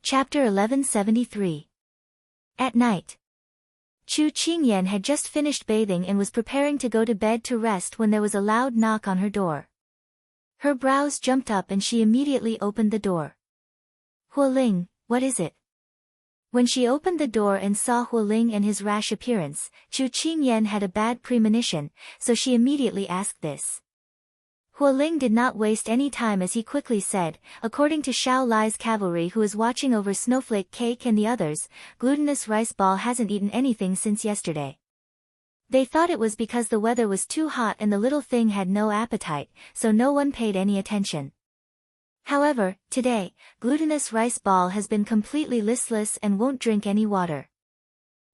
Chapter 1173. At night. Chu Qingyan had just finished bathing and was preparing to go to bed to rest when there was a loud knock on her door. Her brows jumped up and she immediately opened the door. Hualing, what is it? When she opened the door and saw Hualing and his rash appearance, Chu Qingyan had a bad premonition, so she immediately asked this. Hualing did not waste any time as he quickly said, according to Xiao Lai's cavalry who is watching over snowflake cake and the others, glutinous rice ball hasn't eaten anything since yesterday. They thought it was because the weather was too hot and the little thing had no appetite, so no one paid any attention. However, today, glutinous rice ball has been completely listless and won't drink any water.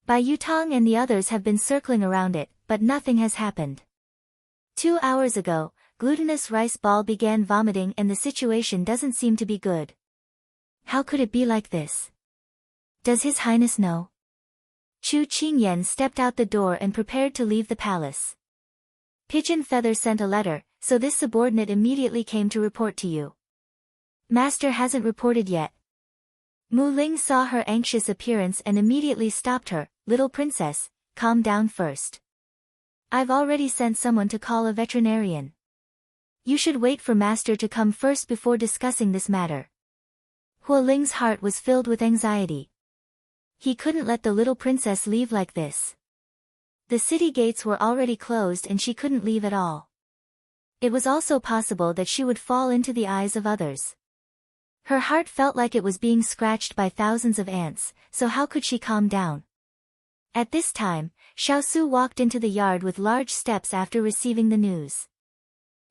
Bai Yutong and the others have been circling around it, but nothing has happened. 2 hours ago, glutinous rice ball began vomiting and the situation doesn't seem to be good. How could it be like this? Does His Highness know? Chu Qingyan stepped out the door and prepared to leave the palace. Pigeon Feather sent a letter, so this subordinate immediately came to report to you. Master hasn't reported yet. Mu Ling saw her anxious appearance and immediately stopped her. Little princess, calm down first. I've already sent someone to call a veterinarian. You should wait for Master to come first before discussing this matter. Hualing's heart was filled with anxiety. He couldn't let the little princess leave like this. The city gates were already closed and she couldn't leave at all. It was also possible that she would fall into the eyes of others. Her heart felt like it was being scratched by thousands of ants, so how could she calm down? At this time, Xiaosu walked into the yard with large steps after receiving the news.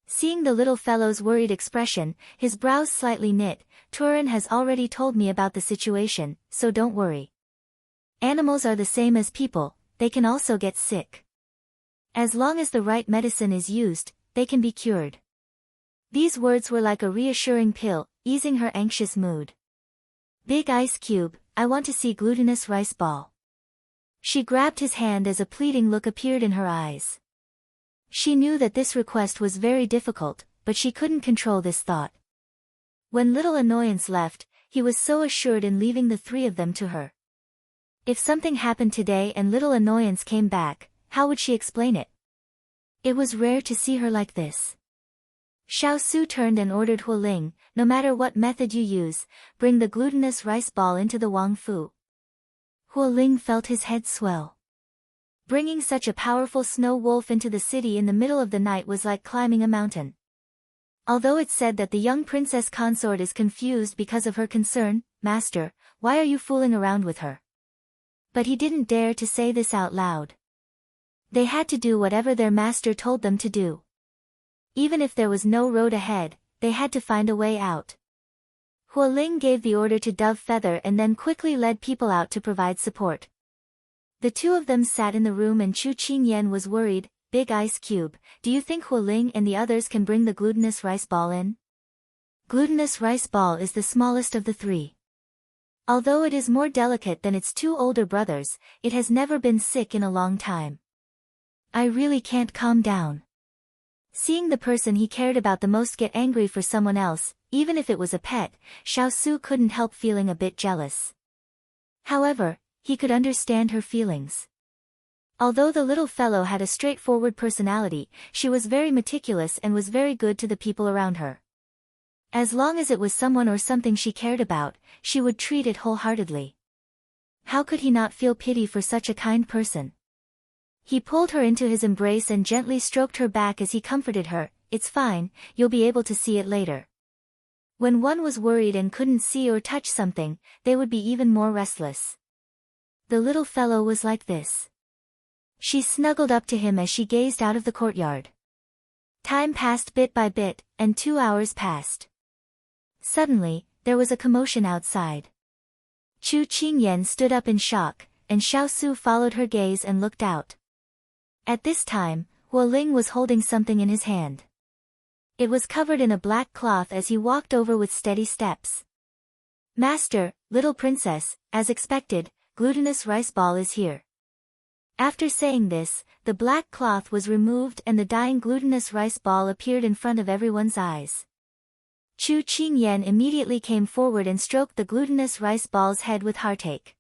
Seeing the little fellow's worried expression, his brows slightly knit. Turan has already told me about the situation, so don't worry. Animals are the same as people, they can also get sick. As long as the right medicine is used, they can be cured. These words were like a reassuring pill, easing her anxious mood. Big Ice Cube, I want to see glutinous rice ball. She grabbed his hand as a pleading look appeared in her eyes. She knew that this request was very difficult, but she couldn't control this thought. When Little Annoyance left, he was so assured in leaving the three of them to her. If something happened today and Little Annoyance came back, how would she explain it? It was rare to see her like this. Xiaosu turned and ordered Hualing, no matter what method you use, bring the glutinous rice ball into the Wang Fu. Hualing felt his head swell. Bringing such a powerful snow wolf into the city in the middle of the night was like climbing a mountain. Although it's said that the young Princess Consort is confused because of her concern, Master, why are you fooling around with her? But he didn't dare to say this out loud. They had to do whatever their master told them to do. Even if there was no road ahead, they had to find a way out. Hualing gave the order to Dove Feather and then quickly led people out to provide support. The two of them sat in the room and Chu Qingyan was worried. Big Ice Cube, do you think Hualing and the others can bring the glutinous rice ball in? Glutinous rice ball is the smallest of the three. Although it is more delicate than its two older brothers, it has never been sick in a long time. I really can't calm down. Seeing the person he cared about the most get angry for someone else, even if it was a pet, Xiaosu couldn't help feeling a bit jealous. However, he could understand her feelings. Although the little fellow had a straightforward personality, she was very meticulous and was very good to the people around her. As long as it was someone or something she cared about, she would treat it wholeheartedly. How could he not feel pity for such a kind person? He pulled her into his embrace and gently stroked her back as he comforted her. It's fine, you'll be able to see it later. When one was worried and couldn't see or touch something, they would be even more restless. The little fellow was like this. She snuggled up to him as she gazed out of the courtyard. Time passed bit by bit, and 2 hours passed. Suddenly, there was a commotion outside. Chu Qingyan stood up in shock, and Xiaosu followed her gaze and looked out. At this time, Hualing was holding something in his hand. It was covered in a black cloth as he walked over with steady steps. Master, little princess, as expected, glutinous rice ball is here. After saying this, the black cloth was removed and the dying glutinous rice ball appeared in front of everyone's eyes. Chu Qingyan immediately came forward and stroked the glutinous rice ball's head with heartache.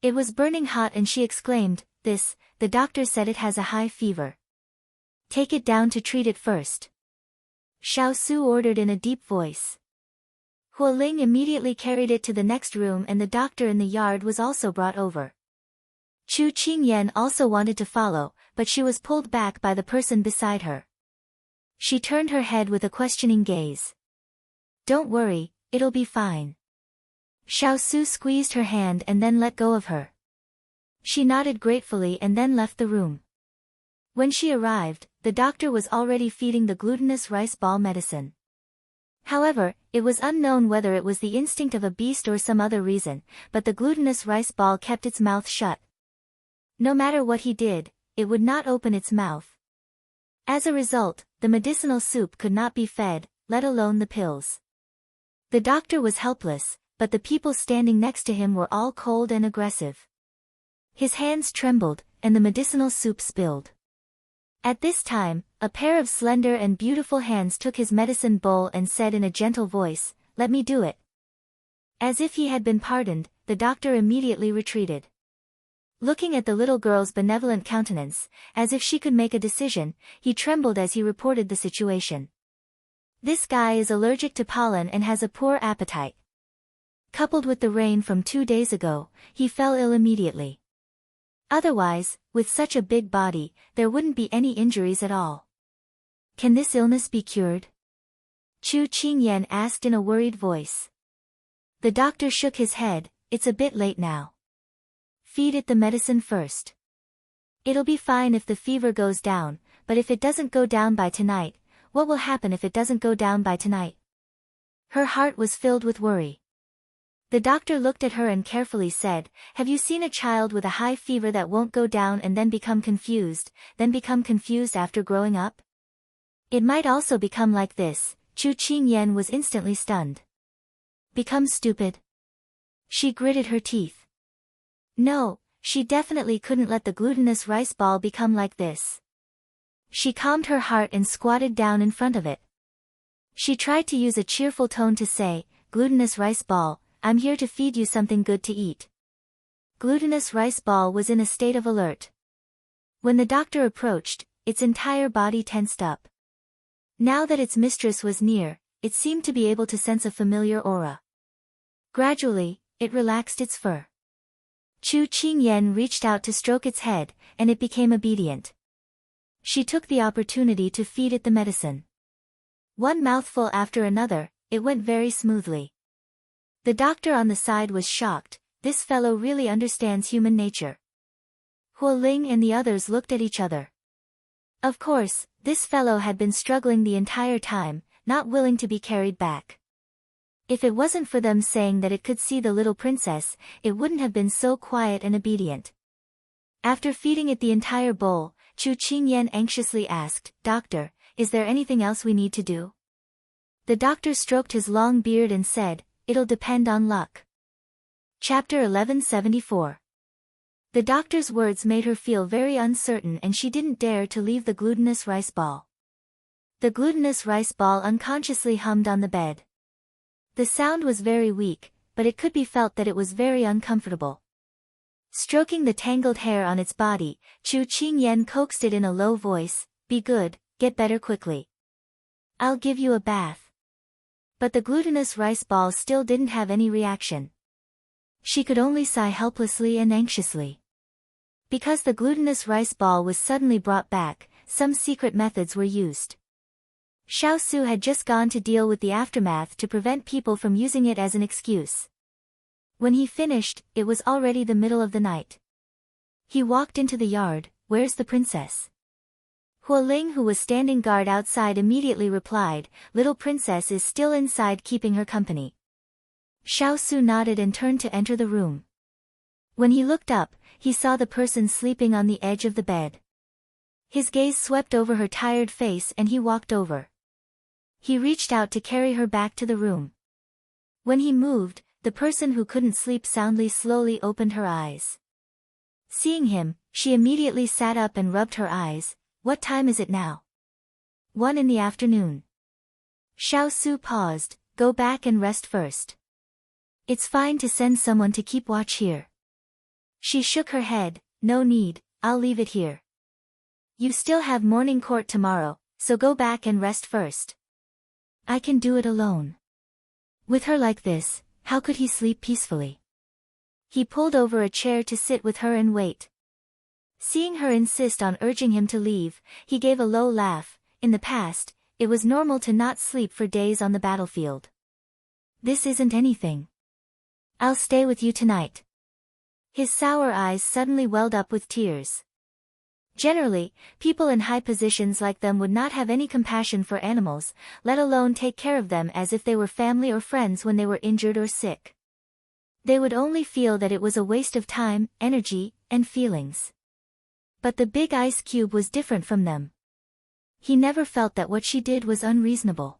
It was burning hot and she exclaimed, the doctor said it has a high fever. Take it down to treat it first. Xiao Su ordered in a deep voice. Huo Ling immediately carried it to the next room and the doctor in the yard was also brought over. Chu Qingyan also wanted to follow, but she was pulled back by the person beside her. She turned her head with a questioning gaze. Don't worry, it'll be fine. Xiao Su squeezed her hand and then let go of her. She nodded gratefully and then left the room. When she arrived, the doctor was already feeding the glutinous rice ball medicine. However, it was unknown whether it was the instinct of a beast or some other reason, but the glutinous rice ball kept its mouth shut. No matter what he did, it would not open its mouth. As a result, the medicinal soup could not be fed, let alone the pills. The doctor was helpless, but the people standing next to him were all cold and aggressive. His hands trembled, and the medicinal soup spilled. At this time, a pair of slender and beautiful hands took his medicine bowl and said in a gentle voice, "Let me do it." As if he had been pardoned, the doctor immediately retreated. Looking at the little girl's benevolent countenance, as if she could make a decision, he trembled as he reported the situation. This guy is allergic to pollen and has a poor appetite. Coupled with the rain from 2 days ago, he fell ill immediately. Otherwise, with such a big body, there wouldn't be any injuries at all. Can this illness be cured? Chu Qingyan asked in a worried voice. The doctor shook his head, it's a bit late now. Feed it the medicine first. It'll be fine if the fever goes down, but if it doesn't go down by tonight, what will happen if it doesn't go down by tonight? Her heart was filled with worry. The doctor looked at her and carefully said, "Have you seen a child with a high fever that won't go down and then become confused after growing up? It might also become like this." Chu Qingyan was instantly stunned. Become stupid? She gritted her teeth. No, she definitely couldn't let the glutinous rice ball become like this. She calmed her heart and squatted down in front of it. She tried to use a cheerful tone to say, "Glutinous rice ball, I'm here to feed you something good to eat." Glutinous rice ball was in a state of alert. When the doctor approached, its entire body tensed up. Now that its mistress was near, it seemed to be able to sense a familiar aura. Gradually, it relaxed its fur. Chu Qingyan reached out to stroke its head, and it became obedient. She took the opportunity to feed it the medicine. One mouthful after another, it went very smoothly. The doctor on the side was shocked, this fellow really understands human nature. Huo Ling and the others looked at each other. Of course, this fellow had been struggling the entire time, not willing to be carried back. If it wasn't for them saying that it could see the little princess, it wouldn't have been so quiet and obedient. After feeding it the entire bowl, Chu Qingyan anxiously asked, "Doctor, is there anything else we need to do?" The doctor stroked his long beard and said, "It'll depend on luck." Chapter 1174. The doctor's words made her feel very uncertain and she didn't dare to leave the glutinous rice ball. The glutinous rice ball unconsciously hummed on the bed. The sound was very weak, but it could be felt that it was very uncomfortable. Stroking the tangled hair on its body, Chu Qingyan coaxed it in a low voice, "Be good, get better quickly. I'll give you a bath." But the glutinous rice ball still didn't have any reaction. She could only sigh helplessly and anxiously. Because the glutinous rice ball was suddenly brought back, some secret methods were used. Xiao Su had just gone to deal with the aftermath to prevent people from using it as an excuse. When he finished, it was already the middle of the night. He walked into the yard, "Where's the princess?" Huo Ling, who was standing guard outside, immediately replied, "Little princess is still inside keeping her company." Xiao Su nodded and turned to enter the room. When he looked up, he saw the person sleeping on the edge of the bed. His gaze swept over her tired face and he walked over. He reached out to carry her back to the room. When he moved, the person who couldn't sleep soundly slowly opened her eyes. Seeing him, she immediately sat up and rubbed her eyes. "What time is it now?" 1 in the afternoon. Xiao Su paused. Go back and rest first. It's fine to send someone to keep watch here. She shook her head. No need, I'll leave it here. You still have morning court tomorrow, so go back and rest first. I can do it alone. With her like this, how could he sleep peacefully? He pulled over a chair to sit with her and wait. Seeing her insist on urging him to leave, he gave a low laugh. In the past, it was normal to not sleep for days on the battlefield. This isn't anything. I'll stay with you tonight. His sour eyes suddenly welled up with tears. Generally, people in high positions like them would not have any compassion for animals, let alone take care of them as if they were family or friends when they were injured or sick. They would only feel that it was a waste of time, energy, and feelings. But the big ice cube was different from them. He never felt that what she did was unreasonable.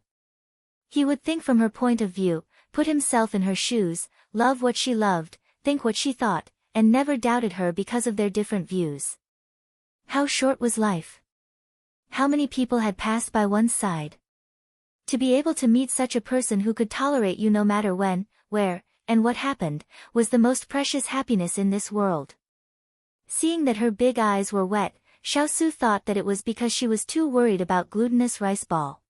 He would think from her point of view, put himself in her shoes, love what she loved, think what she thought, and never doubted her because of their different views. How short was life? How many people had passed by one's side? To be able to meet such a person who could tolerate you no matter when, where, and what happened, was the most precious happiness in this world. Seeing that her big eyes were wet, Xiao Su thought that it was because she was too worried about glutinous rice ball.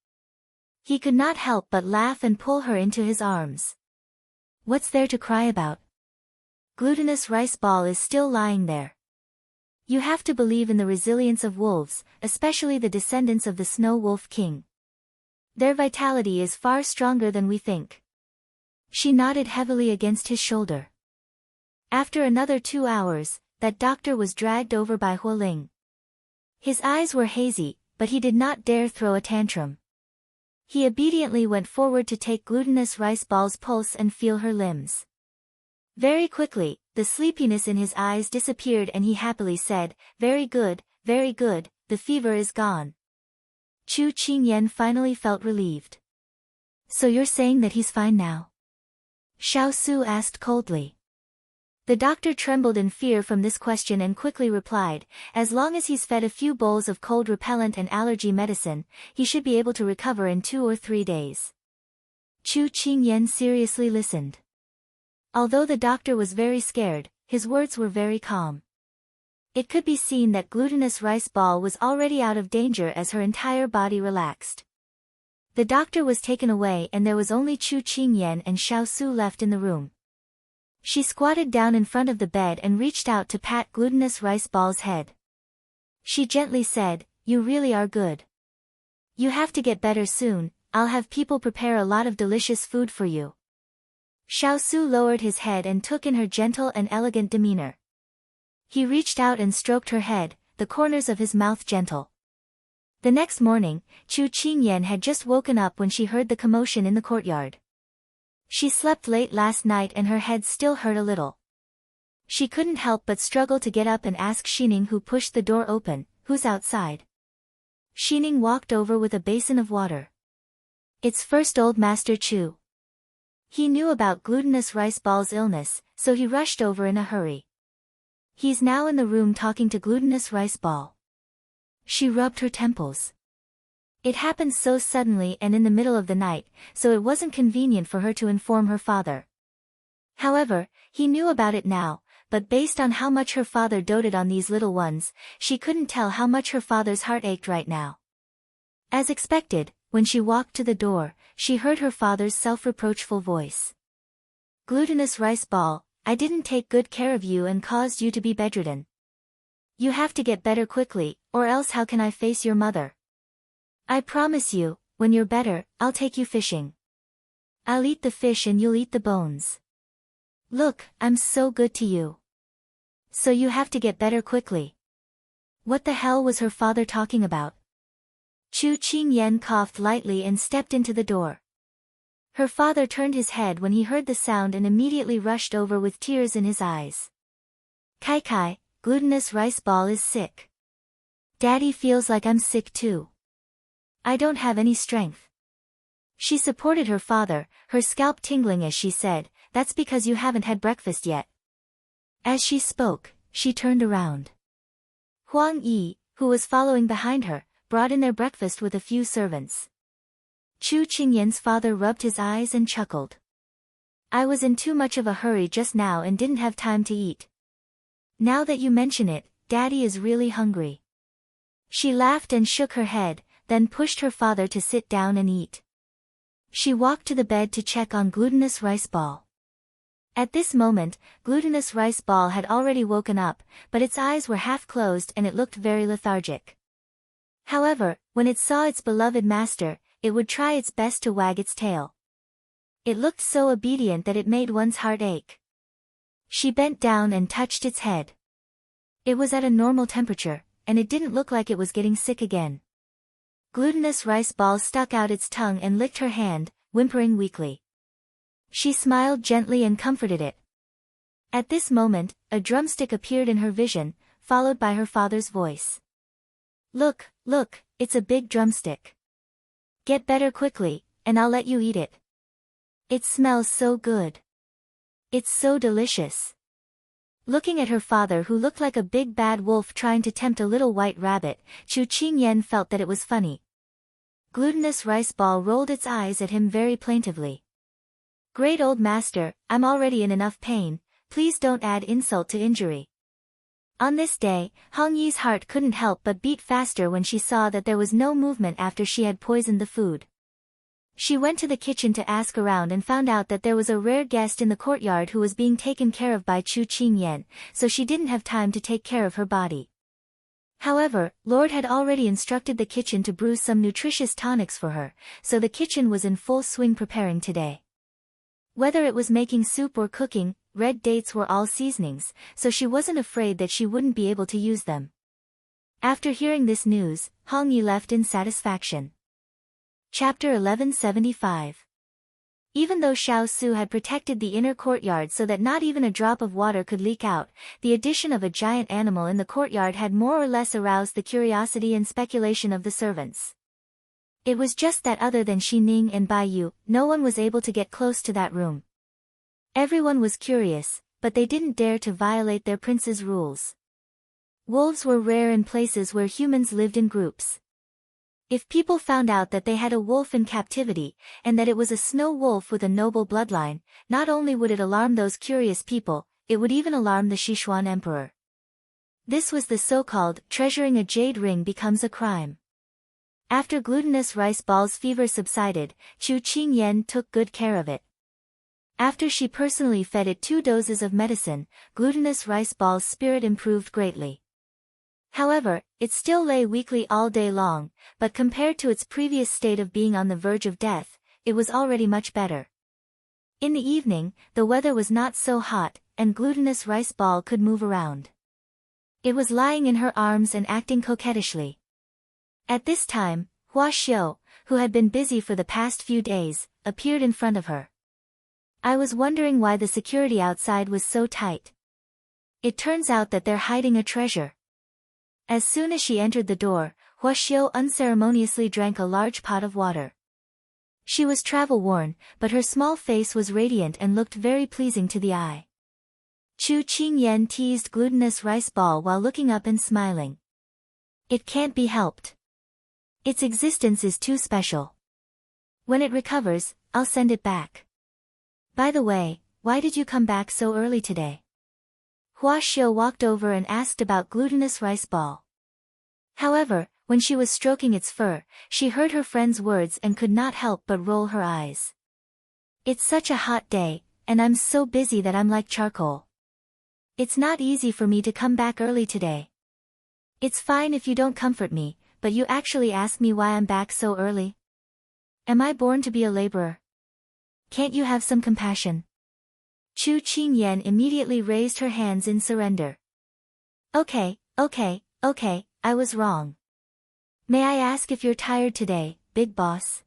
He could not help but laugh and pull her into his arms. What's there to cry about? Glutinous rice ball is still lying there. You have to believe in the resilience of wolves, especially the descendants of the Snow Wolf King. Their vitality is far stronger than we think. She nodded heavily against his shoulder. After another 2 hours, that doctor was dragged over by Huoling. His eyes were hazy, but he did not dare throw a tantrum. He obediently went forward to take glutinous rice ball's pulse and feel her limbs. Very quickly, the sleepiness in his eyes disappeared and he happily said, very good, the fever is gone. Chu Qingyan finally felt relieved. So you're saying that he's fine now? Xiao Su asked coldly. The doctor trembled in fear from this question and quickly replied, as long as he's fed a few bowls of cold repellent and allergy medicine, he should be able to recover in 2 or 3 days. Chu Qingyan seriously listened. Although the doctor was very scared, his words were very calm. It could be seen that glutinous rice ball was already out of danger as her entire body relaxed. The doctor was taken away and there was only Chu Qingyan and Xiao Su left in the room. She squatted down in front of the bed and reached out to pat glutinous rice ball's head. She gently said, you really are good. You have to get better soon, I'll have people prepare a lot of delicious food for you. Xiao Su lowered his head and took in her gentle and elegant demeanor. He reached out and stroked her head, the corners of his mouth gentle. The next morning, Chu Qingyan had just woken up when she heard the commotion in the courtyard. She slept late last night and her head still hurt a little. She couldn't help but struggle to get up and ask Xining, who pushed the door open, who's outside. Xining walked over with a basin of water. It's first old Master Chu. He knew about glutinous rice ball's illness, so he rushed over in a hurry. He's now in the room talking to glutinous rice ball. She rubbed her temples. It happened so suddenly and in the middle of the night, so it wasn't convenient for her to inform her father. However, he knew about it now, but based on how much her father doted on these little ones, she couldn't tell how much her father's heart ached right now. As expected, when she walked to the door, she heard her father's self-reproachful voice. Glutinous rice ball, I didn't take good care of you and caused you to be bedridden. You have to get better quickly, or else how can I face your mother? I promise you, when you're better, I'll take you fishing. I'll eat the fish and you'll eat the bones. Look, I'm so good to you. So you have to get better quickly. What the hell was her father talking about? Chu Qingyan coughed lightly and stepped into the door. Her father turned his head when he heard the sound and immediately rushed over with tears in his eyes. Kai, glutinous rice ball is sick. Daddy feels like I'm sick too. I don't have any strength. She supported her father, her scalp tingling as she said, that's because you haven't had breakfast yet. As she spoke, she turned around. Huang Yi, who was following behind her, brought in their breakfast with a few servants. Chu Qingyan's father rubbed his eyes and chuckled. I was in too much of a hurry just now and didn't have time to eat. Now that you mention it, Daddy is really hungry. She laughed and shook her head, then pushed her father to sit down and eat. She walked to the bed to check on Glutinous Rice Ball. At this moment, Glutinous Rice Ball had already woken up, but its eyes were half closed and it looked very lethargic. However, when it saw its beloved master, it would try its best to wag its tail. It looked so obedient that it made one's heart ache. She bent down and touched its head. It was at a normal temperature, and it didn't look like it was getting sick again. Glutinous Rice Ball stuck out its tongue and licked her hand, whimpering weakly. She smiled gently and comforted it. At this moment, a drumstick appeared in her vision, followed by her father's voice. Look, look, it's a big drumstick. Get better quickly, and I'll let you eat it. It smells so good. It's so delicious. Looking at her father who looked like a big bad wolf trying to tempt a little white rabbit, Chu Qingyan felt that it was funny. Glutinous Rice Ball rolled its eyes at him very plaintively. Great old master, I'm already in enough pain, please don't add insult to injury. On this day, Hong Yi's heart couldn't help but beat faster when she saw that there was no movement after she had poisoned the food. She went to the kitchen to ask around and found out that there was a rare guest in the courtyard who was being taken care of by Chu Qingyan, so she didn't have time to take care of her body. However, Lord had already instructed the kitchen to brew some nutritious tonics for her, so the kitchen was in full swing preparing today. Whether it was making soup or cooking, red dates were all seasonings, so she wasn't afraid that she wouldn't be able to use them. After hearing this news, Hong Yi left in satisfaction. Chapter 1175. Even though Xiao Su had protected the inner courtyard so that not even a drop of water could leak out, the addition of a giant animal in the courtyard had more or less aroused the curiosity and speculation of the servants. It was just that other than Xi Ning and Bai Yu, no one was able to get close to that room. Everyone was curious, but they didn't dare to violate their prince's rules. Wolves were rare in places where humans lived in groups. If people found out that they had a wolf in captivity, and that it was a snow wolf with a noble bloodline, not only would it alarm those curious people, it would even alarm the Sichuan emperor. This was the so-called treasuring a jade ring becomes a crime. After Glutinous Rice Ball's fever subsided, Chu Qingyan took good care of it. After she personally fed it 2 doses of medicine, Glutinous Rice Ball's spirit improved greatly. However, it still lay weakly all day long, but compared to its previous state of being on the verge of death, it was already much better. In the evening, the weather was not so hot, and Glutinous Rice Ball could move around. It was lying in her arms and acting coquettishly. At this time, Hua Xiu, who had been busy for the past few days, appeared in front of her. I was wondering why the security outside was so tight. It turns out that they're hiding a treasure. As soon as she entered the door, Hua Xiu unceremoniously drank a large pot of water. She was travel-worn, but her small face was radiant and looked very pleasing to the eye. Chu Qingyan teased Glutinous Rice Ball while looking up and smiling. It can't be helped. Its existence is too special. When it recovers, I'll send it back. By the way, why did you come back so early today? Hua Xiu walked over and asked about Glutinous Rice Ball. However, when she was stroking its fur, she heard her friend's words and could not help but roll her eyes. It's such a hot day, and I'm so busy that I'm like charcoal. It's not easy for me to come back early today. It's fine if you don't comfort me, but you actually ask me why I'm back so early? Am I born to be a laborer? Can't you have some compassion? Chu Qingyan immediately raised her hands in surrender. Okay, I was wrong. May I ask if you're tired today, big boss?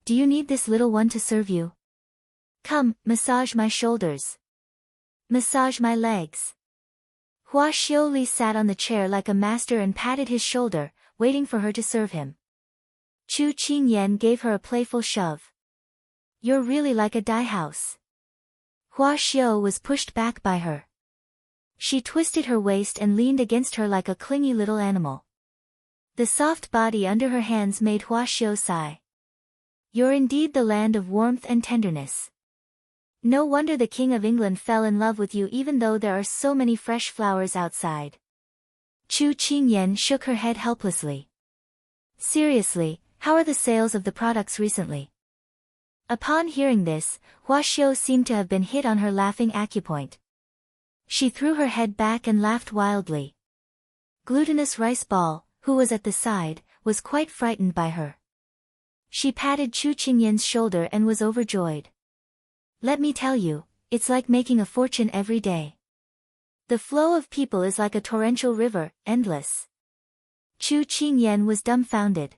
Do you need this little one to serve you? Come, massage my shoulders. Massage my legs. Hua Xiuli sat on the chair like a master and patted his shoulder, waiting for her to serve him. Chu Qingyan gave her a playful shove. You're really like a dye house. Hua Xiu was pushed back by her. She twisted her waist and leaned against her like a clingy little animal. The soft body under her hands made Hua Xiu sigh. You're indeed the land of warmth and tenderness. No wonder the King of England fell in love with you even though there are so many fresh flowers outside. Chu Qingyan shook her head helplessly. Seriously, how are the sales of the products recently? Upon hearing this, Hua Xiu seemed to have been hit on her laughing acupoint. She threw her head back and laughed wildly. Glutinous Rice Ball, who was at the side, was quite frightened by her. She patted Chu Qingyan's shoulder and was overjoyed. Let me tell you, it's like making a fortune every day. The flow of people is like a torrential river, endless. Chu Qingyan was dumbfounded.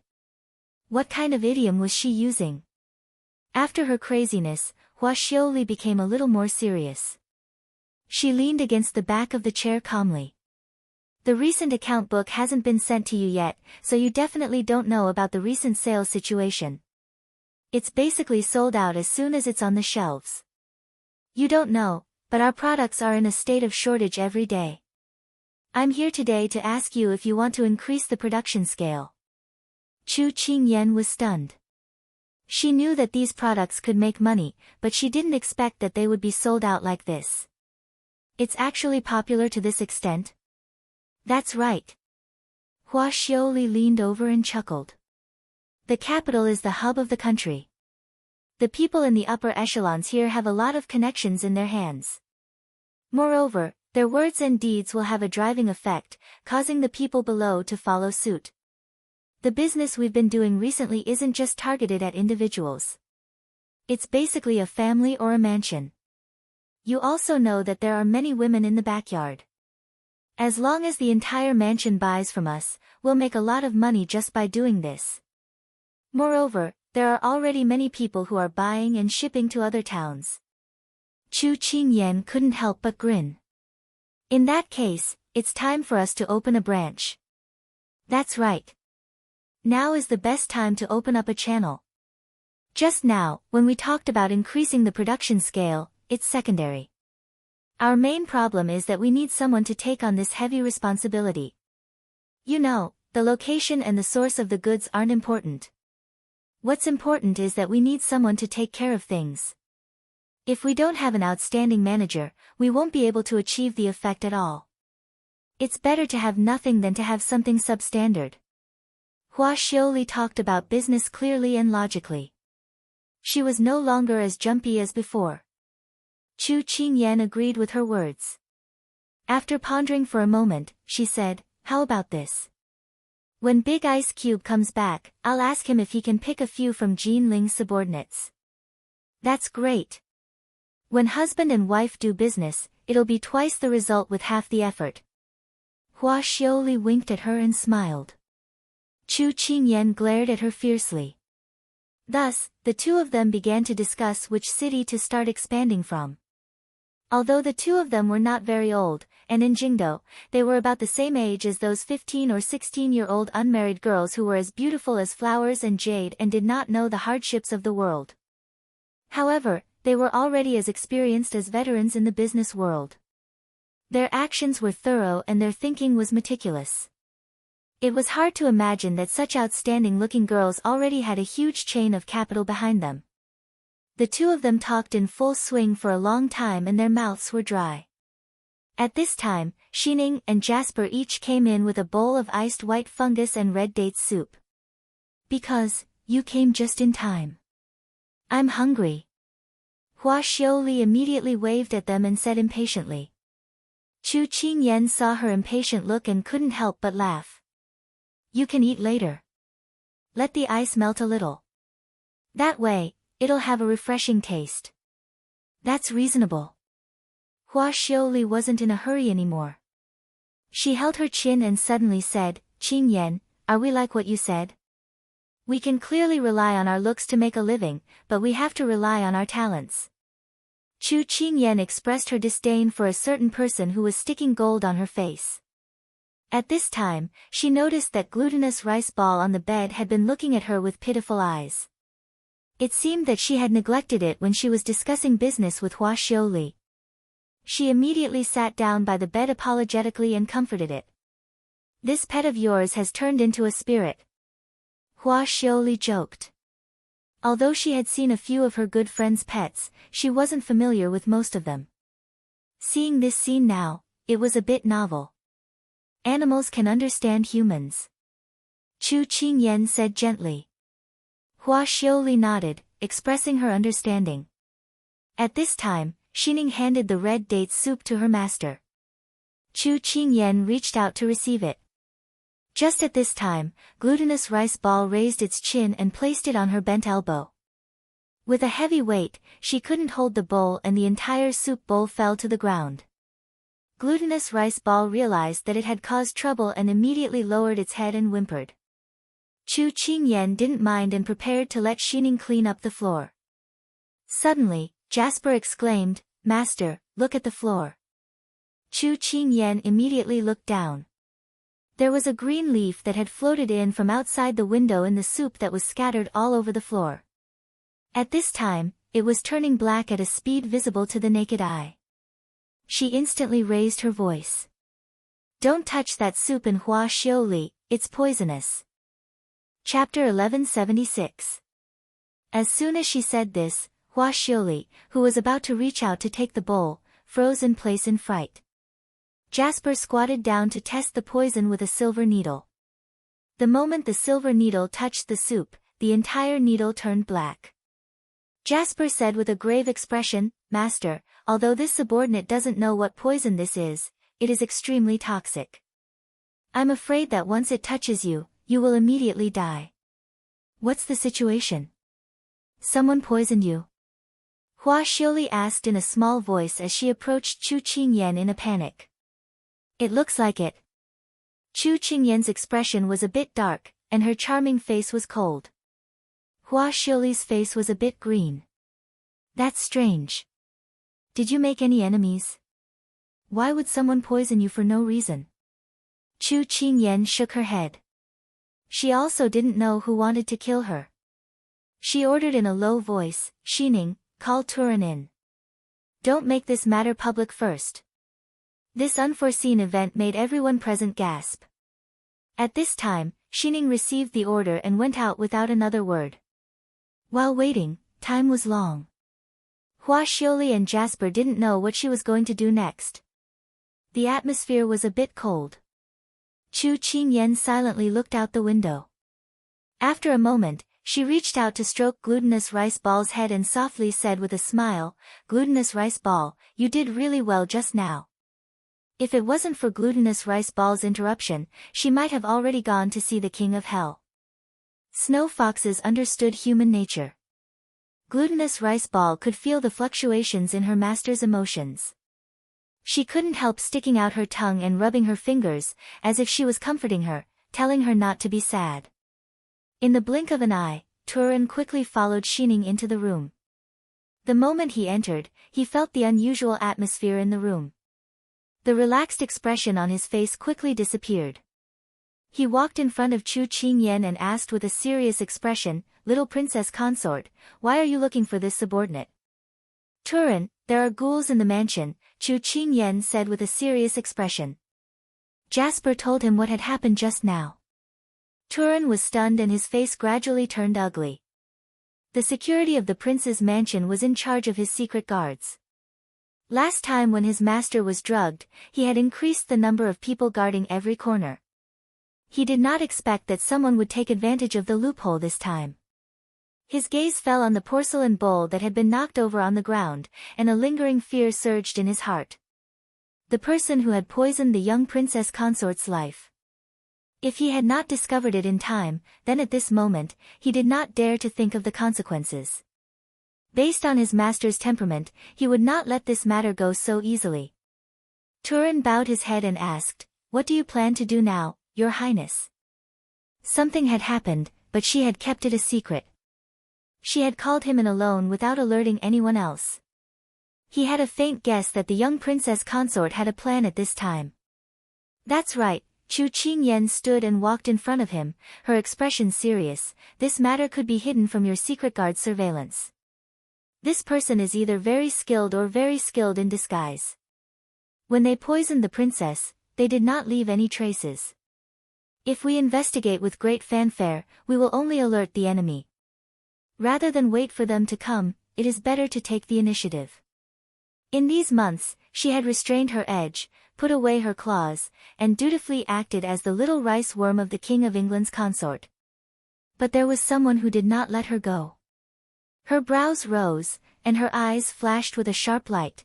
What kind of idiom was she using? After her craziness, Hua Xiuli became a little more serious. She leaned against the back of the chair calmly. The recent account book hasn't been sent to you yet, so you definitely don't know about the recent sales situation. It's basically sold out as soon as it's on the shelves. You don't know, but our products are in a state of shortage every day. I'm here today to ask you if you want to increase the production scale. Chu Qingyan was stunned. She knew that these products could make money, but she didn't expect that they would be sold out like this. It's actually popular to this extent? That's right. Hua Xiuli leaned over and chuckled. The capital is the hub of the country. The people in the upper echelons here have a lot of connections in their hands. Moreover, their words and deeds will have a driving effect, causing the people below to follow suit. The business we've been doing recently isn't just targeted at individuals. It's basically a family or a mansion. You also know that there are many women in the backyard. As long as the entire mansion buys from us, we'll make a lot of money just by doing this. Moreover, there are already many people who are buying and shipping to other towns. Chu Qingyan couldn't help but grin. In that case, it's time for us to open a branch. That's right. Now is the best time to open up a channel. Just now, when we talked about increasing the production scale, it's secondary. Our main problem is that we need someone to take on this heavy responsibility. You know, the location and the source of the goods aren't important. What's important is that we need someone to take care of things. If we don't have an outstanding manager, we won't be able to achieve the effect at all. It's better to have nothing than to have something substandard. Hua Xiuli talked about business clearly and logically. She was no longer as jumpy as before. Chu Qingyan agreed with her words. After pondering for a moment, she said, how about this? When Big Ice Cube comes back, I'll ask him if he can pick a few from Jean Ling's subordinates. That's great. When husband and wife do business, it'll be twice the result with half the effort. Hua Xiuli winked at her and smiled. Chu Qingyan glared at her fiercely. Thus, the two of them began to discuss which city to start expanding from. Although the two of them were not very old, and in Jingdo, they were about the same age as those 15 or 16-year-old unmarried girls who were as beautiful as flowers and jade and did not know the hardships of the world. However, they were already as experienced as veterans in the business world. Their actions were thorough and their thinking was meticulous. It was hard to imagine that such outstanding-looking girls already had a huge chain of capital behind them. The two of them talked in full swing for a long time and their mouths were dry. At this time, Xining and Jasper each came in with a bowl of iced white fungus and red date soup. Because, you came just in time. I'm hungry. Hua Xiuli immediately waved at them and said impatiently. Chu Qingyan saw her impatient look and couldn't help but laugh. You can eat later. Let the ice melt a little. That way, it'll have a refreshing taste. That's reasonable. Hua Xiuli wasn't in a hurry anymore. She held her chin and suddenly said, Qingyan, are we like what you said? We can clearly rely on our looks to make a living, but we have to rely on our talents. Chu Qingyan expressed her disdain for a certain person who was sticking gold on her face. At this time, she noticed that glutinous rice ball on the bed had been looking at her with pitiful eyes. It seemed that she had neglected it when she was discussing business with Hua Xiuli. She immediately sat down by the bed apologetically and comforted it. This pet of yours has turned into a spirit. Hua Xiuli joked. Although she had seen a few of her good friend's pets, she wasn't familiar with most of them. Seeing this scene now, it was a bit novel. Animals can understand humans. Chu Qingyan said gently. Hua Xiaoli nodded, expressing her understanding. At this time, Xining handed the red dates soup to her master. Chu Qingyan reached out to receive it. Just at this time, glutinous rice ball raised its chin and placed it on her bent elbow. With a heavy weight, she couldn't hold the bowl and the entire soup bowl fell to the ground. Glutinous rice ball realized that it had caused trouble and immediately lowered its head and whimpered. Chu Qingyan didn't mind and prepared to let Xining clean up the floor. Suddenly, Jasper exclaimed, "Master, look at the floor." Chu Qingyan immediately looked down. There was a green leaf that had floated in from outside the window in the soup that was scattered all over the floor. At this time, it was turning black at a speed visible to the naked eye. She instantly raised her voice. "Don't touch that soup in Hua Xiaoli, it's poisonous." Chapter 1176. As soon as she said this, Hua Xiaoli, who was about to reach out to take the bowl, froze in place in fright. Jasper squatted down to test the poison with a silver needle. The moment the silver needle touched the soup, the entire needle turned black. Jasper said with a grave expression, "Master, although this subordinate doesn't know what poison this is, it is extremely toxic. I'm afraid that once it touches you, you will immediately die." "What's the situation? Someone poisoned you?" Hua Xiaoli asked in a small voice as she approached Chu Qingyan in a panic. "It looks like it." Chu Qingyan's expression was a bit dark, and her charming face was cold. Hua Xiaoli's face was a bit green. "That's strange. Did you make any enemies? Why would someone poison you for no reason?" Chu Qingyan shook her head. She also didn't know who wanted to kill her. She ordered in a low voice, "Xining, call Turan in. Don't make this matter public first." This unforeseen event made everyone present gasp. At this time, Xining received the order and went out without another word. While waiting, time was long. Hua Xiaoli and Jasper didn't know what she was going to do next. The atmosphere was a bit cold. Chu Qingyan silently looked out the window. After a moment, she reached out to stroke Glutinous Rice Ball's head and softly said with a smile, "Glutinous Rice Ball, you did really well just now." If it wasn't for Glutinous Rice Ball's interruption, she might have already gone to see the King of Hell. Snow foxes understood human nature. Glutinous Rice Ball could feel the fluctuations in her master's emotions. She couldn't help sticking out her tongue and rubbing her fingers, as if she was comforting her, telling her not to be sad. In the blink of an eye, Turan quickly followed Xining into the room. The moment he entered, he felt the unusual atmosphere in the room. The relaxed expression on his face quickly disappeared. He walked in front of Chu Qingyan and asked with a serious expression, "Little Princess Consort, why are you looking for this subordinate?" "Turan, there are ghouls in the mansion," Chu Qingyan said with a serious expression. Jasper told him what had happened just now. Turan was stunned and his face gradually turned ugly. The security of the prince's mansion was in charge of his secret guards. Last time when his master was drugged, he had increased the number of people guarding every corner. He did not expect that someone would take advantage of the loophole this time. His gaze fell on the porcelain bowl that had been knocked over on the ground, and a lingering fear surged in his heart. The person who had poisoned the young Princess Consort's life. If he had not discovered it in time, then at this moment, he did not dare to think of the consequences. Based on his master's temperament, he would not let this matter go so easily. Turan bowed his head and asked, "What do you plan to do now, Your Highness?" Something had happened, but she had kept it a secret. She had called him in alone without alerting anyone else. He had a faint guess that the young Princess Consort had a plan at this time. "That's right." Chu Qingyan stood and walked in front of him, her expression serious. "This matter could be hidden from your secret guard surveillance. This person is either very skilled or very skilled in disguise. When they poisoned the princess, they did not leave any traces. If we investigate with great fanfare, we will only alert the enemy. Rather than wait for them to come, it is better to take the initiative. In these months, she had restrained her edge, put away her claws, and dutifully acted as the little rice worm of the King of England's consort. But there was someone who did not let her go. Her brows rose, and her eyes flashed with a sharp light.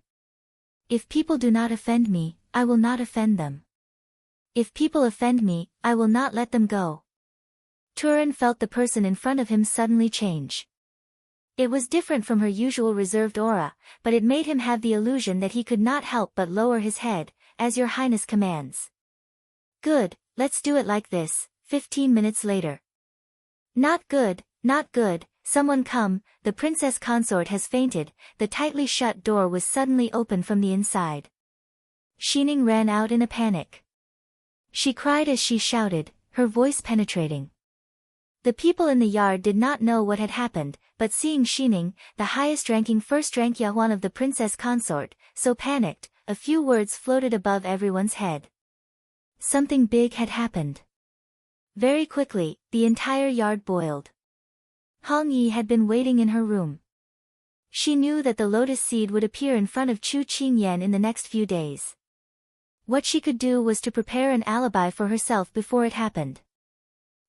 If people do not offend me, I will not offend them. If people offend me, I will not let them go. Turin felt the person in front of him suddenly change. It was different from her usual reserved aura, but it made him have the illusion that he could not help but lower his head, as your highness commands. Good, let's do it like this. 15 minutes later. Not good, not good, someone come, the princess consort has fainted. The tightly shut door was suddenly opened from the inside. Xining ran out in a panic. She cried as she shouted, her voice penetrating. The people in the yard did not know what had happened, but seeing Xining, the highest-ranking first-rank Yahuan of the princess consort, so panicked, a few words floated above everyone's head. Something big had happened. Very quickly, the entire yard boiled. Hong Yi had been waiting in her room. She knew that the lotus seed would appear in front of Chu Qingyan in the next few days. What she could do was to prepare an alibi for herself before it happened.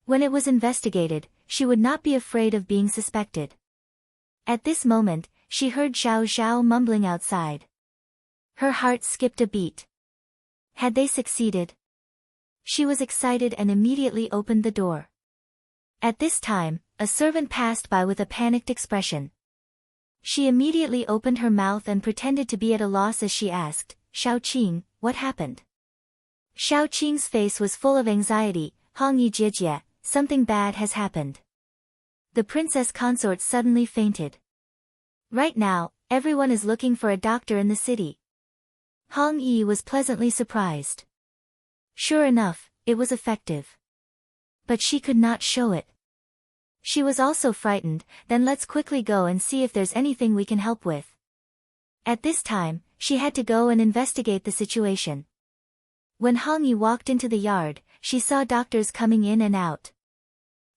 When it was investigated, she would not be afraid of being suspected. At this moment, she heard Xiao Zhao mumbling outside. Her heart skipped a beat. Had they succeeded? She was excited and immediately opened the door. At this time, a servant passed by with a panicked expression. She immediately opened her mouth and pretended to be at a loss as she asked, Xiao Qing, what happened? Xiao Qing's face was full of anxiety. Hong Yi Jijie, something bad has happened. The princess consort suddenly fainted. Right now, everyone is looking for a doctor in the city. Hong Yi was pleasantly surprised. Sure enough, it was effective. But she could not show it. She was also frightened. Then let's quickly go and see if there's anything we can help with. At this time, she had to go and investigate the situation. When Hong Yi walked into the yard, she saw doctors coming in and out.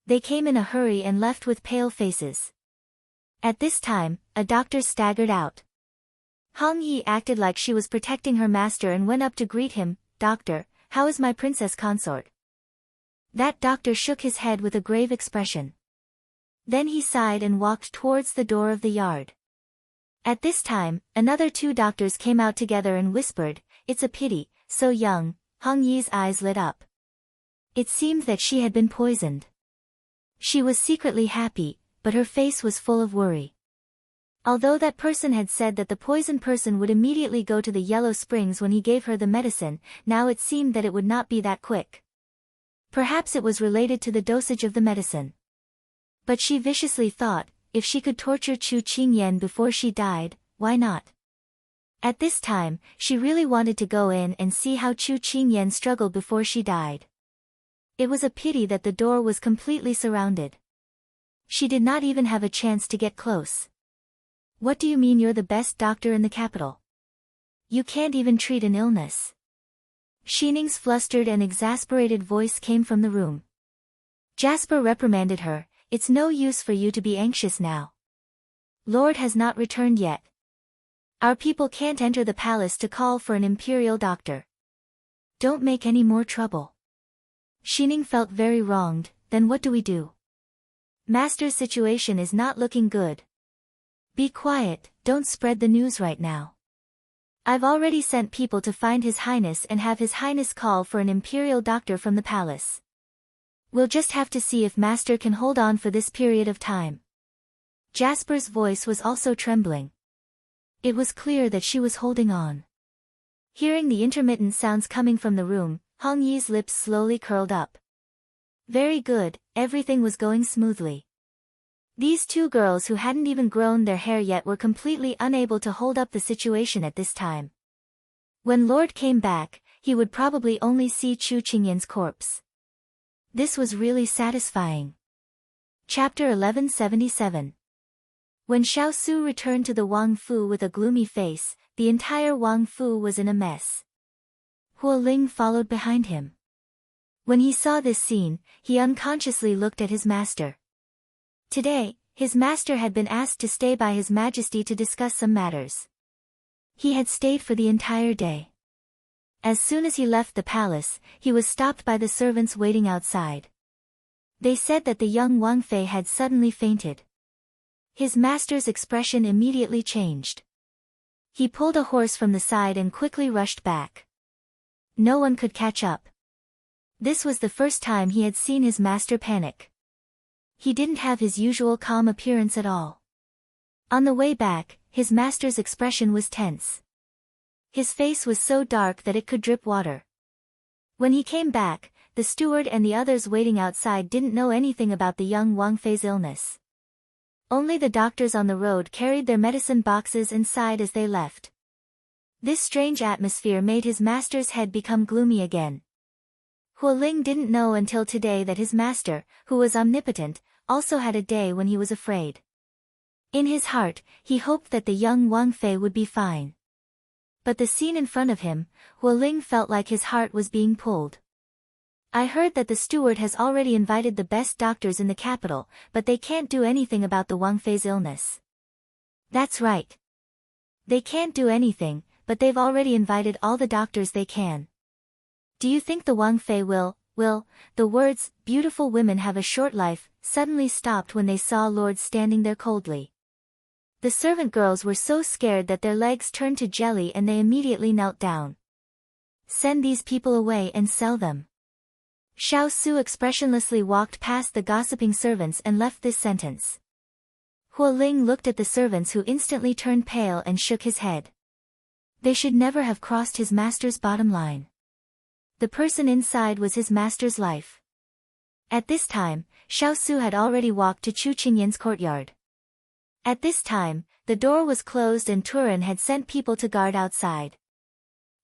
They came in a hurry and left with pale faces. At this time, a doctor staggered out. Hong Yi acted like she was protecting her master and went up to greet him. Doctor, how is my princess consort? That doctor shook his head with a grave expression. Then he sighed and walked towards the door of the yard. At this time, another two doctors came out together and whispered, it's a pity, so young. Hong Yi's eyes lit up. It seemed that she had been poisoned. She was secretly happy, but her face was full of worry. Although that person had said that the poisoned person would immediately go to the Yellow Springs when he gave her the medicine, now it seemed that it would not be that quick. Perhaps it was related to the dosage of the medicine. But she viciously thought, if she could torture Chu Qingyan before she died, why not? At this time, she really wanted to go in and see how Chu Qingyan struggled before she died. It was a pity that the door was completely surrounded. She did not even have a chance to get close. What do you mean you're the best doctor in the capital? You can't even treat an illness. Xining's flustered and exasperated voice came from the room. Jasper reprimanded her, it's no use for you to be anxious now. Lord has not returned yet. Our people can't enter the palace to call for an imperial doctor. Don't make any more trouble. Xining felt very wronged. Then what do we do? Master's situation is not looking good. Be quiet, don't spread the news right now. I've already sent people to find His Highness and have His Highness call for an imperial doctor from the palace. We'll just have to see if Master can hold on for this period of time. Jasper's voice was also trembling. It was clear that she was holding on. Hearing the intermittent sounds coming from the room, Hong Yi's lips slowly curled up. Very good, everything was going smoothly. These two girls who hadn't even grown their hair yet were completely unable to hold up the situation at this time. When Lord came back, he would probably only see Chu Qingyan's corpse. This was really satisfying. Chapter 1177. When Xiao Su returned to the Wang Fu with a gloomy face, the entire Wang Fu was in a mess. Huo Ling followed behind him. When he saw this scene, he unconsciously looked at his master. Today, His master had been asked to stay by His Majesty to discuss some matters. He had stayed for the entire day. As soon as he left the palace, he was stopped by the servants waiting outside. They said that the young Wang Fei had suddenly fainted. His master's expression immediately changed. He pulled a horse from the side and quickly rushed back. No one could catch up. This was the first time he had seen his master panic. He didn't have his usual calm appearance at all. On the way back, his master's expression was tense. His face was so dark that it could drip water. When he came back, the steward and the others waiting outside didn't know anything about the young Wang Fei's illness. Only the doctors on the road carried their medicine boxes and sighed as they left. This strange atmosphere made his master's head become gloomy again. Hualing didn't know until today that his master, who was omnipotent, also had a day when he was afraid. In his heart, he hoped that the young Wang Fei would be fine. But the scene in front of him, Hualing felt like his heart was being pulled. I heard that the steward has already invited the best doctors in the capital, but they can't do anything about the Wang Fei's illness. That's right. They can't do anything, but they've already invited all the doctors they can. Do you think the Wang Fei will? The words, "beautiful women have a short life," suddenly stopped when they saw Lord standing there coldly. The servant girls were so scared that their legs turned to jelly and they immediately knelt down. Send these people away and sell them. Xiao Su expressionlessly walked past the gossiping servants and left this sentence. Hualing looked at the servants who instantly turned pale and shook his head. They should never have crossed his master's bottom line. The person inside was his master's life. At this time, Xiao Su had already walked to Chu Qingyan's courtyard. At this time, the door was closed and Turan had sent people to guard outside.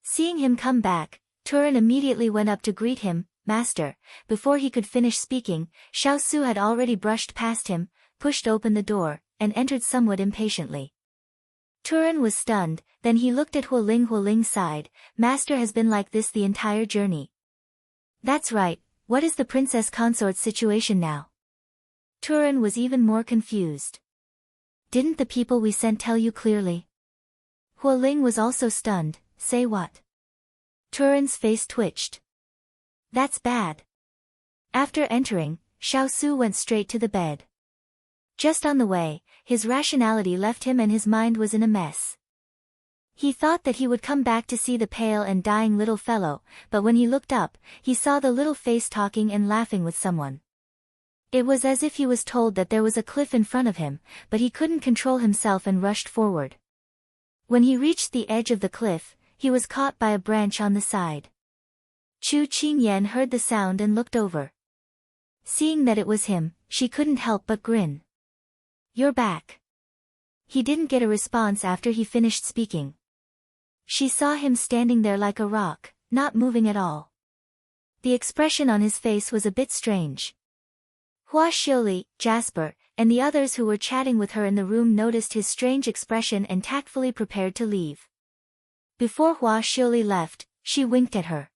Seeing him come back, Turan immediately went up to greet him. "Master." Before he could finish speaking, Xiao Su had already brushed past him, pushed open the door, and entered somewhat impatiently. Turan was stunned, then he looked at Hualing. Hualing sighed. "Master has been like this the entire journey." "That's right, what is the Princess Consort's situation now?" Turan was even more confused. "Didn't the people we sent tell you clearly?" Hualing was also stunned. "Say what?" Turan's face twitched. "That's bad." After entering, Xiao Su went straight to the bed. Just on the way, his rationality left him and his mind was in a mess. He thought that he would come back to see the pale and dying little fellow, but when he looked up, he saw the little face talking and laughing with someone. It was as if he was told that there was a cliff in front of him, but he couldn't control himself and rushed forward. When he reached the edge of the cliff, he was caught by a branch on the side. Chu Qingyan heard the sound and looked over. Seeing that it was him, she couldn't help but grin. "You're back." He didn't get a response after he finished speaking. She saw him standing there like a rock, not moving at all. The expression on his face was a bit strange. Hua Xiuli, Jasper, and the others who were chatting with her in the room noticed his strange expression and tactfully prepared to leave. Before Hua Xiuli left, she winked at her.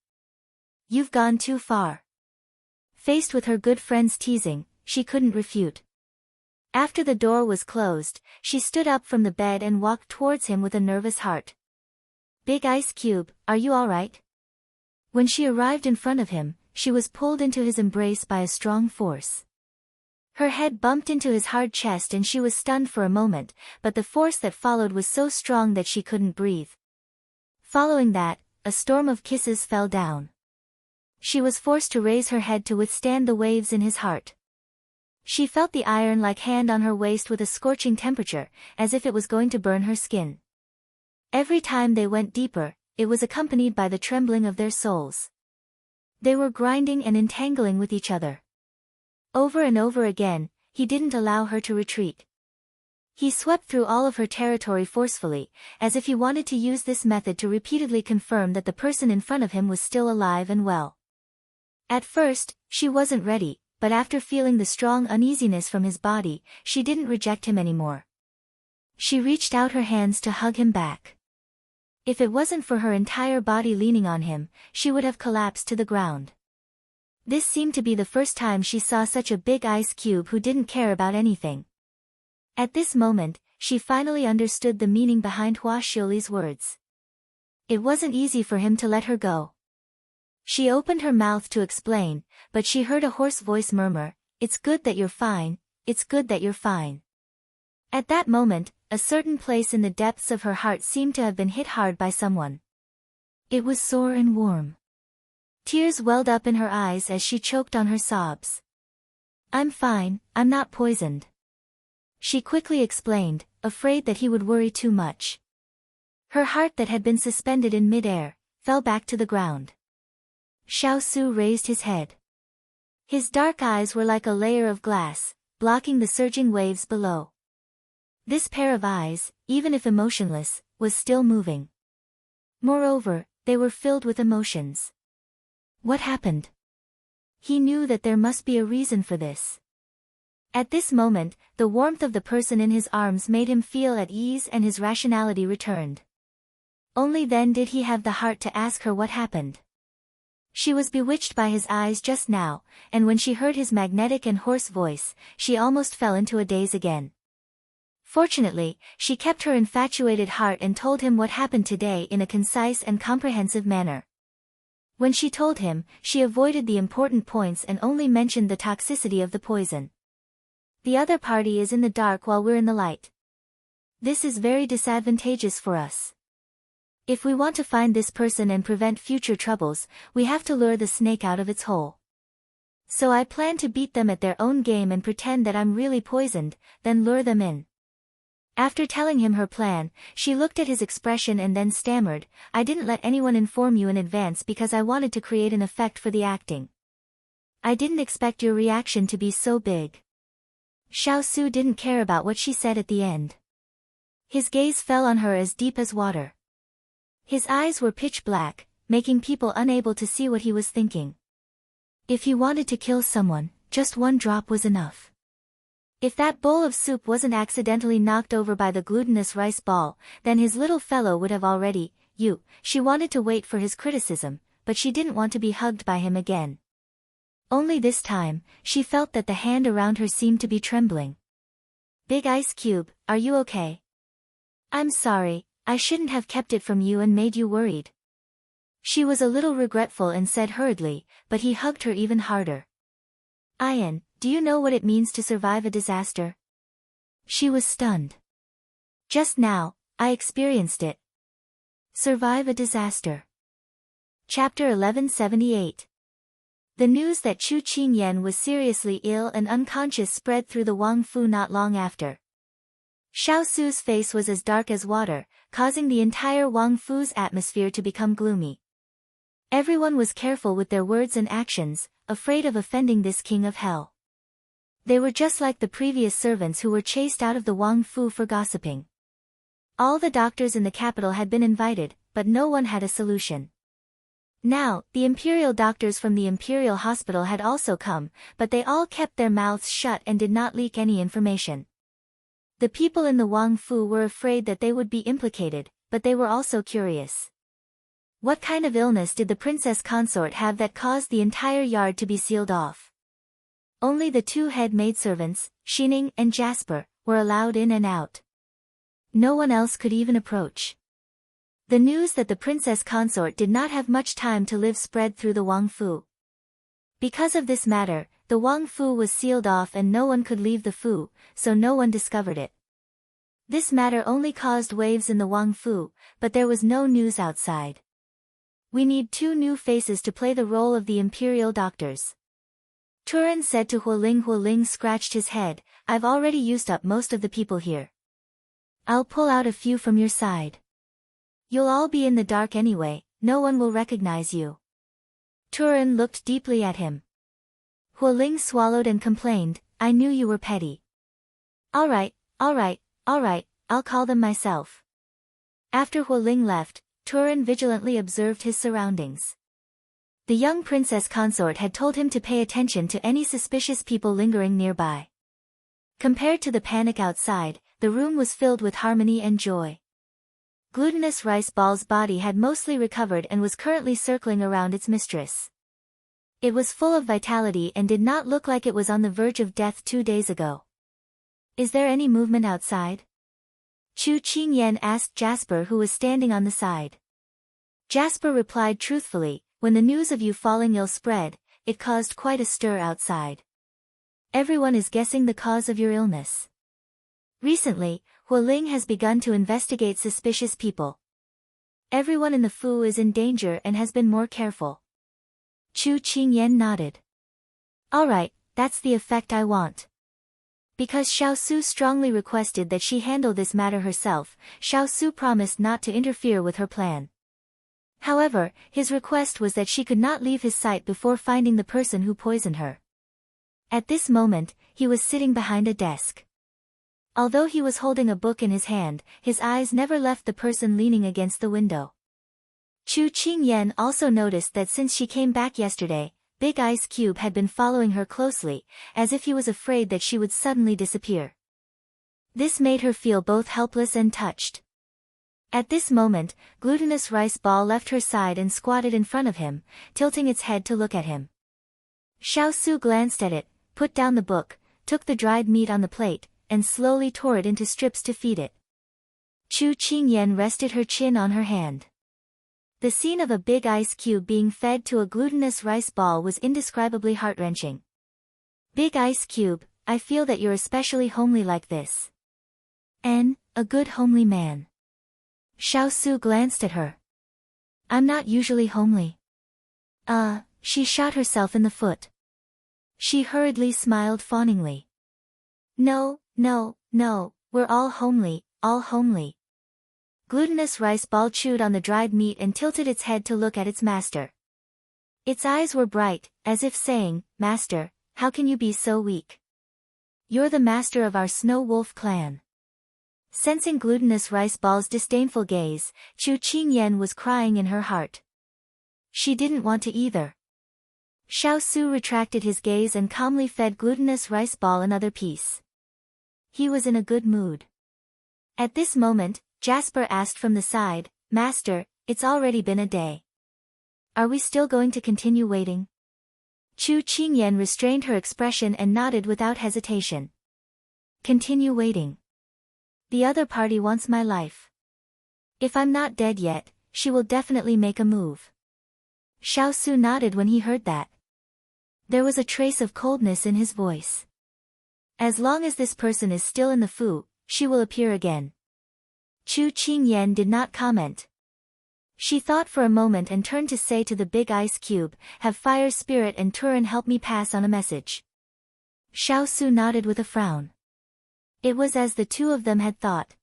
"You've gone too far." Faced with her good friend's teasing, she couldn't refute. After the door was closed, she stood up from the bed and walked towards him with a nervous heart. "Big Ice Cube, are you all right?" When she arrived in front of him, she was pulled into his embrace by a strong force. Her head bumped into his hard chest and she was stunned for a moment, but the force that followed was so strong that she couldn't breathe. Following that, a storm of kisses fell down. She was forced to raise her head to withstand the waves in his heart. She felt the iron-like hand on her waist with a scorching temperature, as if it was going to burn her skin. Every time they went deeper, it was accompanied by the trembling of their souls. They were grinding and entangling with each other. Over and over again, he didn't allow her to retreat. He swept through all of her territory forcefully, as if he wanted to use this method to repeatedly confirm that the person in front of him was still alive and well. At first, she wasn't ready, but after feeling the strong uneasiness from his body, she didn't reject him anymore. She reached out her hands to hug him back. If it wasn't for her entire body leaning on him, she would have collapsed to the ground. This seemed to be the first time she saw such a big ice cube who didn't care about anything. At this moment, she finally understood the meaning behind Hua Xiuli's words. It wasn't easy for him to let her go. She opened her mouth to explain, but she heard a hoarse voice murmur, "It's good that you're fine, it's good that you're fine." At that moment, a certain place in the depths of her heart seemed to have been hit hard by someone. It was sore and warm. Tears welled up in her eyes as she choked on her sobs. "I'm fine, I'm not poisoned," she quickly explained, afraid that he would worry too much. Her heart that had been suspended in mid-air, fell back to the ground. Xiao Su raised his head. His dark eyes were like a layer of glass, blocking the surging waves below. This pair of eyes, even if emotionless, was still moving. Moreover, they were filled with emotions. What happened? He knew that there must be a reason for this. At this moment, the warmth of the person in his arms made him feel at ease and his rationality returned. Only then did he have the heart to ask her what happened. She was bewitched by his eyes just now, and when she heard his magnetic and hoarse voice, she almost fell into a daze again. Fortunately, she kept her infatuated heart and told him what happened today in a concise and comprehensive manner. When she told him, she avoided the important points and only mentioned the toxicity of the poison. "The other party is in the dark while we're in the light. This is very disadvantageous for us. If we want to find this person and prevent future troubles, we have to lure the snake out of its hole. So I plan to beat them at their own game and pretend that I'm really poisoned, then lure them in." After telling him her plan, she looked at his expression and then stammered, "I didn't let anyone inform you in advance because I wanted to create an effect for the acting. I didn't expect your reaction to be so big." Xiao Su didn't care about what she said at the end. His gaze fell on her as deep as water. His eyes were pitch black, making people unable to see what he was thinking. If he wanted to kill someone, just one drop was enough. If that bowl of soup wasn't accidentally knocked over by the glutinous rice ball, then his little fellow would have already, She wanted to wait for his criticism, but she didn't want to be hugged by him again. Only this time, she felt that the hand around her seemed to be trembling. "Big Ice Cube, are you okay?" "I'm sorry, I shouldn't have kept it from you and made you worried." She was a little regretful and said hurriedly, but he hugged her even harder. "Ian, do you know what it means to survive a disaster?" She was stunned. "Just now, I experienced it." Survive a disaster. Chapter 1178. The news that Chu Qingyan was seriously ill and unconscious spread through the Wang Fu not long after. Xiao Su's face was as dark as water, causing the entire Wang Fu's atmosphere to become gloomy. Everyone was careful with their words and actions, afraid of offending this king of hell. They were just like the previous servants who were chased out of the Wang Fu for gossiping. All the doctors in the capital had been invited, but no one had a solution. Now, the imperial doctors from the imperial hospital had also come, but they all kept their mouths shut and did not leak any information. The people in the Wang Fu were afraid that they would be implicated, but they were also curious. What kind of illness did the princess consort have that caused the entire yard to be sealed off? Only the two head maidservants, Xining and Jasper, were allowed in and out. No one else could even approach. The news that the princess consort did not have much time to live spread through the Wang Fu. Because of this matter, the Wang Fu was sealed off and no one could leave the Fu, so no one discovered it. This matter only caused waves in the Wang Fu, but there was no news outside. "We need 2 new faces to play the role of the imperial doctors," Turin said to Huoling. Huoling scratched his head, "I've already used up most of the people here. I'll pull out a few from your side. You'll all be in the dark anyway, no one will recognize you." Turin looked deeply at him. Huoling swallowed and complained, "I knew you were petty." All right, I'll call them myself." After Huoling left, Turin vigilantly observed his surroundings. The young princess consort had told him to pay attention to any suspicious people lingering nearby. Compared to the panic outside, the room was filled with harmony and joy. Glutinous rice ball's body had mostly recovered and was currently circling around its mistress. It was full of vitality and did not look like it was on the verge of death 2 days ago. Is there any movement outside? Chu Qingyan asked Jasper, who was standing on the side. Jasper replied truthfully, when the news of you falling ill spread, it caused quite a stir outside. Everyone is guessing the cause of your illness. Recently, Hualing has begun to investigate suspicious people. Everyone in the Fu is in danger and has been more careful. Chu Qingyan nodded. Alright, that's the effect I want. Because Xiao Su strongly requested that she handle this matter herself, Xiao Su promised not to interfere with her plan. However, his request was that she could not leave his sight before finding the person who poisoned her. At this moment, he was sitting behind a desk. Although he was holding a book in his hand, his eyes never left the person leaning against the window. Chu Qingyan also noticed that since she came back yesterday, Big Ice Cube had been following her closely, as if he was afraid that she would suddenly disappear. This made her feel both helpless and touched. At this moment, Glutinous Rice Ball left her side and squatted in front of him, tilting its head to look at him. Xiao Su glanced at it, put down the book, took the dried meat on the plate, and slowly tore it into strips to feed it. Chu Qingyan rested her chin on her hand. The scene of a big ice cube being fed to a glutinous rice ball was indescribably heart-wrenching. Big Ice Cube, I feel that you're especially homely like this. A good homely man. Xiao Su glanced at her. I'm not usually homely. She shot herself in the foot. She hurriedly smiled fawningly. No, we're all homely, all homely. Glutinous Rice Ball chewed on the dried meat and tilted its head to look at its master. Its eyes were bright, as if saying, Master, how can you be so weak? You're the master of our Snow Wolf clan. Sensing Glutinous Rice Ball's disdainful gaze, Chu Qingyan was crying in her heart. She didn't want to either. Xiao Su retracted his gaze and calmly fed Glutinous Rice Ball another piece. He was in a good mood. At this moment, Jasper asked from the side, Master, it's already been a day. Are we still going to continue waiting? Chu Qingyan restrained her expression and nodded without hesitation. Continue waiting. The other party wants my life. If I'm not dead yet, she will definitely make a move. Xiao Su nodded when he heard that. There was a trace of coldness in his voice. As long as this person is still in the Fu, she will appear again. Chu Qingyan did not comment. She thought for a moment and turned to say to the big ice cube, have Fire Spirit and Turin help me pass on a message. Xiao Su nodded with a frown. It was as the two of them had thought.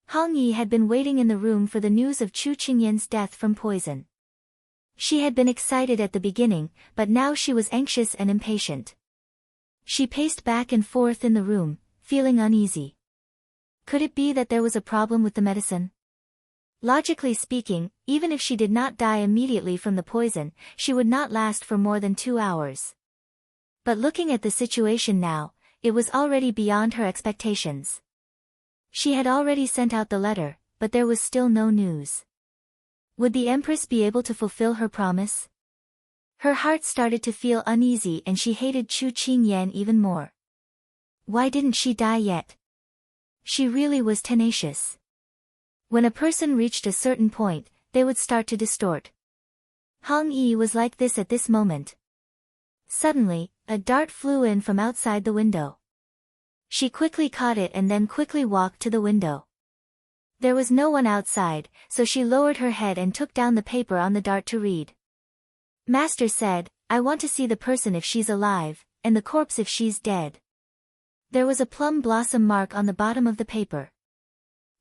Hong Yi had been waiting in the room for the news of Chu Qingyan's death from poison. She had been excited at the beginning, but now she was anxious and impatient. She paced back and forth in the room, feeling uneasy. Could it be that there was a problem with the medicine? Logically speaking, even if she did not die immediately from the poison, she would not last for more than 2 hours. But looking at the situation now, it was already beyond her expectations. She had already sent out the letter, but there was still no news. Would the Empress be able to fulfill her promise? Her heart started to feel uneasy and she hated Chu Qingyan even more. Why didn't she die yet? She really was tenacious. When a person reached a certain point, they would start to distort. Hong Yi was like this at this moment. Suddenly, a dart flew in from outside the window. She quickly caught it and then quickly walked to the window. There was no one outside, so she lowered her head and took down the paper on the dart to read. Master said, I want to see the person if she's alive, and the corpse if she's dead. There was a plum blossom mark on the bottom of the paper.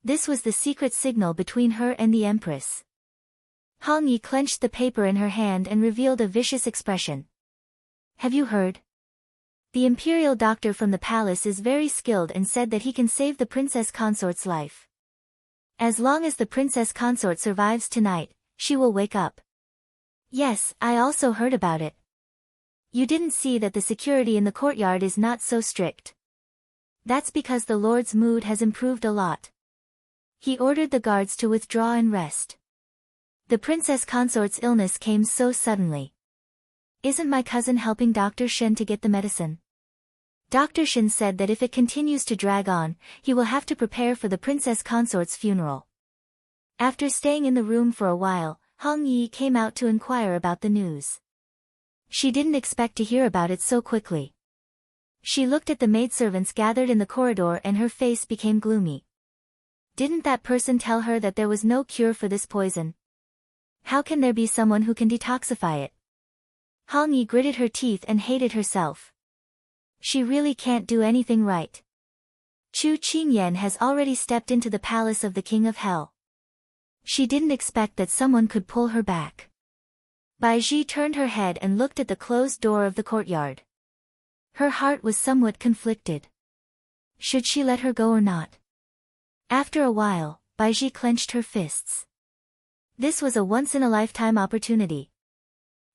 This was the secret signal between her and the Empress. Hong Yi clenched the paper in her hand and revealed a vicious expression. Have you heard? The imperial doctor from the palace is very skilled and said that he can save the Princess Consort's life. As long as the Princess Consort survives tonight, she will wake up. Yes, I also heard about it. You didn't see that the security in the courtyard is not so strict. That's because the Lord's mood has improved a lot. He ordered the guards to withdraw and rest. The Princess Consort's illness came so suddenly. Isn't my cousin helping Dr. Shen to get the medicine? Dr. Shin said that if it continues to drag on, he will have to prepare for the Princess Consort's funeral. After staying in the room for a while, Hong Yi came out to inquire about the news. She didn't expect to hear about it so quickly. She looked at the maidservants gathered in the corridor and her face became gloomy. Didn't that person tell her that there was no cure for this poison? How can there be someone who can detoxify it? Hong Yi gritted her teeth and hated herself. She really can't do anything right. Chu Qingyan has already stepped into the palace of the King of Hell. She didn't expect that someone could pull her back. Bai Ji turned her head and looked at the closed door of the courtyard. Her heart was somewhat conflicted. Should she let her go or not? After a while, Bai Ji clenched her fists. This was a once-in-a-lifetime opportunity.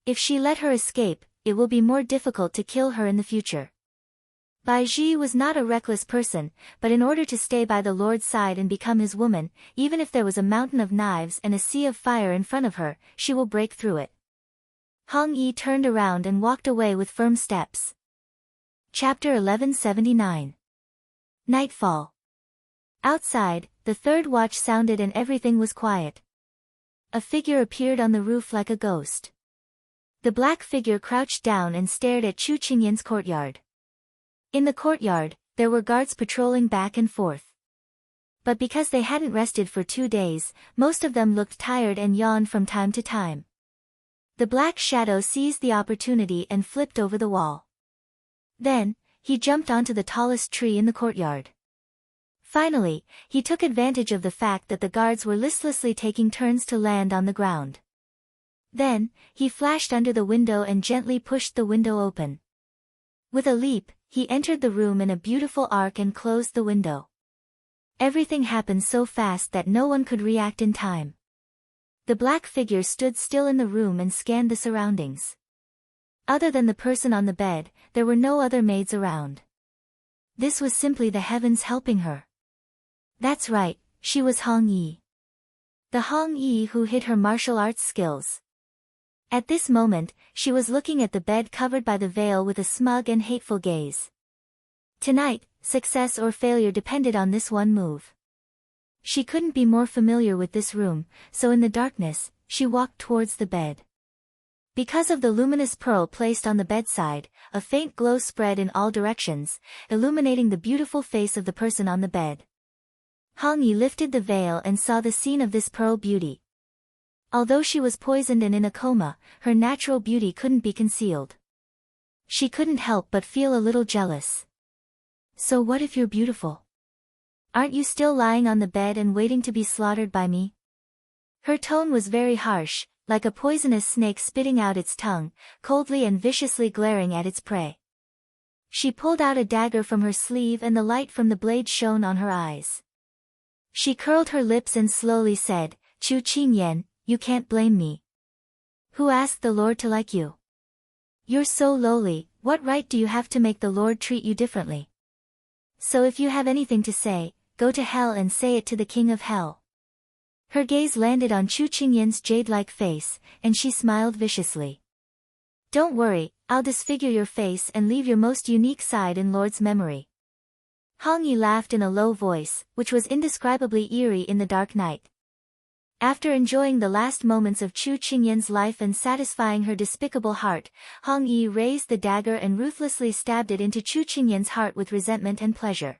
If she let her escape, it will be more difficult to kill her in the future. Bai Ji was not a reckless person, but in order to stay by the Lord's side and become his woman, even if there was a mountain of knives and a sea of fire in front of her, she will break through it. Hong Yi turned around and walked away with firm steps. Chapter 1179. Nightfall. Outside, the third watch sounded and everything was quiet. A figure appeared on the roof like a ghost. The black figure crouched down and stared at Chu Qingyan's courtyard. In the courtyard, there were guards patrolling back and forth. But because they hadn't rested for 2 days, most of them looked tired and yawned from time to time. The black shadow seized the opportunity and flipped over the wall. Then, he jumped onto the tallest tree in the courtyard. Finally, he took advantage of the fact that the guards were listlessly taking turns to land on the ground. Then, he flashed under the window and gently pushed the window open. With a leap, he entered the room in a beautiful arc and closed the window. Everything happened so fast that no one could react in time. The black figure stood still in the room and scanned the surroundings. Other than the person on the bed, there were no other maids around. This was simply the heavens helping her. That's right, she was Hong Yi. The Hong Yi who hid her martial arts skills. At this moment, she was looking at the bed covered by the veil with a smug and hateful gaze. Tonight, success or failure depended on this one move. She couldn't be more familiar with this room, so in the darkness, she walked towards the bed. Because of the luminous pearl placed on the bedside, a faint glow spread in all directions, illuminating the beautiful face of the person on the bed. Hong Yi lifted the veil and saw the scene of this pearl beauty. Although she was poisoned and in a coma, her natural beauty couldn't be concealed. She couldn't help but feel a little jealous. So what if you're beautiful? Aren't you still lying on the bed and waiting to be slaughtered by me? Her tone was very harsh, like a poisonous snake spitting out its tongue, coldly and viciously glaring at its prey. She pulled out a dagger from her sleeve and the light from the blade shone on her eyes. She curled her lips and slowly said, Chu Qingyan, you can't blame me. Who asked the Lord to like you? You're so lowly, what right do you have to make the Lord treat you differently? So if you have anything to say, go to hell and say it to the King of Hell. Her gaze landed on Chu Qingyan's jade-like face, and she smiled viciously. Don't worry, I'll disfigure your face and leave your most unique side in Lord's memory. Hong Yi laughed in a low voice, which was indescribably eerie in the dark night. After enjoying the last moments of Chu Qingyan's life and satisfying her despicable heart, Hong Yi raised the dagger and ruthlessly stabbed it into Chu Qingyan's heart with resentment and pleasure.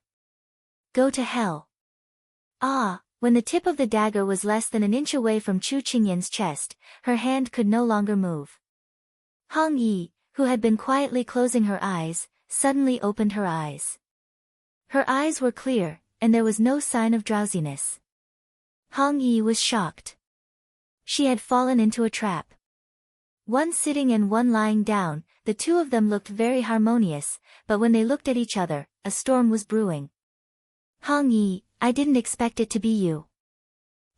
Go to hell. Ah! When the tip of the dagger was less than an inch away from Chu Qingyan's chest, her hand could no longer move. Hong Yi, who had been quietly closing her eyes, suddenly opened her eyes. Her eyes were clear, and there was no sign of drowsiness. Hong Yi was shocked. She had fallen into a trap. One sitting and one lying down, the two of them looked very harmonious, but when they looked at each other, a storm was brewing. Hong Yi, I didn't expect it to be you.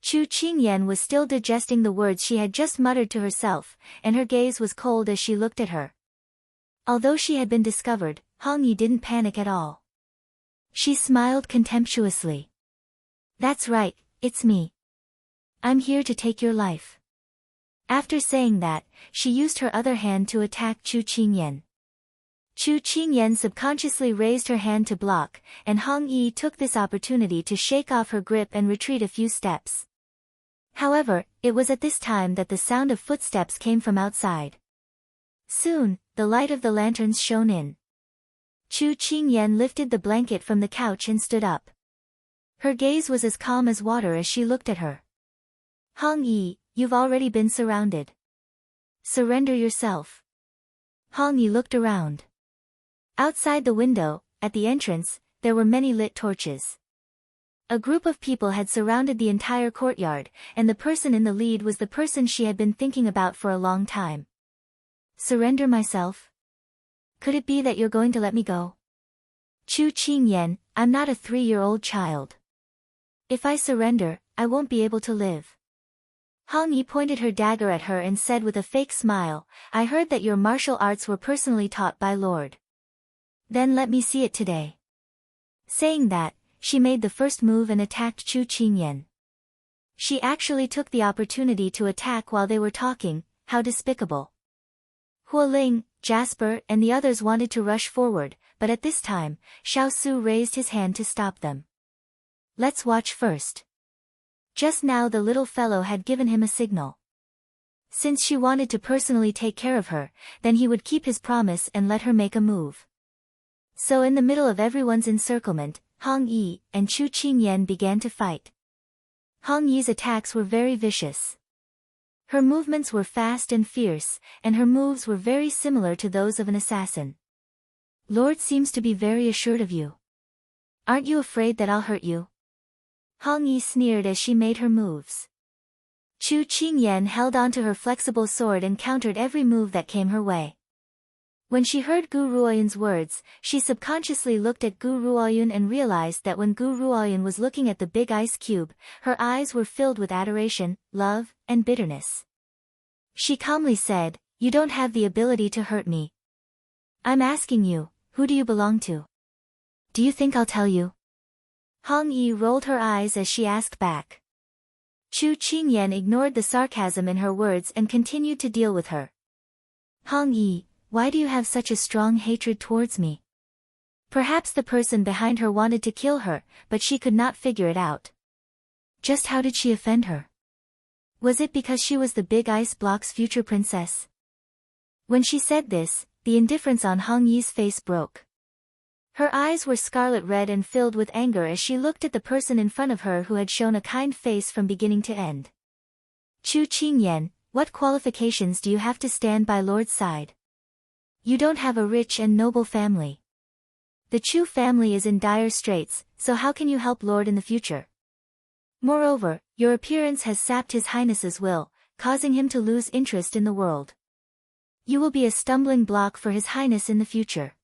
Chu Qingyan was still digesting the words she had just muttered to herself, and her gaze was cold as she looked at her. Although she had been discovered, Hong Yi didn't panic at all. She smiled contemptuously. That's right, it's me. I'm here to take your life. After saying that, she used her other hand to attack Chu Qingyan. Chu Qingyan subconsciously raised her hand to block, and Hong Yi took this opportunity to shake off her grip and retreat a few steps. However, it was at this time that the sound of footsteps came from outside. Soon, the light of the lanterns shone in. Chu Qingyan lifted the blanket from the couch and stood up. Her gaze was as calm as water as she looked at her. Hong Yi, you've already been surrounded. Surrender yourself. Hong Yi looked around. Outside the window, at the entrance, there were many lit torches. A group of people had surrounded the entire courtyard, and the person in the lead was the person she had been thinking about for a long time. Surrender myself? Could it be that you're going to let me go? Chu Qingyan, I'm not a 3-year-old child. If I surrender, I won't be able to live. Hong Yi pointed her dagger at her and said with a fake smile, I heard that your martial arts were personally taught by Lord. Then let me see it today. Saying that, she made the first move and attacked Chu Qingyan. She actually took the opportunity to attack while they were talking. How despicable. Hualing, Jasper, and the others wanted to rush forward, but at this time, Xiao Su raised his hand to stop them. Let's watch first. Just now the little fellow had given him a signal. Since she wanted to personally take care of her, then he would keep his promise and let her make a move. So in the middle of everyone's encirclement, Hong Yi and Chu Qingyan began to fight. Hong Yi's attacks were very vicious. Her movements were fast and fierce, and her moves were very similar to those of an assassin. Lord seems to be very assured of you. Aren't you afraid that I'll hurt you? Hong Yi sneered as she made her moves. Chu Qingyan held onto her flexible sword and countered every move that came her way. When she heard Gu Ruoyun's words, she subconsciously looked at Gu Ruoyun and realized that when Gu Ruoyun was looking at the big ice cube, her eyes were filled with adoration, love, and bitterness. She calmly said, You don't have the ability to hurt me. I'm asking you, who do you belong to? Do you think I'll tell you? Hong Yi rolled her eyes as she asked back. Chu Qingyan ignored the sarcasm in her words and continued to deal with her. Hong Yi, why do you have such a strong hatred towards me? Perhaps the person behind her wanted to kill her, but she could not figure it out. Just how did she offend her? Was it because she was the big ice block's future princess? When she said this, the indifference on Hong Yi's face broke. Her eyes were scarlet red and filled with anger as she looked at the person in front of her who had shown a kind face from beginning to end. Chu Qingyan, what qualifications do you have to stand by Lord's side? You don't have a rich and noble family. The Chu family is in dire straits, so how can you help Lord in the future? Moreover, your appearance has sapped His Highness's will, causing him to lose interest in the world. You will be a stumbling block for His Highness in the future.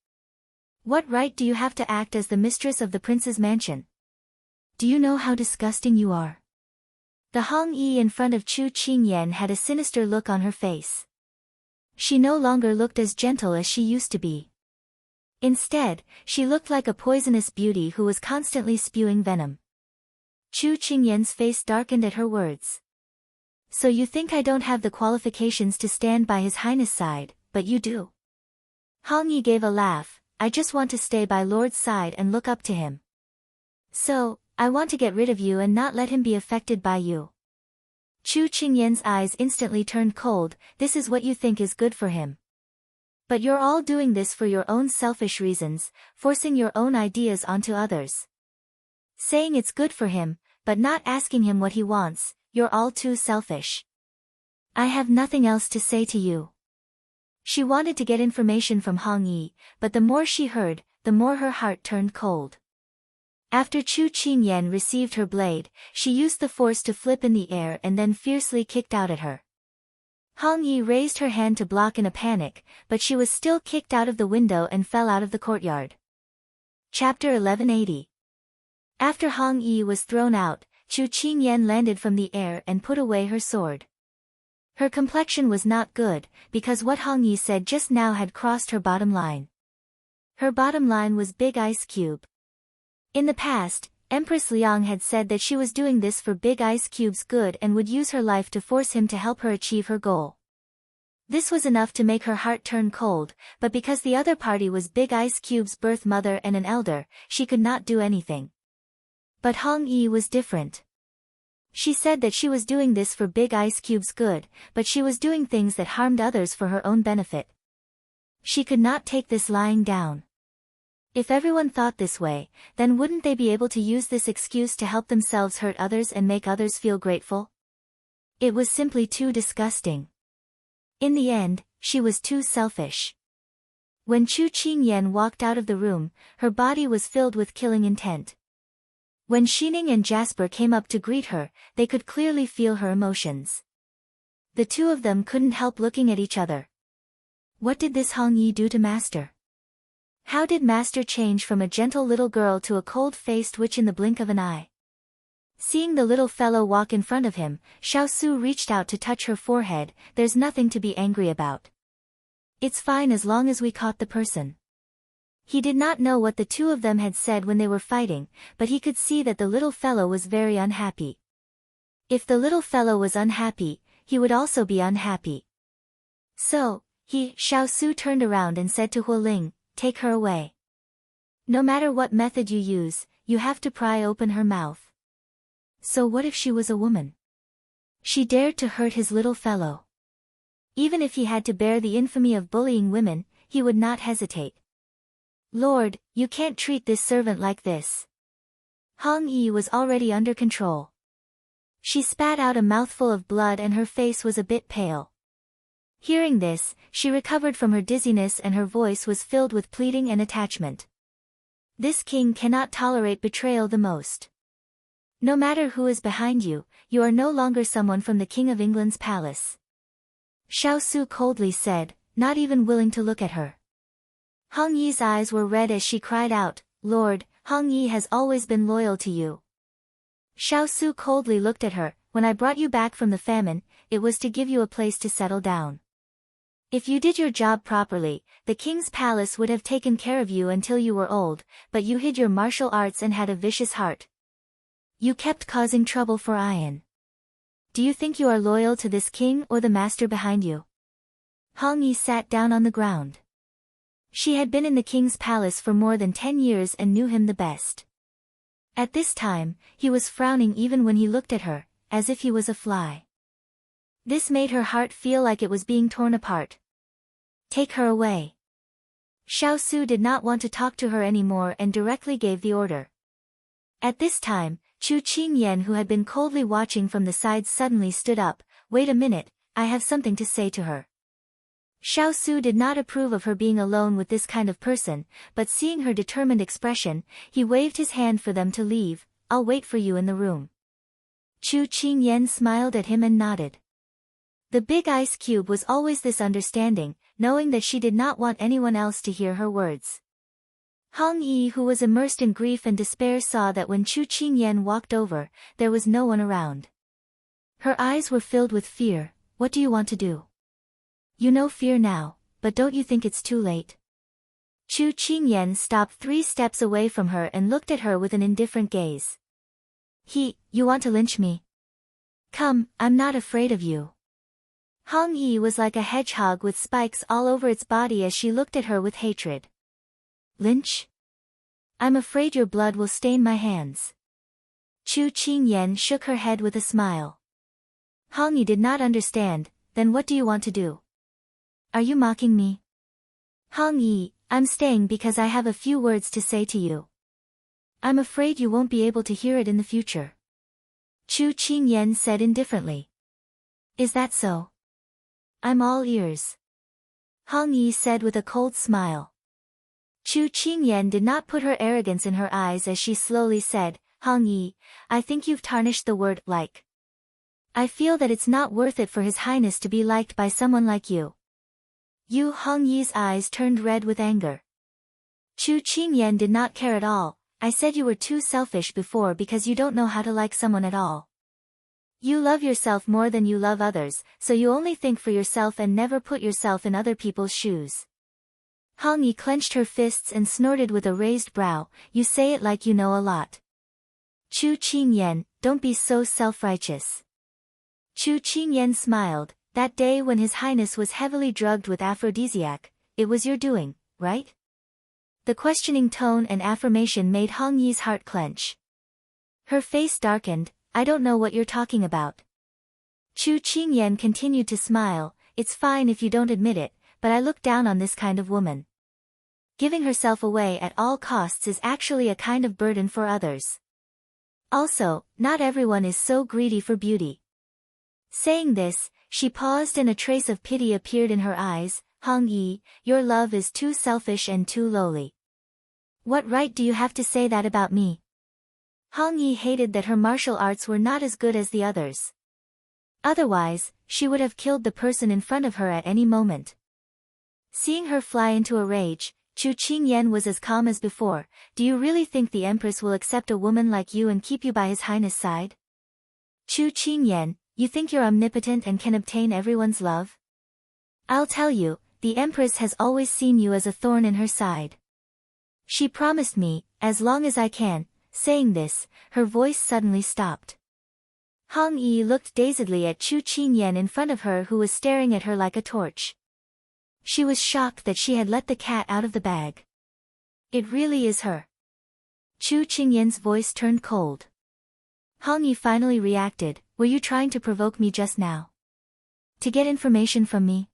What right do you have to act as the mistress of the prince's mansion? Do you know how disgusting you are? The Hong Yi in front of Chu Qingyan had a sinister look on her face. She no longer looked as gentle as she used to be. Instead, she looked like a poisonous beauty who was constantly spewing venom. Chu Qingyan's face darkened at her words. So you think I don't have the qualifications to stand by His Highness' side, but you do. Hong Yi gave a laugh. I just want to stay by Lord's side and look up to him. So, I want to get rid of you and not let him be affected by you. Chu Qingyan's eyes instantly turned cold. This is what you think is good for him. But you're all doing this for your own selfish reasons, forcing your own ideas onto others. Saying it's good for him, but not asking him what he wants, you're all too selfish. I have nothing else to say to you. She wanted to get information from Hong Yi, but the more she heard, the more her heart turned cold. After Chu Qingyan received her blade, she used the force to flip in the air and then fiercely kicked out at her. Hong Yi raised her hand to block in a panic, but she was still kicked out of the window and fell out of the courtyard. Chapter 1180. After Hong Yi was thrown out, Chu Qingyan landed from the air and put away her sword. Her complexion was not good, because what Hong Yi said just now had crossed her bottom line. Her bottom line was Big Ice Cube. In the past, Empress Liang had said that she was doing this for Big Ice Cube's good and would use her life to force him to help her achieve her goal. This was enough to make her heart turn cold, but because the other party was Big Ice Cube's birth mother and an elder, she could not do anything. But Hong Yi was different. She said that she was doing this for Big Ice Cube's good, but she was doing things that harmed others for her own benefit. She could not take this lying down. If everyone thought this way, then wouldn't they be able to use this excuse to help themselves hurt others and make others feel grateful? It was simply too disgusting. In the end, she was too selfish. When Chu Qingyan walked out of the room, her body was filled with killing intent. When Xining and Jasper came up to greet her, they could clearly feel her emotions. The two of them couldn't help looking at each other. What did this Hong Yi do to Master? How did Master change from a gentle little girl to a cold-faced witch in the blink of an eye? Seeing the little fellow walk in front of him, Xiao Su reached out to touch her forehead. There's nothing to be angry about. It's fine as long as we caught the person. He did not know what the two of them had said when they were fighting, but he could see that the little fellow was very unhappy. If the little fellow was unhappy, he would also be unhappy. So, Xiao Su turned around and said to Hualing, take her away. No matter what method you use, you have to pry open her mouth. So what if she was a woman? She dared to hurt his little fellow. Even if he had to bear the infamy of bullying women, he would not hesitate. Lord, you can't treat this servant like this. Hong Yi was already under control. She spat out a mouthful of blood and her face was a bit pale. Hearing this, she recovered from her dizziness and her voice was filled with pleading and attachment. This king cannot tolerate betrayal the most. No matter who is behind you, you are no longer someone from the King of England's palace. Xiao Su coldly said, not even willing to look at her. Hong Yi's eyes were red as she cried out, Lord, Hong Yi has always been loyal to you. Xiao Su coldly looked at her, when I brought you back from the famine, it was to give you a place to settle down. If you did your job properly, the king's palace would have taken care of you until you were old, but you hid your martial arts and had a vicious heart. You kept causing trouble for Ian. Do you think you are loyal to this king or the master behind you? Hong Yi sat down on the ground. She had been in the king's palace for more than 10 years and knew him the best. At this time, he was frowning even when he looked at her, as if he was a fly. This made her heart feel like it was being torn apart. Take her away. Xiao Su did not want to talk to her anymore and directly gave the order. At this time, Chu Qingyan, who had been coldly watching from the sides, suddenly stood up. Wait a minute, I have something to say to her. Xiao Su did not approve of her being alone with this kind of person, but seeing her determined expression, he waved his hand for them to leave. I'll wait for you in the room. Chu Qingyan smiled at him and nodded. The Big Ice Cube was always this understanding, knowing that she did not want anyone else to hear her words. Hong Yi, who was immersed in grief and despair, saw that when Chu Qingyan walked over, there was no one around. Her eyes were filled with fear. What do you want to do? You know fear now, but don't you think it's too late? Chu Qingyan stopped 3 steps away from her and looked at her with an indifferent gaze. You want to lynch me? Come, I'm not afraid of you. Hong Yi was like a hedgehog with spikes all over its body as she looked at her with hatred. Lynch? I'm afraid your blood will stain my hands. Chu Qingyan shook her head with a smile. Hong Yi did not understand. Then what do you want to do? Are you mocking me? Hong Yi, I'm staying because I have a few words to say to you. I'm afraid you won't be able to hear it in the future. Chu Qingyan said indifferently. Is that so? I'm all ears. Hong Yi said with a cold smile. Chu Qingyan did not put her arrogance in her eyes as she slowly said, Hong Yi, I think you've tarnished the word like. I feel that it's not worth it for His Highness to be liked by someone like you. Hong Yi's eyes turned red with anger. Chu Qingyan did not care at all. I said you were too selfish before because you don't know how to like someone at all. You love yourself more than you love others, so you only think for yourself and never put yourself in other people's shoes. Hong Yi clenched her fists and snorted with a raised brow, you say it like you know a lot. Chu Qingyan, don't be so self-righteous. Chu Qingyan smiled, That day when His Highness was heavily drugged with aphrodisiac, it was your doing, right? The questioning tone and affirmation made Hong Yi's heart clench. Her face darkened. I don't know what you're talking about. Chu Qingyan continued to smile. It's fine if you don't admit it, but I look down on this kind of woman. Giving herself away at all costs is actually a kind of burden for others. Also, not everyone is so greedy for beauty. Saying this, she paused and a trace of pity appeared in her eyes. Hong Yi, your love is too selfish and too lowly. What right do you have to say that about me? Hong Yi hated that her martial arts were not as good as the others. Otherwise, she would have killed the person in front of her at any moment. Seeing her fly into a rage, Chu Qingyan was as calm as before. Do you really think the Empress will accept a woman like you and keep you by His Highness' side? Chu Qingyan, you think you're omnipotent and can obtain everyone's love? I'll tell you, the Empress has always seen you as a thorn in her side. She promised me, as long as I can. Saying this, her voice suddenly stopped. Hong Yi looked dazedly at Chu Qingyan in front of her, who was staring at her like a torch. She was shocked that she had let the cat out of the bag. It really is her. Chu Qingyan's voice turned cold. Hong Yi finally reacted. Were you trying to provoke me just now? To get information from me?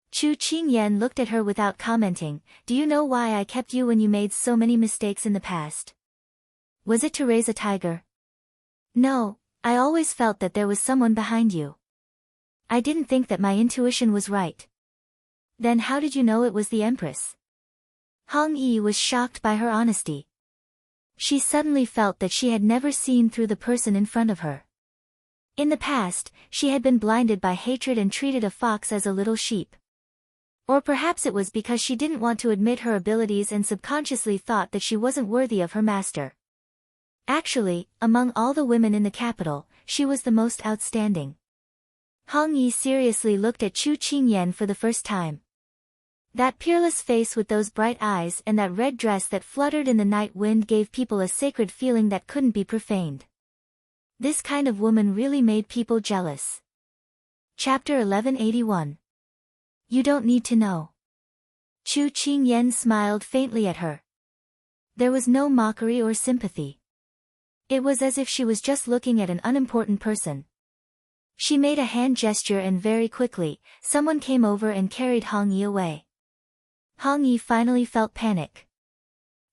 Chu Qingyan looked at her without commenting. Do you know why I kept you when you made so many mistakes in the past? Was it to raise a tiger? No, I always felt that there was someone behind you. I didn't think that my intuition was right. Then how did you know it was the Empress? Hong Yi was shocked by her honesty. She suddenly felt that she had never seen through the person in front of her. In the past, she had been blinded by hatred and treated a fox as a little sheep. Or perhaps it was because she didn't want to admit her abilities and subconsciously thought that she wasn't worthy of her master. Actually, among all the women in the capital, she was the most outstanding. Hong Yi seriously looked at Chu Qingyan for the first time. That peerless face with those bright eyes and that red dress that fluttered in the night wind gave people a sacred feeling that couldn't be profaned. This kind of woman really made people jealous. Chapter 1181. You don't need to know. Chu Qingyan smiled faintly at her. There was no mockery or sympathy. It was as if she was just looking at an unimportant person. She made a hand gesture and very quickly, someone came over and carried Hong Yi away. Hong Yi finally felt panic.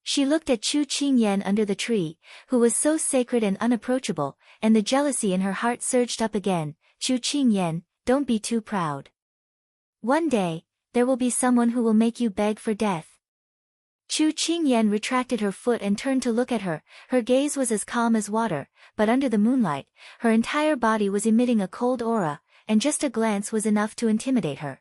She looked at Chu Qingyan under the tree, who was so sacred and unapproachable, and the jealousy in her heart surged up again. Chu Qingyan, don't be too proud. One day, there will be someone who will make you beg for death. Chu Qingyan retracted her foot and turned to look at her. Her gaze was as calm as water, but under the moonlight, her entire body was emitting a cold aura, and just a glance was enough to intimidate her.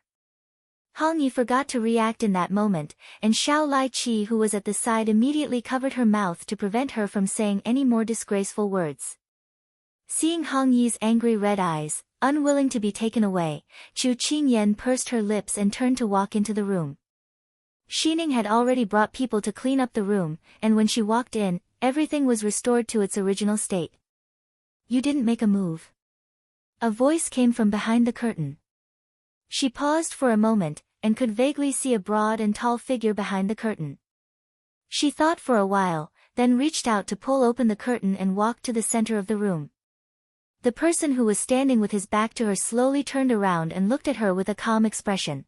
Hong Yi forgot to react in that moment, and Xiao Lai Qi, who was at the side, immediately covered her mouth to prevent her from saying any more disgraceful words. Seeing Hong Yi's angry red eyes, unwilling to be taken away, Chu Qingyan pursed her lips and turned to walk into the room. Xining had already brought people to clean up the room, and when she walked in, everything was restored to its original state. You didn't make a move. A voice came from behind the curtain. She paused for a moment, and could vaguely see a broad and tall figure behind the curtain. She thought for a while, then reached out to pull open the curtain and walked to the center of the room. The person who was standing with his back to her slowly turned around and looked at her with a calm expression.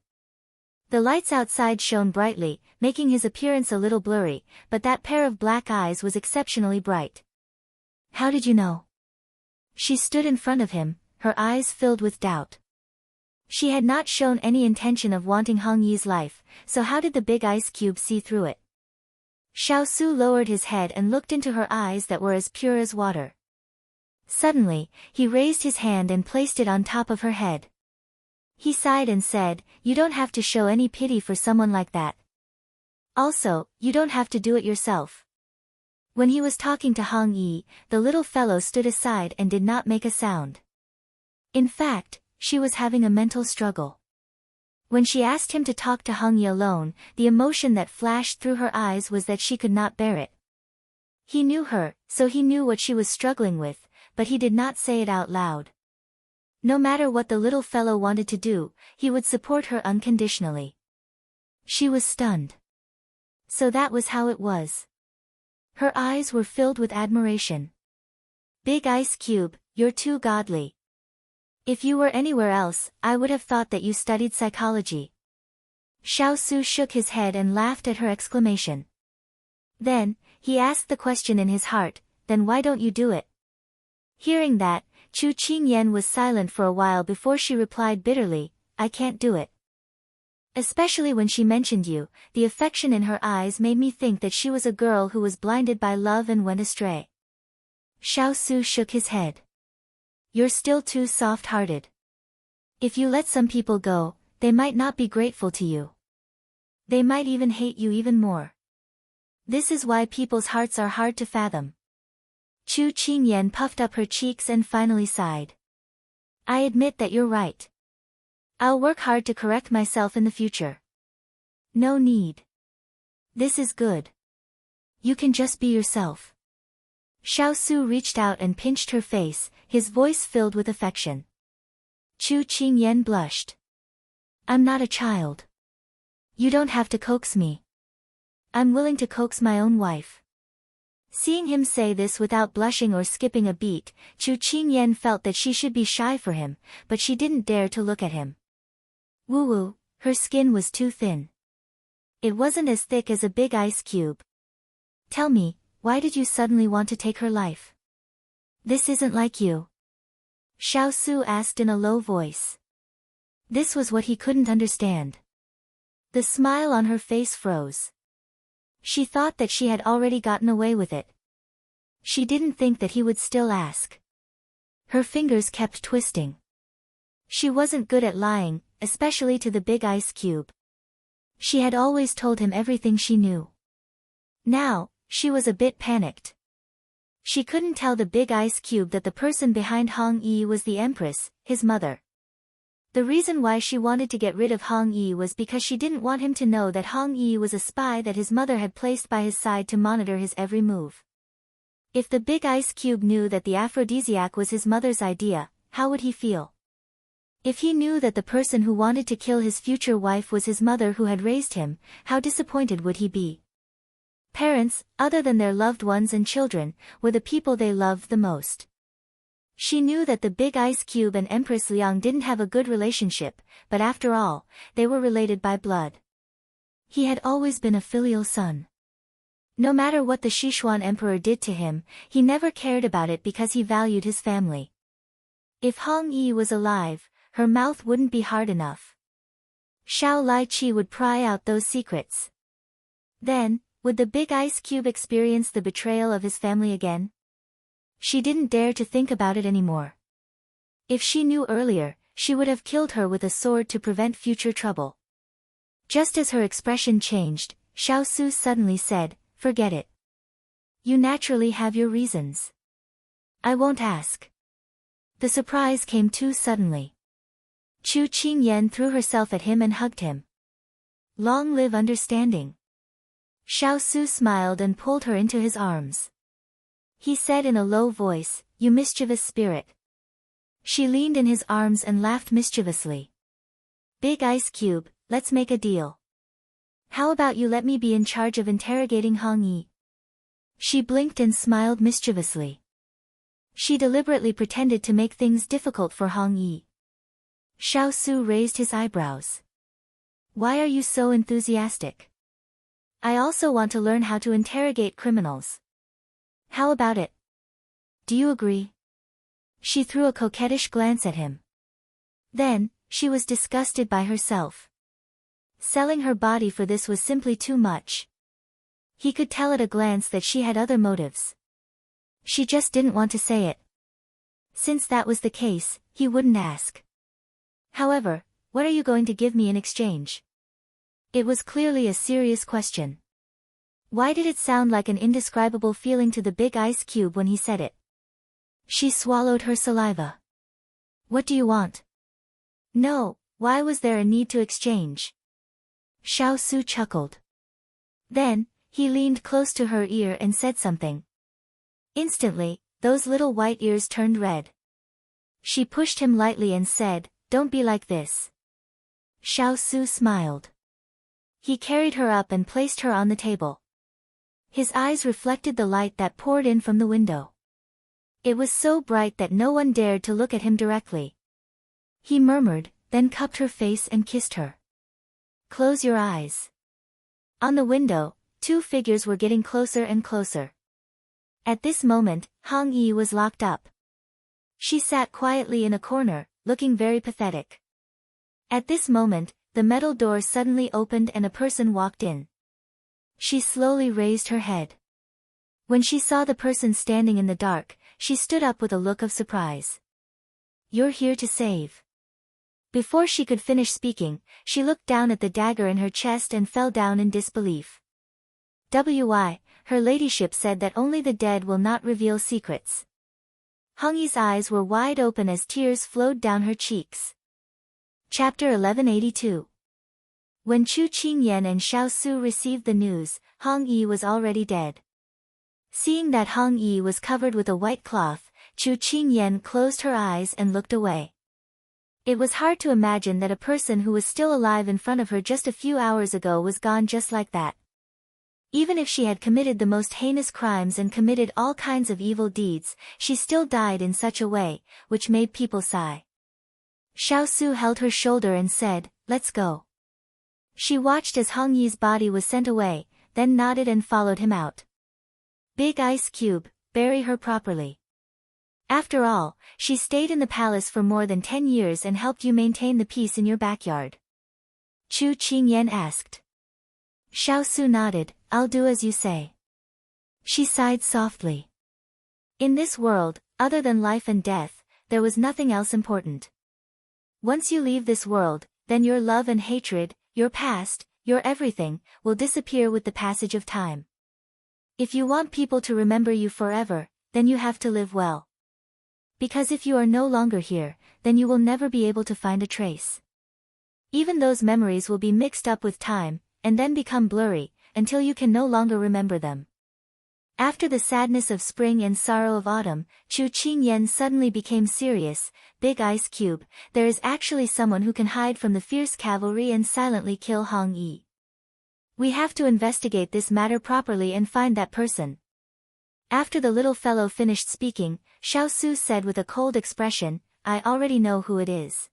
The lights outside shone brightly, making his appearance a little blurry, but that pair of black eyes was exceptionally bright. How did you know? She stood in front of him, her eyes filled with doubt. She had not shown any intention of wanting Hong Yi's life, so how did the big ice cube see through it? Xiao Su lowered his head and looked into her eyes that were as pure as water. Suddenly, he raised his hand and placed it on top of her head. He sighed and said, "You don't have to show any pity for someone like that. Also, you don't have to do it yourself." When he was talking to Hong Yi, the little fellow stood aside and did not make a sound. In fact, she was having a mental struggle. When she asked him to talk to Hong Yi alone, the emotion that flashed through her eyes was that she could not bear it. He knew her, so he knew what she was struggling with, but he did not say it out loud. No matter what the little fellow wanted to do, he would support her unconditionally. She was stunned. So that was how it was. Her eyes were filled with admiration. Big Ice Cube, you're too godly. If you were anywhere else, I would have thought that you studied psychology. Xiao Su shook his head and laughed at her exclamation. Then, he asked the question in his heart, then why don't you do it? Hearing that, Chu Qingyan was silent for a while before she replied bitterly, I can't do it. Especially when she mentioned you, the affection in her eyes made me think that she was a girl who was blinded by love and went astray. Xiao Su shook his head. You're still too soft-hearted. If you let some people go, they might not be grateful to you. They might even hate you even more. This is why people's hearts are hard to fathom. Chu Qingyan puffed up her cheeks and finally sighed. I admit that you're right. I'll work hard to correct myself in the future. No need. This is good. You can just be yourself. Xiao Su reached out and pinched her face, his voice filled with affection. Chu Qingyan blushed. I'm not a child. You don't have to coax me. I'm willing to coax my own wife. Seeing him say this without blushing or skipping a beat, Chu Qingyan felt that she should be shy for him, but she didn't dare to look at him. Woo-woo, her skin was too thin. It wasn't as thick as a big ice cube. Tell me, why did you suddenly want to take her life? This isn't like you. Xiao Su asked in a low voice. This was what he couldn't understand. The smile on her face froze. She thought that she had already gotten away with it. She didn't think that he would still ask. Her fingers kept twisting. She wasn't good at lying, especially to the big ice cube. She had always told him everything she knew. Now, she was a bit panicked. She couldn't tell the big ice cube that the person behind Hong Yi was the Empress, his mother. The reason why she wanted to get rid of Hong Yi was because she didn't want him to know that Hong Yi was a spy that his mother had placed by his side to monitor his every move. If the big ice cube knew that the aphrodisiac was his mother's idea, how would he feel? If he knew that the person who wanted to kill his future wife was his mother who had raised him, how disappointed would he be? Parents, other than their loved ones and children, were the people they loved the most. She knew that the big ice cube and Empress Liang didn't have a good relationship, but after all, they were related by blood. He had always been a filial son. No matter what the Sichuan emperor did to him, he never cared about it because he valued his family. If Hong Yi was alive, her mouth wouldn't be hard enough. Xiao Lai Chi would pry out those secrets. Then, would the big ice cube experience the betrayal of his family again? She didn't dare to think about it anymore. If she knew earlier, she would have killed her with a sword to prevent future trouble. Just as her expression changed, Xiao Su suddenly said, forget it. You naturally have your reasons. I won't ask. The surprise came too suddenly. Chu Qingyan threw herself at him and hugged him. Long live understanding. Xiao Su smiled and pulled her into his arms. He said in a low voice, you mischievous spirit. She leaned in his arms and laughed mischievously. Big ice cube, let's make a deal. How about you let me be in charge of interrogating Hong Yi? She blinked and smiled mischievously. She deliberately pretended to make things difficult for Hong Yi. Xiao Su raised his eyebrows. Why are you so enthusiastic? I also want to learn how to interrogate criminals. How about it? Do you agree? She threw a coquettish glance at him. Then, she was disgusted by herself. Selling her body for this was simply too much. He could tell at a glance that she had other motives. She just didn't want to say it. Since that was the case, he wouldn't ask. However, what are you going to give me in exchange? It was clearly a serious question. Why did it sound like an indescribable feeling to the big ice cube when he said it? She swallowed her saliva. What do you want? No, why was there a need to exchange? Xiao Su chuckled. Then, he leaned close to her ear and said something. Instantly, those little white ears turned red. She pushed him lightly and said, "Don't be like this." Xiao Su smiled. He carried her up and placed her on the table. His eyes reflected the light that poured in from the window. It was so bright that no one dared to look at him directly. He murmured, then cupped her face and kissed her. "Close your eyes." On the window, two figures were getting closer and closer. At this moment, Hong Yi was locked up. She sat quietly in a corner, looking very pathetic. At this moment, the metal door suddenly opened and a person walked in. She slowly raised her head. When she saw the person standing in the dark, she stood up with a look of surprise. "You're here to save." Before she could finish speaking, she looked down at the dagger in her chest and fell down in disbelief. Her ladyship said that only the dead will not reveal secrets. Hong Yi's eyes were wide open as tears flowed down her cheeks. Chapter 1182. When Chu Qingyan and Xiao Su received the news, Hong Yi was already dead. Seeing that Hong Yi was covered with a white cloth, Chu Qingyan closed her eyes and looked away. It was hard to imagine that a person who was still alive in front of her just a few hours ago was gone just like that. Even if she had committed the most heinous crimes and committed all kinds of evil deeds, she still died in such a way, which made people sigh. Xiao Su held her shoulder and said, "Let's go." She watched as Hong Yi's body was sent away, then nodded and followed him out. "Big ice cube, bury her properly." After all, she stayed in the palace for more than 10 years and helped you maintain the peace in your backyard. Chu Qingyan asked. Xiao Su nodded, "I'll do as you say." She sighed softly. In this world, other than life and death, there was nothing else important. Once you leave this world, then your love and hatred, your past, your everything, will disappear with the passage of time. If you want people to remember you forever, then you have to live well. Because if you are no longer here, then you will never be able to find a trace. Even those memories will be mixed up with time, and then become blurry, until you can no longer remember them. After the sadness of spring and sorrow of autumn, Chu Qingyan suddenly became serious. "Big ice cube, there is actually someone who can hide from the fierce cavalry and silently kill Hong Yi. We have to investigate this matter properly and find that person." After the little fellow finished speaking, Xiao Su said with a cold expression, "I already know who it is."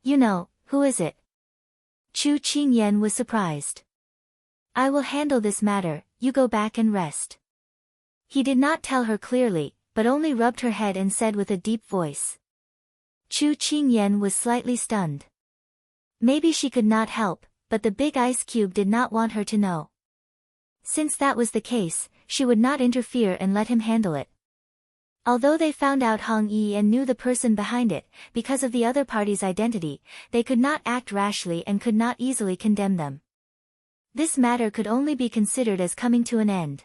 "You know, who is it?" Chu Qingyan was surprised. "I will handle this matter, you go back and rest." He did not tell her clearly, but only rubbed her head and said with a deep voice. Chu Qingyan was slightly stunned. Maybe she could not help, but the big ice cube did not want her to know. Since that was the case, she would not interfere and let him handle it. Although they found out Hong Yi and knew the person behind it, because of the other party's identity, they could not act rashly and could not easily condemn them. This matter could only be considered as coming to an end.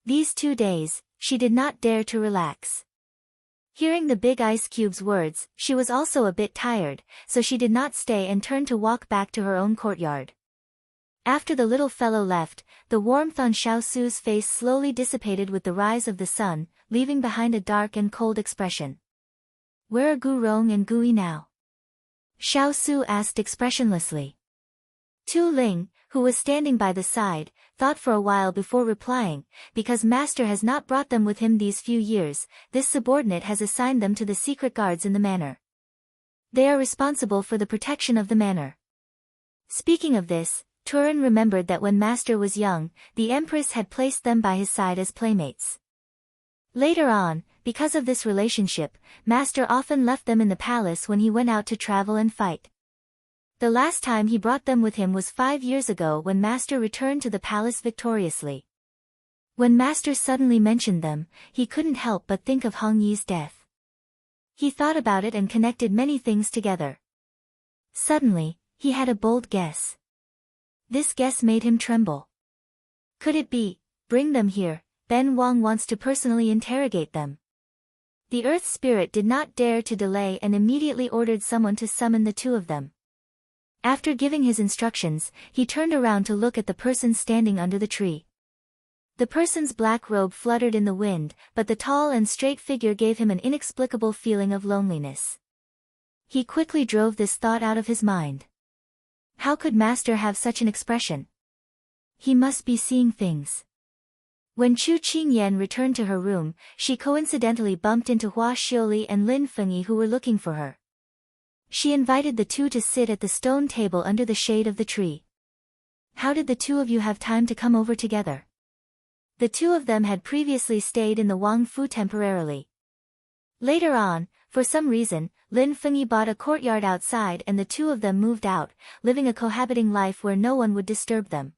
These 2 days, she did not dare to relax. Hearing the big ice cube's words, she was also a bit tired, so she did not stay and turned to walk back to her own courtyard. After the little fellow left, the warmth on Xiao Su's face slowly dissipated with the rise of the sun, leaving behind a dark and cold expression. "Where are Gu Rong and Gu Yi now?" Xiao Su asked expressionlessly. Tu Ling, who was standing by the side, thought for a while before replying, "Because Master has not brought them with him these few years, this subordinate has assigned them to the secret guards in the manor. They are responsible for the protection of the manor." Speaking of this, Turin remembered that when Master was young, the Empress had placed them by his side as playmates. Later on, because of this relationship, Master often left them in the palace when he went out to travel and fight. The last time he brought them with him was 5 years ago when Master returned to the palace victoriously. When Master suddenly mentioned them, he couldn't help but think of Hong Yi's death. He thought about it and connected many things together. Suddenly, he had a bold guess. This guess made him tremble. Could it be, "Bring them here, Ben Wang wants to personally interrogate them"? The Earth Spirit did not dare to delay and immediately ordered someone to summon the two of them. After giving his instructions, he turned around to look at the person standing under the tree. The person's black robe fluttered in the wind, but the tall and straight figure gave him an inexplicable feeling of loneliness. He quickly drove this thought out of his mind. How could Master have such an expression? He must be seeing things. When Chu Qingyan returned to her room, she coincidentally bumped into Hua Xiuli and Lin Fengyi, who were looking for her. She invited the two to sit at the stone table under the shade of the tree. How did the two of you have time to come over together? The two of them had previously stayed in the Wang Fu temporarily. Later on, for some reason, Lin Fengyi bought a courtyard outside and the two of them moved out, living a cohabiting life where no one would disturb them.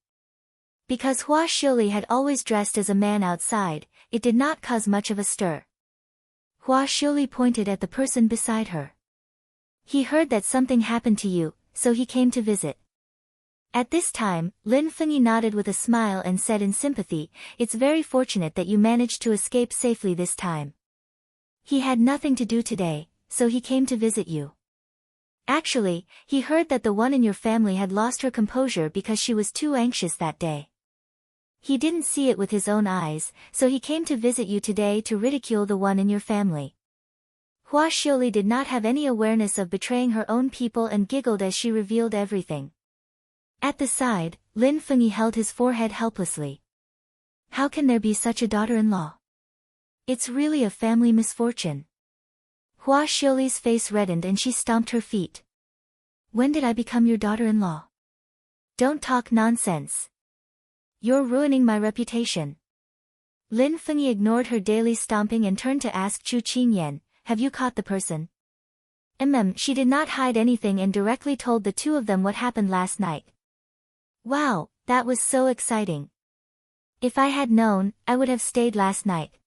Because Hua Xiuli had always dressed as a man outside, it did not cause much of a stir. Hua Xiuli pointed at the person beside her. He heard that something happened to you, so he came to visit. At this time, Lin Fengyi nodded with a smile and said in sympathy, "It's very fortunate that you managed to escape safely this time. He had nothing to do today, so he came to visit you. Actually, he heard that the one in your family had lost her composure because she was too anxious that day. He didn't see it with his own eyes, so he came to visit you today to ridicule the one in your family." Hua Xiuli did not have any awareness of betraying her own people and giggled as she revealed everything. At the side, Lin Fengyi held his forehead helplessly. How can there be such a daughter-in-law? It's really a family misfortune. Hua Xiuli's face reddened and she stomped her feet. When did I become your daughter-in-law? Don't talk nonsense. You're ruining my reputation. Lin Fengyi ignored her daily stomping and turned to ask Chu Qingyan, have you caught the person? She did not hide anything and directly told the two of them what happened last night. Wow, that was so exciting. If I had known, I would have stayed last night.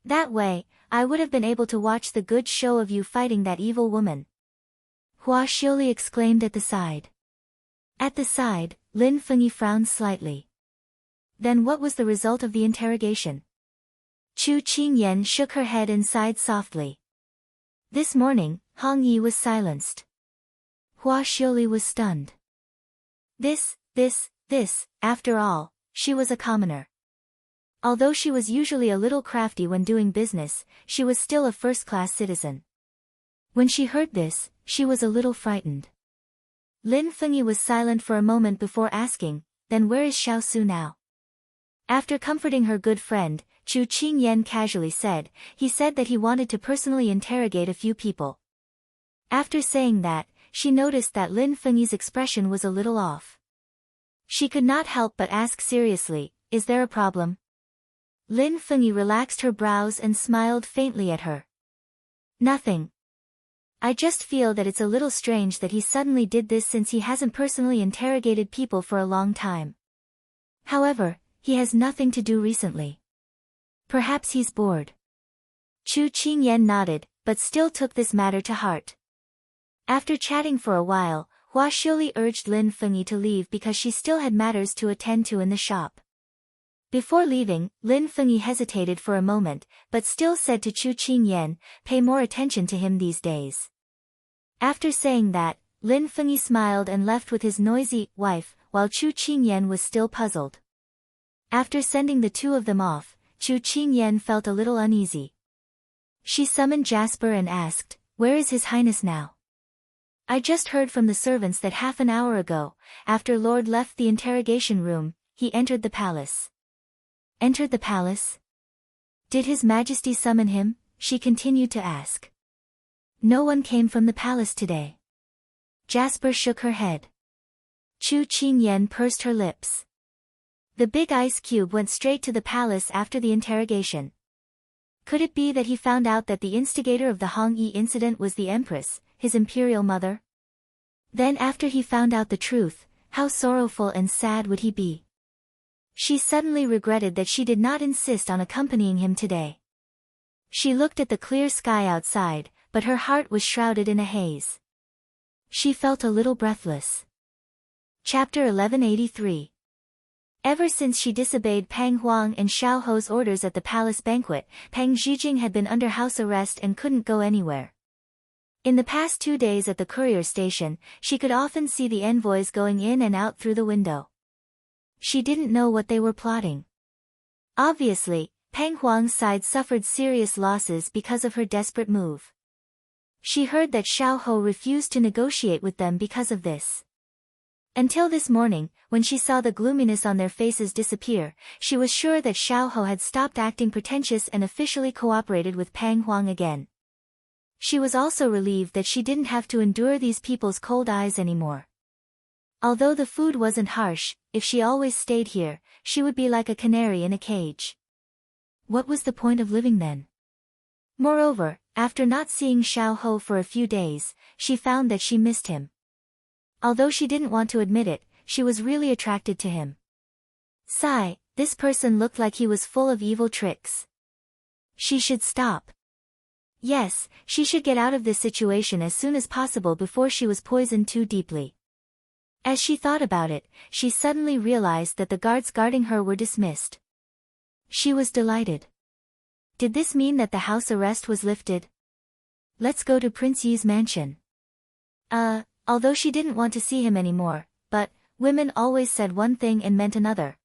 That way, I would have been able to watch the good show of you fighting that evil woman. Hua Xiuli exclaimed at the side. At the side, Lin Fengyi frowned slightly. Then what was the result of the interrogation? Chu Qingyan shook her head and sighed softly. This morning, Hong Yi was silenced. Hua Xiuli was stunned. After all, she was a commoner. Although she was usually a little crafty when doing business, she was still a first-class citizen. When she heard this, she was a little frightened. Lin Fengyi was silent for a moment before asking, then where is Xiao Su now? After comforting her good friend, Chu Qingyan casually said, he said that he wanted to personally interrogate a few people. After saying that, she noticed that Lin Fengyi's expression was a little off. She could not help but ask seriously, is there a problem? Lin Fengyi relaxed her brows and smiled faintly at her. Nothing. I just feel that it's a little strange that he suddenly did this since he hasn't personally interrogated people for a long time. However, he has nothing to do recently. Perhaps he's bored. Chu Qingyan nodded, but still took this matter to heart. After chatting for a while, Hua Xiuli urged Lin Fengyi to leave because she still had matters to attend to in the shop. Before leaving, Lin Fengyi hesitated for a moment, but still said to Chu Qingyan, pay more attention to him these days. After saying that, Lin Fengyi smiled and left with his noisy wife, while Chu Qingyan was still puzzled. After sending the two of them off, Chu Qingyan felt a little uneasy. She summoned Jasper and asked, where is His Highness now? I just heard from the servants that half an hour ago, after Lord left the interrogation room, he entered the palace. Entered the palace? Did His Majesty summon him? She continued to ask. No one came from the palace today. Jasper shook her head. Chu Qingyan pursed her lips. The big ice cube went straight to the palace after the interrogation. Could it be that he found out that the instigator of the Hong Yi incident was the Empress, his imperial mother? Then after he found out the truth, how sorrowful and sad would he be? She suddenly regretted that she did not insist on accompanying him today. She looked at the clear sky outside, but her heart was shrouded in a haze. She felt a little breathless. Chapter 1183. Ever since she disobeyed Pang Huang and Xiao Ho's orders at the palace banquet, Pang Zhijing had been under house arrest and couldn't go anywhere. In the past 2 days at the courier station, she could often see the envoys going in and out through the window. She didn't know what they were plotting. Obviously, Peng Huang's side suffered serious losses because of her desperate move. She heard that Xiao Ho refused to negotiate with them because of this. Until this morning, when she saw the gloominess on their faces disappear, she was sure that Xiao Ho had stopped acting pretentious and officially cooperated with Peng Huang again. She was also relieved that she didn't have to endure these people's cold eyes anymore. Although the food wasn't harsh, if she always stayed here, she would be like a canary in a cage. What was the point of living then? Moreover, after not seeing Xiao Ho for a few days, she found that she missed him. Although she didn't want to admit it, she was really attracted to him. Sigh, this person looked like he was full of evil tricks. She should stop. Yes, she should get out of this situation as soon as possible before she was poisoned too deeply. As she thought about it, she suddenly realized that the guards guarding her were dismissed. She was delighted. Did this mean that the house arrest was lifted? Let's go to Prince Yi's mansion. Although she didn't want to see him anymore, but, women always said one thing and meant another.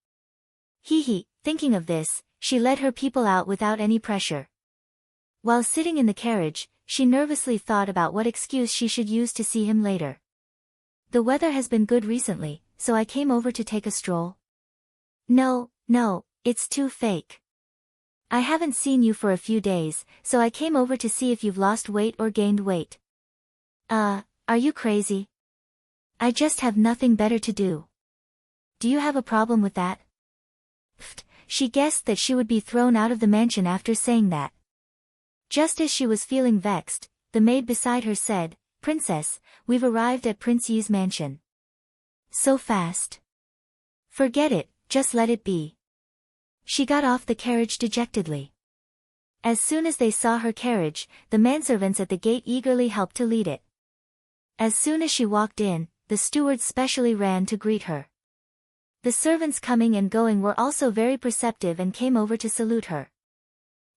Thinking of this, she led her people out without any pressure. While sitting in the carriage, she nervously thought about what excuse she should use to see him later. The weather has been good recently, so I came over to take a stroll. No, it's too fake. I haven't seen you for a few days, so I came over to see if you've lost weight or gained weight. Are you crazy? I just have nothing better to do. Do you have a problem with that? She guessed that she would be thrown out of the mansion after saying that. Just as she was feeling vexed, the maid beside her said, "Princess, we've arrived at Prince Yi's mansion." So fast. Forget it, just let it be. She got off the carriage dejectedly. As soon as they saw her carriage, the manservants at the gate eagerly helped to lead it. As soon as she walked in, the stewards specially ran to greet her. The servants coming and going were also very perceptive and came over to salute her.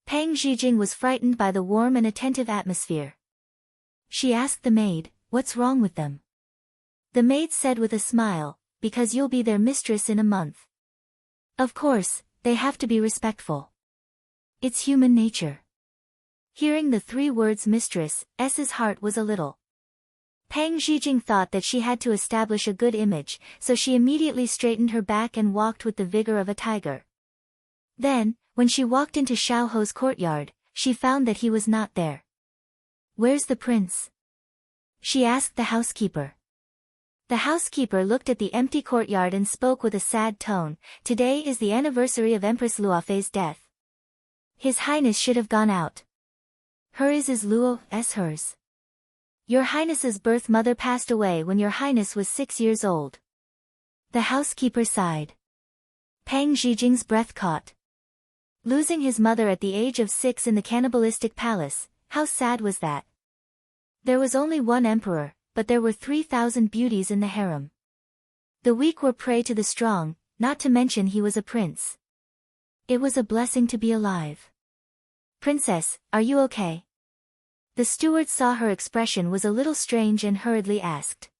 Peng Zhijing was frightened by the warm and attentive atmosphere. She asked the maid, "What's wrong with them?" The maid said with a smile, "Because you'll be their mistress in a month. Of course, they have to be respectful. It's human nature." Hearing the 3 words mistress, S's heart was a little. Peng Zhijing thought that she had to establish a good image, so she immediately straightened her back and walked with the vigor of a tiger. Then, when she walked into Xiao Ho's courtyard, she found that he was not there. "Where's the prince?" she asked the housekeeper. The housekeeper looked at the empty courtyard and spoke with a sad tone, "Today is the anniversary of Empress Luofei's death. His Highness should have gone out. Hers is Luo's hers. Your Highness's birth mother passed away when your Highness was 6 years old." The housekeeper sighed. Peng Zhijing's breath caught. Losing his mother at the age of 6 in the cannibalistic palace, how sad was that? There was only one emperor, but there were 3,000 beauties in the harem. The weak were prey to the strong, not to mention he was a prince. It was a blessing to be alive. "Princess, are you okay?" The steward saw her expression was a little strange and hurriedly asked.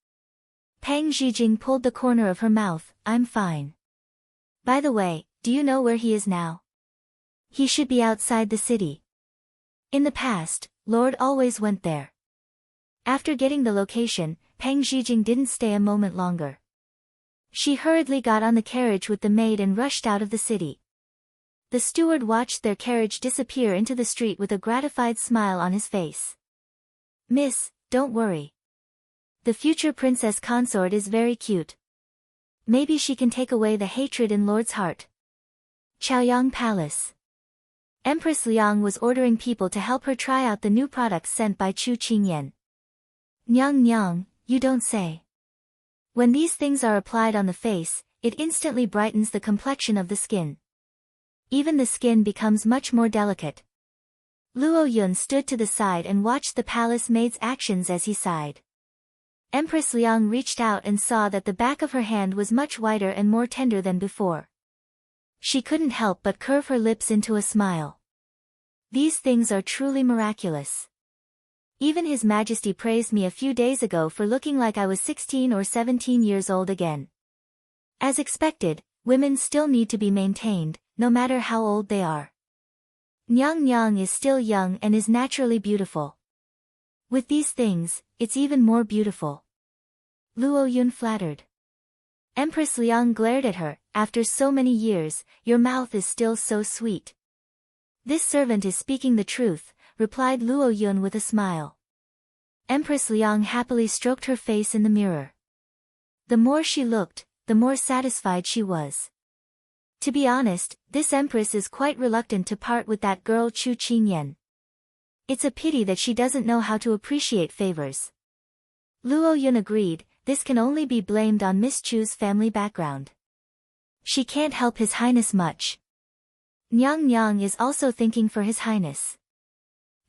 Peng Zhijing pulled the corner of her mouth, "I'm fine. By the way, do you know where he is now?" "He should be outside the city. In the past, Lord always went there." After getting the location, Peng Zhijing didn't stay a moment longer. She hurriedly got on the carriage with the maid and rushed out of the city. The steward watched their carriage disappear into the street with a gratified smile on his face. "Miss, don't worry. The future Princess Consort is very cute. Maybe she can take away the hatred in Lord's heart." Chaoyang Palace. Empress Liang was ordering people to help her try out the new products sent by Chu Qingyan. "Nyang, you don't say. When these things are applied on the face, it instantly brightens the complexion of the skin. Even the skin becomes much more delicate." Luo Yun stood to the side and watched the palace maid's actions as he sighed. Empress Liang reached out and saw that the back of her hand was much whiter and more tender than before. She couldn't help but curve her lips into a smile. "These things are truly miraculous. Even His Majesty praised me a few days ago for looking like I was 16 or 17 years old again." As expected, women still need to be maintained, no matter how old they are. Nyang Nyang is still young and is naturally beautiful. With these things, it's even more beautiful. Luo Yun flattered. Empress Liang glared at her. After so many years, your mouth is still so sweet. This servant is speaking the truth, replied Luo Yun with a smile. Empress Liang happily stroked her face in the mirror. The more she looked, the more satisfied she was. To be honest, this empress is quite reluctant to part with that girl Chu Qingyan. It's a pity that she doesn't know how to appreciate favors. Luo Yun agreed, this can only be blamed on Miss Chu's family background. She can't help His Highness much. Nyang Nyang is also thinking for His Highness.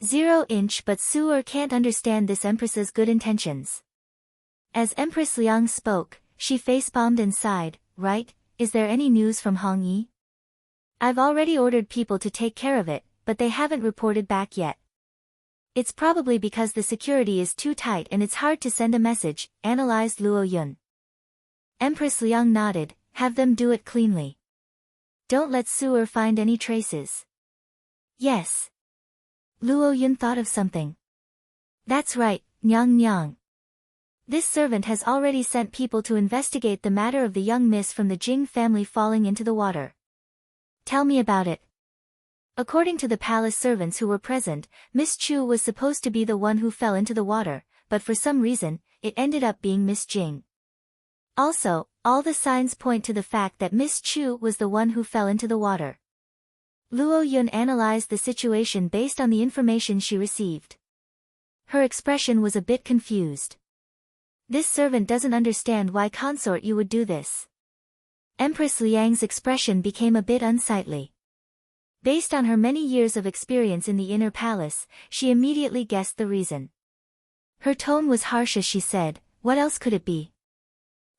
0-inch but Su can't understand this empress's good intentions. As Empress Liang spoke, she facepalmed and sighed, right, is there any news from Hong Yi? I've already ordered people to take care of it, but they haven't reported back yet. It's probably because the security is too tight and it's hard to send a message, analyzed Luo Yun. Empress Liang nodded, have them do it cleanly. Don't let Su find any traces. Yes. Luo Yun thought of something. That's right, Nyang Nyang. This servant has already sent people to investigate the matter of the young miss from the Jing family falling into the water. Tell me about it. According to the palace servants who were present, Miss Chu was supposed to be the one who fell into the water, but for some reason, it ended up being Miss Jing. Also, all the signs point to the fact that Miss Chu was the one who fell into the water. Luo Yun analyzed the situation based on the information she received. Her expression was a bit confused. This servant doesn't understand why Consort you would do this. Empress Liang's expression became a bit unsightly. Based on her many years of experience in the inner palace, she immediately guessed the reason. Her tone was harsh as she said, what else could it be?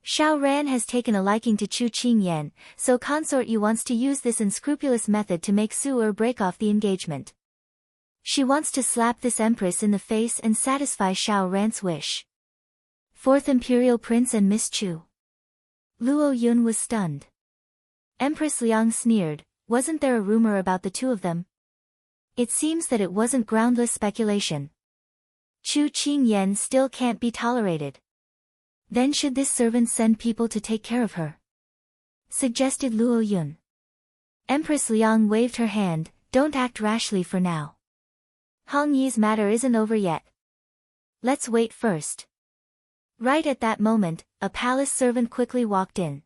Xiao Ran has taken a liking to Chu Qingyan, so Consort Yu wants to use this unscrupulous method to make Su break off the engagement. She wants to slap this empress in the face and satisfy Xiao Ran's wish. Fourth Imperial Prince and Miss Chu. Luo Yun was stunned. Empress Liang sneered, wasn't there a rumor about the two of them? It seems that it wasn't groundless speculation. Chu Qingyan still can't be tolerated. Then should this servant send people to take care of her? Suggested Luo Yun. Empress Liang waved her hand, don't act rashly for now. Hong Yi's matter isn't over yet. Let's wait first. Right at that moment, a palace servant quickly walked in.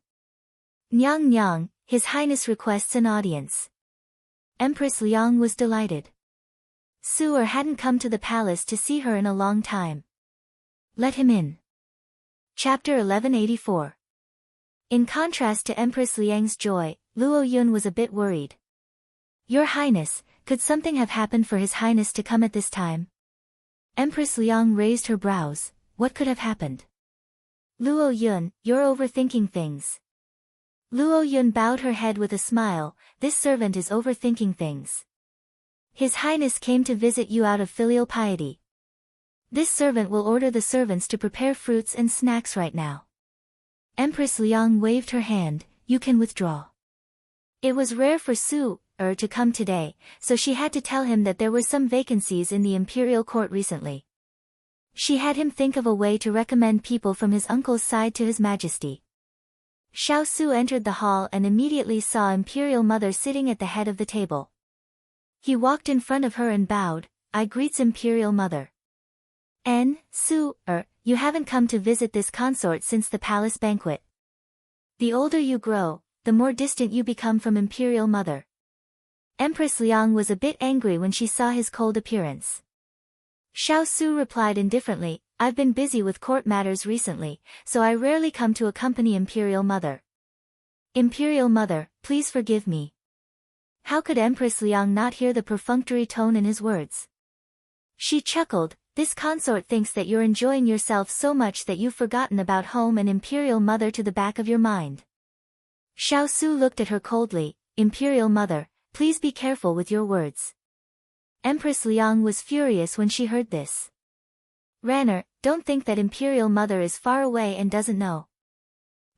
Nyang Nyang, His Highness requests an audience. Empress Liang was delighted. Su hadn't come to the palace to see her in a long time. Let him in. Chapter 1184. In contrast to Empress Liang's joy, Luo Yun was a bit worried. Your Highness, could something have happened for His Highness to come at this time? Empress Liang raised her brows, what could have happened? Luo Yun, you're overthinking things. Luo Yun bowed her head with a smile, this servant is overthinking things. His Highness came to visit you out of filial piety. This servant will order the servants to prepare fruits and snacks right now. Empress Liang waved her hand, you can withdraw. It was rare for Su to come today, so she had to tell him that there were some vacancies in the imperial court recently. She had him think of a way to recommend people from his uncle's side to His Majesty. Xiao Su entered the hall and immediately saw Imperial Mother sitting at the head of the table. He walked in front of her and bowed, I greets Imperial Mother. Su, you haven't come to visit this consort since the palace banquet. The older you grow, the more distant you become from Imperial Mother. Empress Liang was a bit angry when she saw his cold appearance. Xiao Su replied indifferently, I've been busy with court matters recently, so I rarely come to accompany Imperial Mother. Imperial Mother, please forgive me. How could Empress Liang not hear the perfunctory tone in his words? She chuckled, this consort thinks that you're enjoying yourself so much that you've forgotten about home and Imperial Mother to the back of your mind. Xiao Su looked at her coldly, Imperial Mother, please be careful with your words. Empress Liang was furious when she heard this. Ranner, don't think that Imperial Mother is far away and doesn't know.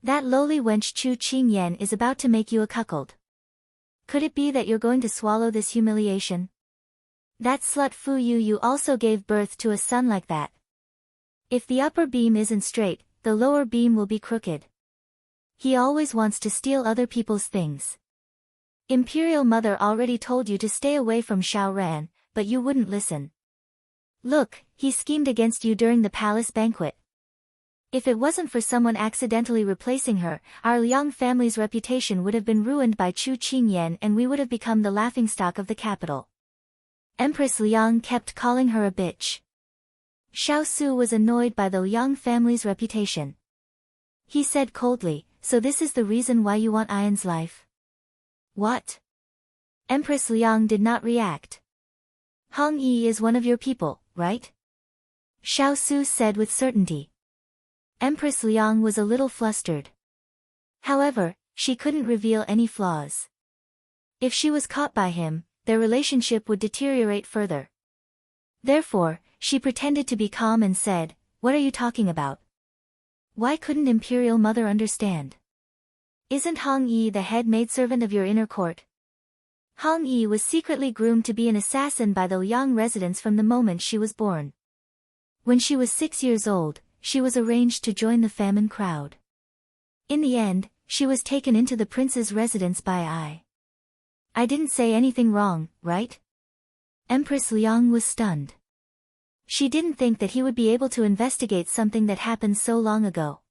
That lowly wench Chu Qingyan is about to make you a cuckold. Could it be that you're going to swallow this humiliation? That slut Fu Yu also gave birth to a son like that. If the upper beam isn't straight, the lower beam will be crooked. He always wants to steal other people's things. Imperial Mother already told you to stay away from Xiao Ran, but you wouldn't listen. Look, he schemed against you during the palace banquet. If it wasn't for someone accidentally replacing her, our Liang family's reputation would have been ruined by Chu Qingyan and we would have become the laughingstock of the capital. Empress Liang kept calling her a bitch. Xiao Su was annoyed by the Liang family's reputation. He said coldly, so this is the reason why you want Ayan's life? What? Empress Liang did not react. Hong Yi is one of your people, right? Xiao Su said with certainty. Empress Liang was a little flustered. However, she couldn't reveal any flaws. If she was caught by him, their relationship would deteriorate further. Therefore, she pretended to be calm and said, "What are you talking about? Why couldn't Imperial Mother understand? Isn't Hong Yi the head maidservant of your inner court?" Hong Yi was secretly groomed to be an assassin by the Liang residents from the moment she was born. When she was 6 years old, she was arranged to join the famine crowd. In the end, she was taken into the prince's residence by I didn't say anything wrong, right? Empress Liang was stunned. She didn't think that he would be able to investigate something that happened so long ago.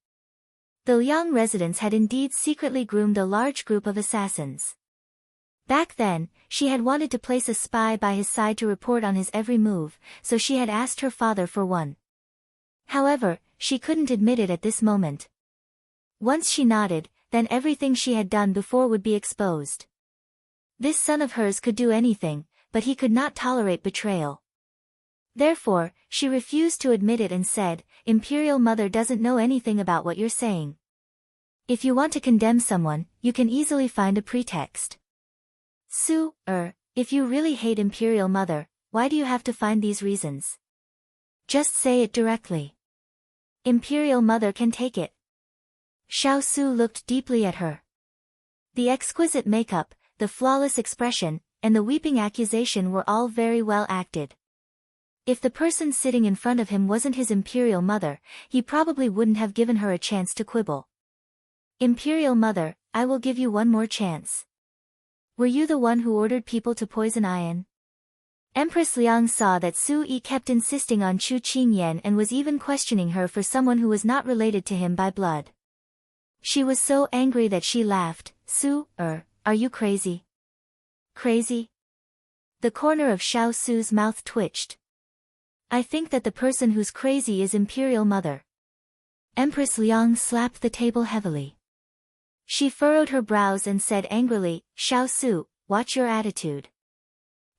The Liang residents had indeed secretly groomed a large group of assassins. Back then, she had wanted to place a spy by his side to report on his every move, so she had asked her father for one. However, she couldn't admit it at this moment. Once she nodded, then everything she had done before would be exposed. This son of hers could do anything, but he could not tolerate betrayal. Therefore, she refused to admit it and said, "Imperial Mother doesn't know anything about what you're saying. If you want to condemn someone, you can easily find a pretext. If you really hate Imperial Mother, why do you have to find these reasons? Just say it directly. Imperial Mother can take it." Xiao Su looked deeply at her. The exquisite makeup, the flawless expression, and the weeping accusation were all very well acted. If the person sitting in front of him wasn't his Imperial Mother, he probably wouldn't have given her a chance to quibble. "Imperial Mother, I will give you one more chance. Were you the one who ordered people to poison Ayan?" Empress Liang saw that Su Yi kept insisting on Chu Qingyan and was even questioning her for someone who was not related to him by blood. She was so angry that she laughed. Are you crazy? Crazy?" The corner of Xiao Su's mouth twitched. "I think that the person who's crazy is Imperial Mother." Empress Liang slapped the table heavily. She furrowed her brows and said angrily, "Xiao Su, watch your attitude.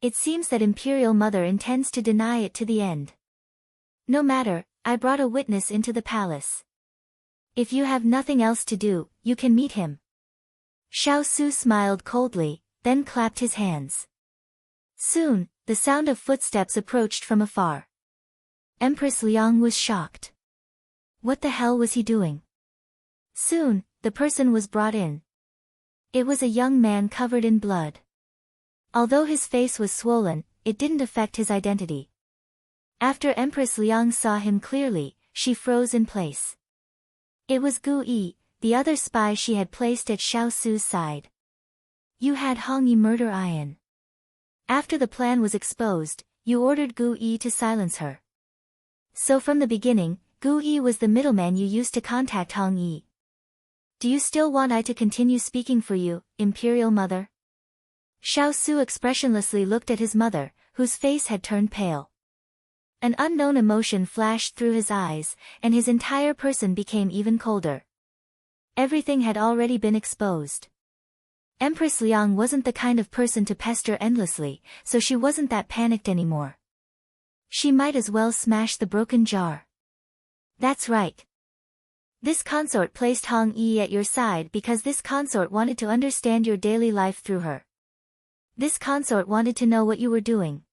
It seems that Imperial Mother intends to deny it to the end. No matter, I brought a witness into the palace. If you have nothing else to do, you can meet him." Xiao Su smiled coldly, then clapped his hands. Soon, the sound of footsteps approached from afar. Empress Liang was shocked. What the hell was he doing? Soon, the person was brought in. It was a young man covered in blood. Although his face was swollen, it didn't affect his identity. After Empress Liang saw him clearly, she froze in place. It was Gu Yi, the other spy she had placed at Xiao Su's side. "You had Hong Yi murder Ayan. After the plan was exposed, you ordered Gu Yi to silence her. So from the beginning, Gu Yi was the middleman you used to contact Hong Yi. Do you still want I to continue speaking for you, Imperial Mother?" Xiao Su expressionlessly looked at his mother, whose face had turned pale. An unknown emotion flashed through his eyes, and his entire person became even colder. Everything had already been exposed. Empress Liang wasn't the kind of person to pester endlessly, so she wasn't that panicked anymore. She might as well smash the broken jar. "That's right. This consort placed Hong Yi at your side because this consort wanted to understand your daily life through her. This consort wanted to know what you were doing.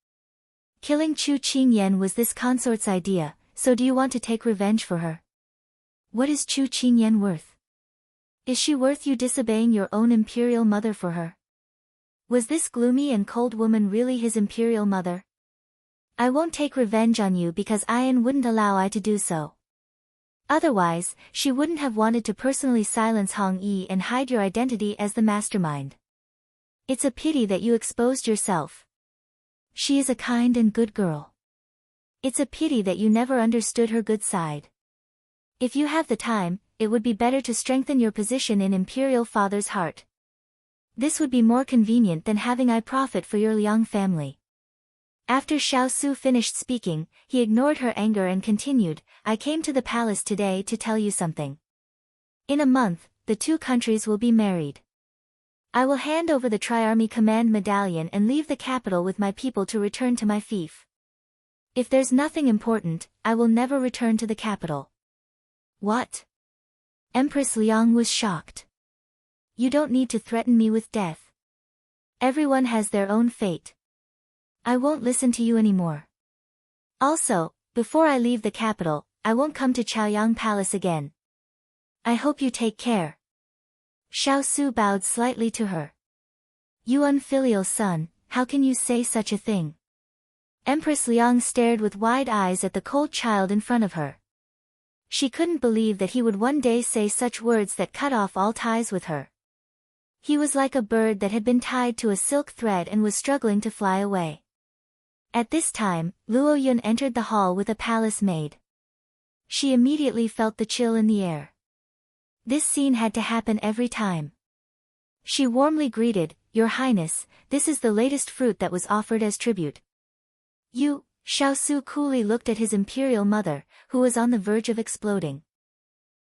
Killing Chu Qingyan was this consort's idea, so do you want to take revenge for her? What is Chu Qingyan worth? Is she worth you disobeying your own Imperial Mother for her? Was this gloomy and cold woman really his imperial mother? I won't take revenge on you because Ayan wouldn't allow I to do so. Otherwise, she wouldn't have wanted to personally silence Hong Yi and hide your identity as the mastermind. It's a pity that you exposed yourself. She is a kind and good girl. It's a pity that you never understood her good side. If you have the time, it would be better to strengthen your position in Imperial Father's heart. This would be more convenient than having I profit for your Liang family. After Xiao Su finished speaking, he ignored her anger and continued, I came to the palace today to tell you something. In a month, the two countries will be married. I will hand over the Tri-Army Command Medallion and leave the capital with my people to return to my fief. If there's nothing important, I will never return to the capital. What? Empress Liang was shocked. You don't need to threaten me with death. Everyone has their own fate. I won't listen to you anymore. Also, before I leave the capital, I won't come to Chaoyang Palace again. I hope you take care. Xiao Su bowed slightly to her. You unfilial son, how can you say such a thing? Empress Liang stared with wide eyes at the cold child in front of her. She couldn't believe that he would one day say such words that cut off all ties with her. He was like a bird that had been tied to a silk thread and was struggling to fly away. At this time, Luo Yun entered the hall with a palace maid. She immediately felt the chill in the air. This scene had to happen every time. She warmly greeted, Your Highness, this is the latest fruit that was offered as tribute. You, Xiao Su coolly looked at his imperial mother, who was on the verge of exploding.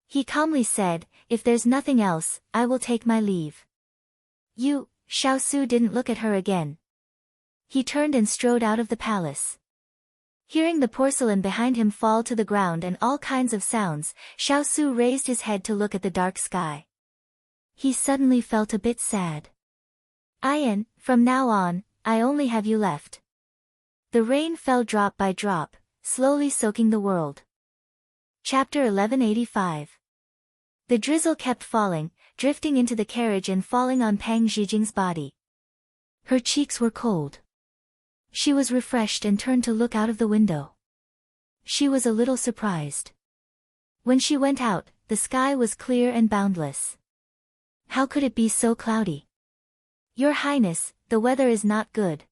He calmly said, If there's nothing else, I will take my leave. You, Xiao Su didn't look at her again. He turned and strode out of the palace. Hearing the porcelain behind him fall to the ground and all kinds of sounds, Xiao Su raised his head to look at the dark sky. He suddenly felt a bit sad. Ayan, from now on, I only have you left. The rain fell drop by drop, slowly soaking the world. Chapter 1185. The drizzle kept falling, drifting into the carriage and falling on Pang Zhijing's body. Her cheeks were cold. She was refreshed and turned to look out of the window. She was a little surprised. When she went out, the sky was clear and boundless. How could it be so cloudy? Your Highness, the weather is not good.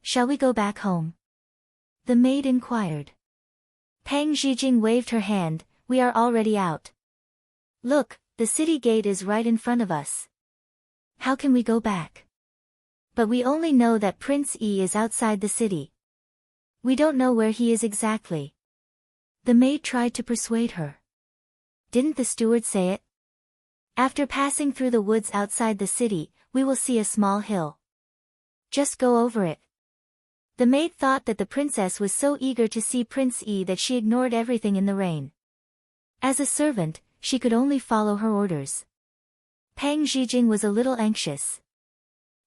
Shall we go back home? The maid inquired. Pang Zhijing waved her hand, we are already out. Look, the city gate is right in front of us. How can we go back? But we only know that Prince Yi is outside the city. We don't know where he is exactly. The maid tried to persuade her. Didn't the steward say it? After passing through the woods outside the city, we will see a small hill. Just go over it. The maid thought that the princess was so eager to see Prince Yi that she ignored everything in the rain. As a servant, she could only follow her orders. Pang Zhijing was a little anxious.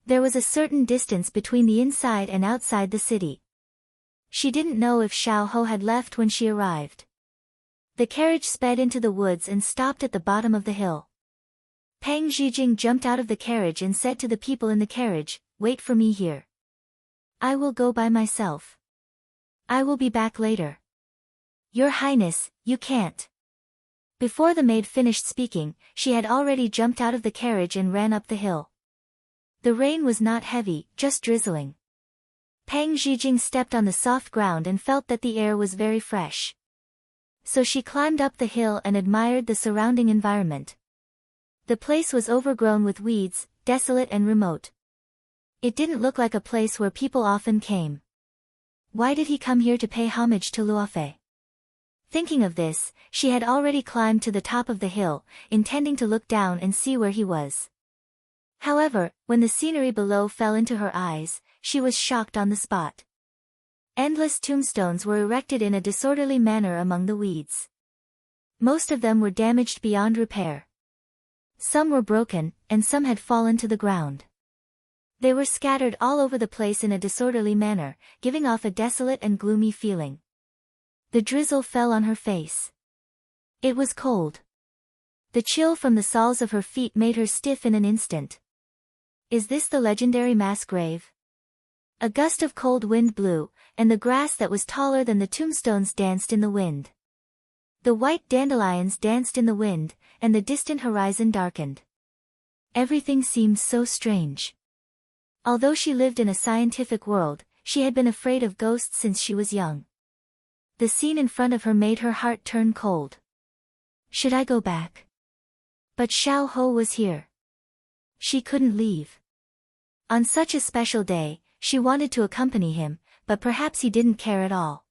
There was a certain distance between the inside and outside the city. She didn't know if Xiao Ho had left when she arrived. The carriage sped into the woods and stopped at the bottom of the hill. Pang Zhijing jumped out of the carriage and said to the people in the carriage, Wait for me here. I will go by myself. I will be back later. Your Highness, you can't. Before the maid finished speaking, she had already jumped out of the carriage and ran up the hill. The rain was not heavy, just drizzling. Pang Zhijing stepped on the soft ground and felt that the air was very fresh. So she climbed up the hill and admired the surrounding environment. The place was overgrown with weeds, desolate and remote. It didn't look like a place where people often came. Why did he come here to pay homage to Luofei? Thinking of this, she had already climbed to the top of the hill, intending to look down and see where he was. However, when the scenery below fell into her eyes, she was shocked on the spot. Endless tombstones were erected in a disorderly manner among the weeds. Most of them were damaged beyond repair. Some were broken, and some had fallen to the ground. They were scattered all over the place in a disorderly manner, giving off a desolate and gloomy feeling. The drizzle fell on her face. It was cold. The chill from the soles of her feet made her stiff in an instant. Is this the legendary mass grave? A gust of cold wind blew, and the grass that was taller than the tombstones danced in the wind. The white dandelions danced in the wind, and the distant horizon darkened. Everything seemed so strange. Although she lived in a scientific world, she had been afraid of ghosts since she was young. The scene in front of her made her heart turn cold. Should I go back? But Xiao Ho was here. She couldn't leave. On such a special day, she wanted to accompany him, but perhaps he didn't care at all.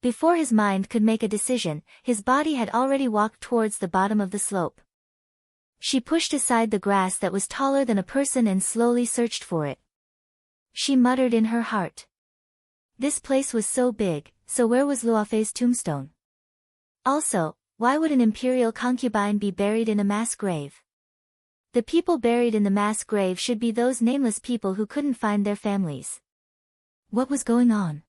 Before his mind could make a decision, his body had already walked towards the bottom of the slope. She pushed aside the grass that was taller than a person and slowly searched for it. She muttered in her heart. This place was so big, so where was Luofei's tombstone? Also, why would an imperial concubine be buried in a mass grave? The people buried in the mass grave should be those nameless people who couldn't find their families. What was going on?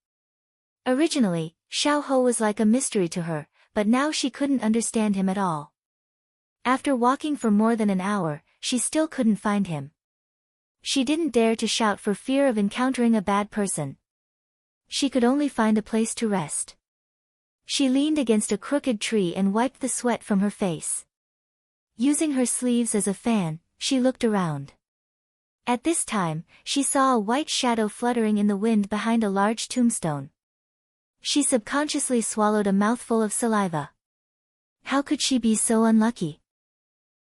Originally, Xiao Ho was like a mystery to her, but now she couldn't understand him at all. After walking for more than an hour, she still couldn't find him. She didn't dare to shout for fear of encountering a bad person. She could only find a place to rest. She leaned against a crooked tree and wiped the sweat from her face. Using her sleeves as a fan, she looked around. At this time, she saw a white shadow fluttering in the wind behind a large tombstone. She subconsciously swallowed a mouthful of saliva. How could she be so unlucky?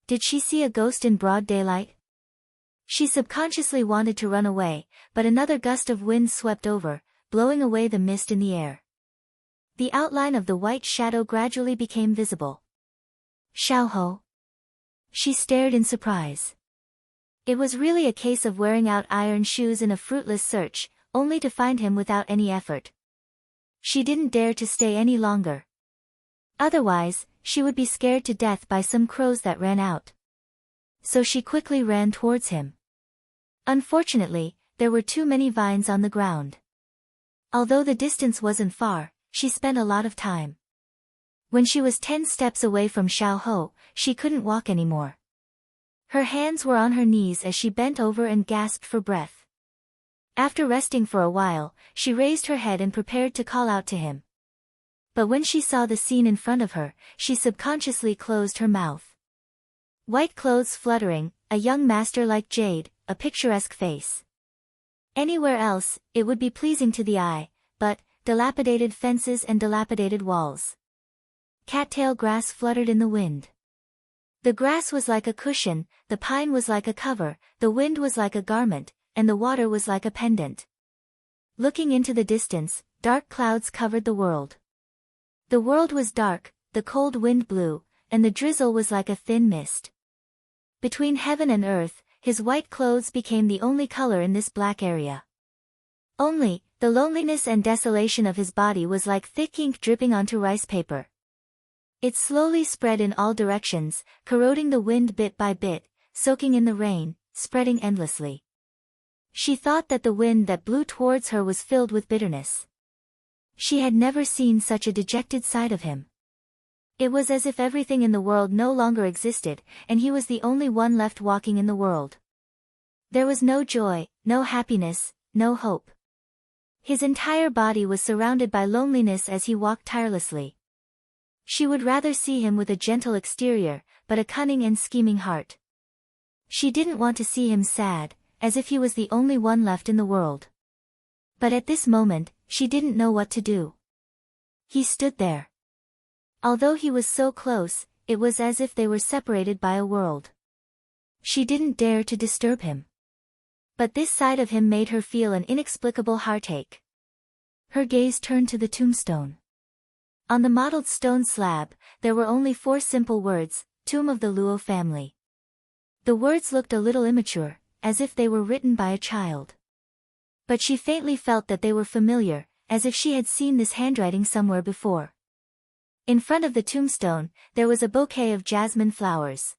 Did she see a ghost in broad daylight? She subconsciously wanted to run away, but another gust of wind swept over, blowing away the mist in the air. The outline of the white shadow gradually became visible. Xiao Ho. She stared in surprise. It was really a case of wearing out iron shoes in a fruitless search, only to find him without any effort. She didn't dare to stay any longer. Otherwise, she would be scared to death by some crows that ran out. So she quickly ran towards him. Unfortunately, there were too many vines on the ground. Although the distance wasn't far, she spent a lot of time. When she was 10 steps away from Xiao Ho, she couldn't walk anymore. Her hands were on her knees as she bent over and gasped for breath. After resting for a while, she raised her head and prepared to call out to him. But when she saw the scene in front of her, she subconsciously closed her mouth. White clothes fluttering, a young master like jade, a picturesque face. Anywhere else, it would be pleasing to the eye, but dilapidated fences and dilapidated walls. Cattail grass fluttered in the wind. The grass was like a cushion, the pine was like a cover, the wind was like a garment, and the water was like a pendant. Looking into the distance, dark clouds covered the world. The world was dark, the cold wind blew, and the drizzle was like a thin mist. Between heaven and earth, his white clothes became the only color in this black area. Only, the loneliness and desolation of his body was like thick ink dripping onto rice paper. It slowly spread in all directions, corroding the wind bit by bit, soaking in the rain, spreading endlessly. She thought that the wind that blew towards her was filled with bitterness. She had never seen such a dejected side of him. It was as if everything in the world no longer existed, and he was the only one left walking in the world. There was no joy, no happiness, no hope. His entire body was surrounded by loneliness as he walked tirelessly. She would rather see him with a gentle exterior, but a cunning and scheming heart. She didn't want to see him sad, as if he was the only one left in the world. But at this moment, she didn't know what to do. He stood there. Although he was so close, it was as if they were separated by a world. She didn't dare to disturb him. But this side of him made her feel an inexplicable heartache. Her gaze turned to the tombstone. On the mottled stone slab, there were only 4 simple words, Tomb of the Luo family. The words looked a little immature, as if they were written by a child. But she faintly felt that they were familiar, as if she had seen this handwriting somewhere before. In front of the tombstone, there was a bouquet of jasmine flowers.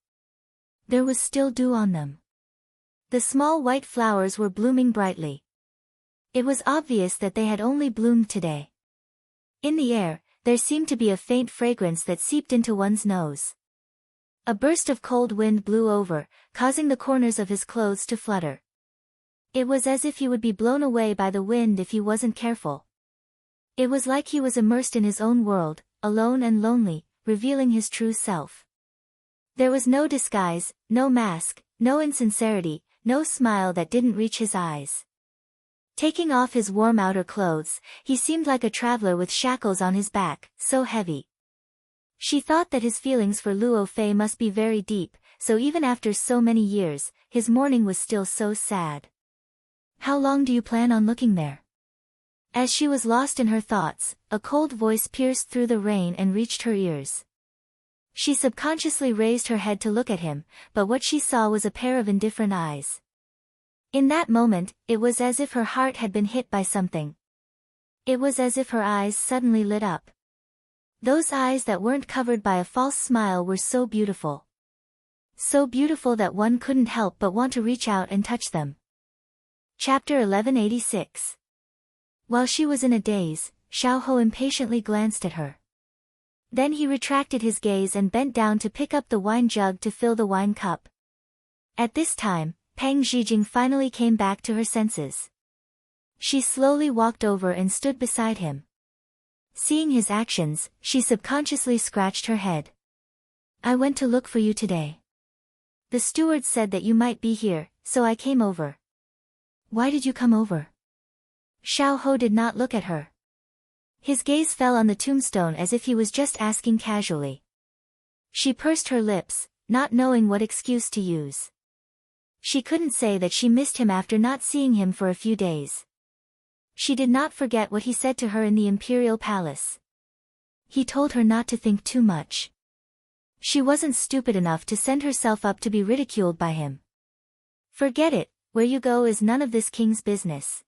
There was still dew on them. The small white flowers were blooming brightly. It was obvious that they had only bloomed today. In the air, there seemed to be a faint fragrance that seeped into one's nose. A burst of cold wind blew over, causing the corners of his clothes to flutter. It was as if he would be blown away by the wind if he wasn't careful. It was like he was immersed in his own world, alone and lonely, revealing his true self. There was no disguise, no mask, no insincerity, no smile that didn't reach his eyes. Taking off his warm outer clothes, he seemed like a traveler with shackles on his back, so heavy. She thought that his feelings for Luo Fei must be very deep, so even after so many years, his mourning was still so sad. How long do you plan on looking there? As she was lost in her thoughts, a cold voice pierced through the rain and reached her ears. She subconsciously raised her head to look at him, but what she saw was a pair of indifferent eyes. In that moment, it was as if her heart had been hit by something. It was as if her eyes suddenly lit up. Those eyes that weren't covered by a false smile were so beautiful. So beautiful that one couldn't help but want to reach out and touch them. Chapter 1186. While she was in a daze, Xiaohou impatiently glanced at her. Then he retracted his gaze and bent down to pick up the wine jug to fill the wine cup. At this time, Pang Zhijing finally came back to her senses. She slowly walked over and stood beside him. Seeing his actions, she subconsciously scratched her head. I went to look for you today. The steward said that you might be here, so I came over. Why did you come over? Xiaohou did not look at her. His gaze fell on the tombstone as if he was just asking casually. She pursed her lips, not knowing what excuse to use. She couldn't say that she missed him after not seeing him for a few days. She did not forget what he said to her in the imperial palace. He told her not to think too much. She wasn't stupid enough to send herself up to be ridiculed by him. Forget it, where you go is none of this king's business.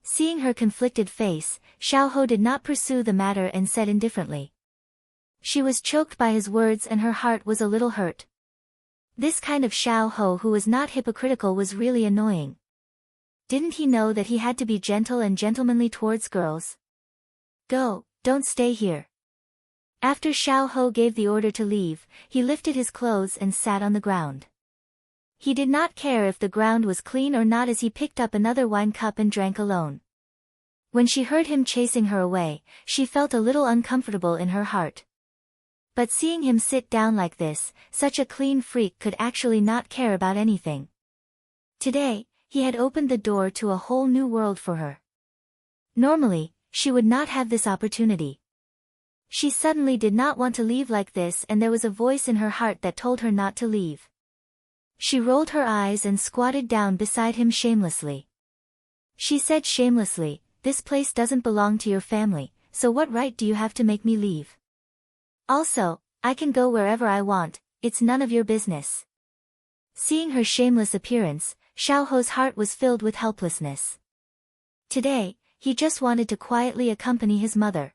Seeing her conflicted face, Xiaohou did not pursue the matter and said indifferently. She was choked by his words and her heart was a little hurt. This kind of Xiaohou who was not hypocritical was really annoying. Didn't he know that he had to be gentle and gentlemanly towards girls? Go, don't stay here. After Xiaohou gave the order to leave, he lifted his clothes and sat on the ground. He did not care if the ground was clean or not as he picked up another wine cup and drank alone. When she heard him chasing her away, she felt a little uncomfortable in her heart. But seeing him sit down like this, such a clean freak could actually not care about anything. Today, he had opened the door to a whole new world for her. Normally, she would not have this opportunity. She suddenly did not want to leave like this and there was a voice in her heart that told her not to leave. She rolled her eyes and squatted down beside him shamelessly. She said shamelessly, this place doesn't belong to your family, so what right do you have to make me leave? Also, I can go wherever I want, it's none of your business. Seeing her shameless appearance, Xiaohou's heart was filled with helplessness. Today, he just wanted to quietly accompany his mother.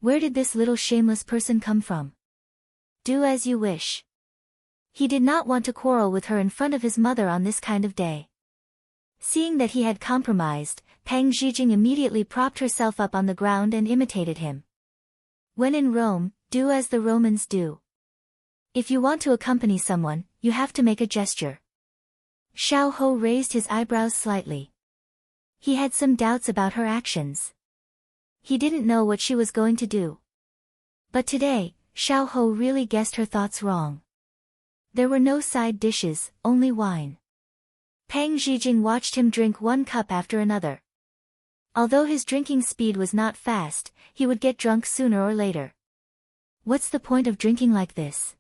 Where did this little shameless person come from? Do as you wish. He did not want to quarrel with her in front of his mother on this kind of day. Seeing that he had compromised, Pang Zhijing immediately propped herself up on the ground and imitated him. When in Rome, do as the Romans do. If you want to accompany someone, you have to make a gesture. Xiaohou raised his eyebrows slightly. He had some doubts about her actions. He didn't know what she was going to do. But today, Xiaohou really guessed her thoughts wrong. There were no side dishes, only wine. Pang Zhijing watched him drink one cup after another. Although his drinking speed was not fast, he would get drunk sooner or later. What's the point of drinking like this?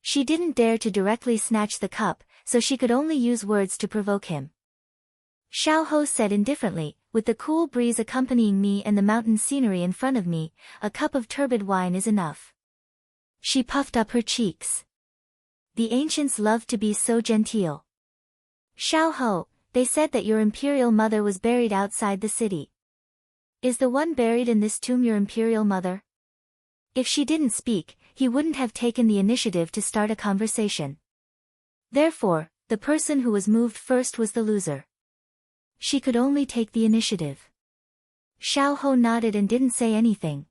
She didn't dare to directly snatch the cup, so she could only use words to provoke him. Xiaohou said indifferently, with the cool breeze accompanying me and the mountain scenery in front of me, a cup of turbid wine is enough. She puffed up her cheeks. The ancients loved to be so genteel. Xiaohou, they said that your imperial mother was buried outside the city. Is the one buried in this tomb your imperial mother? If she didn't speak, he wouldn't have taken the initiative to start a conversation. Therefore, the person who was moved first was the loser. She could only take the initiative. Xiaohou nodded and didn't say anything.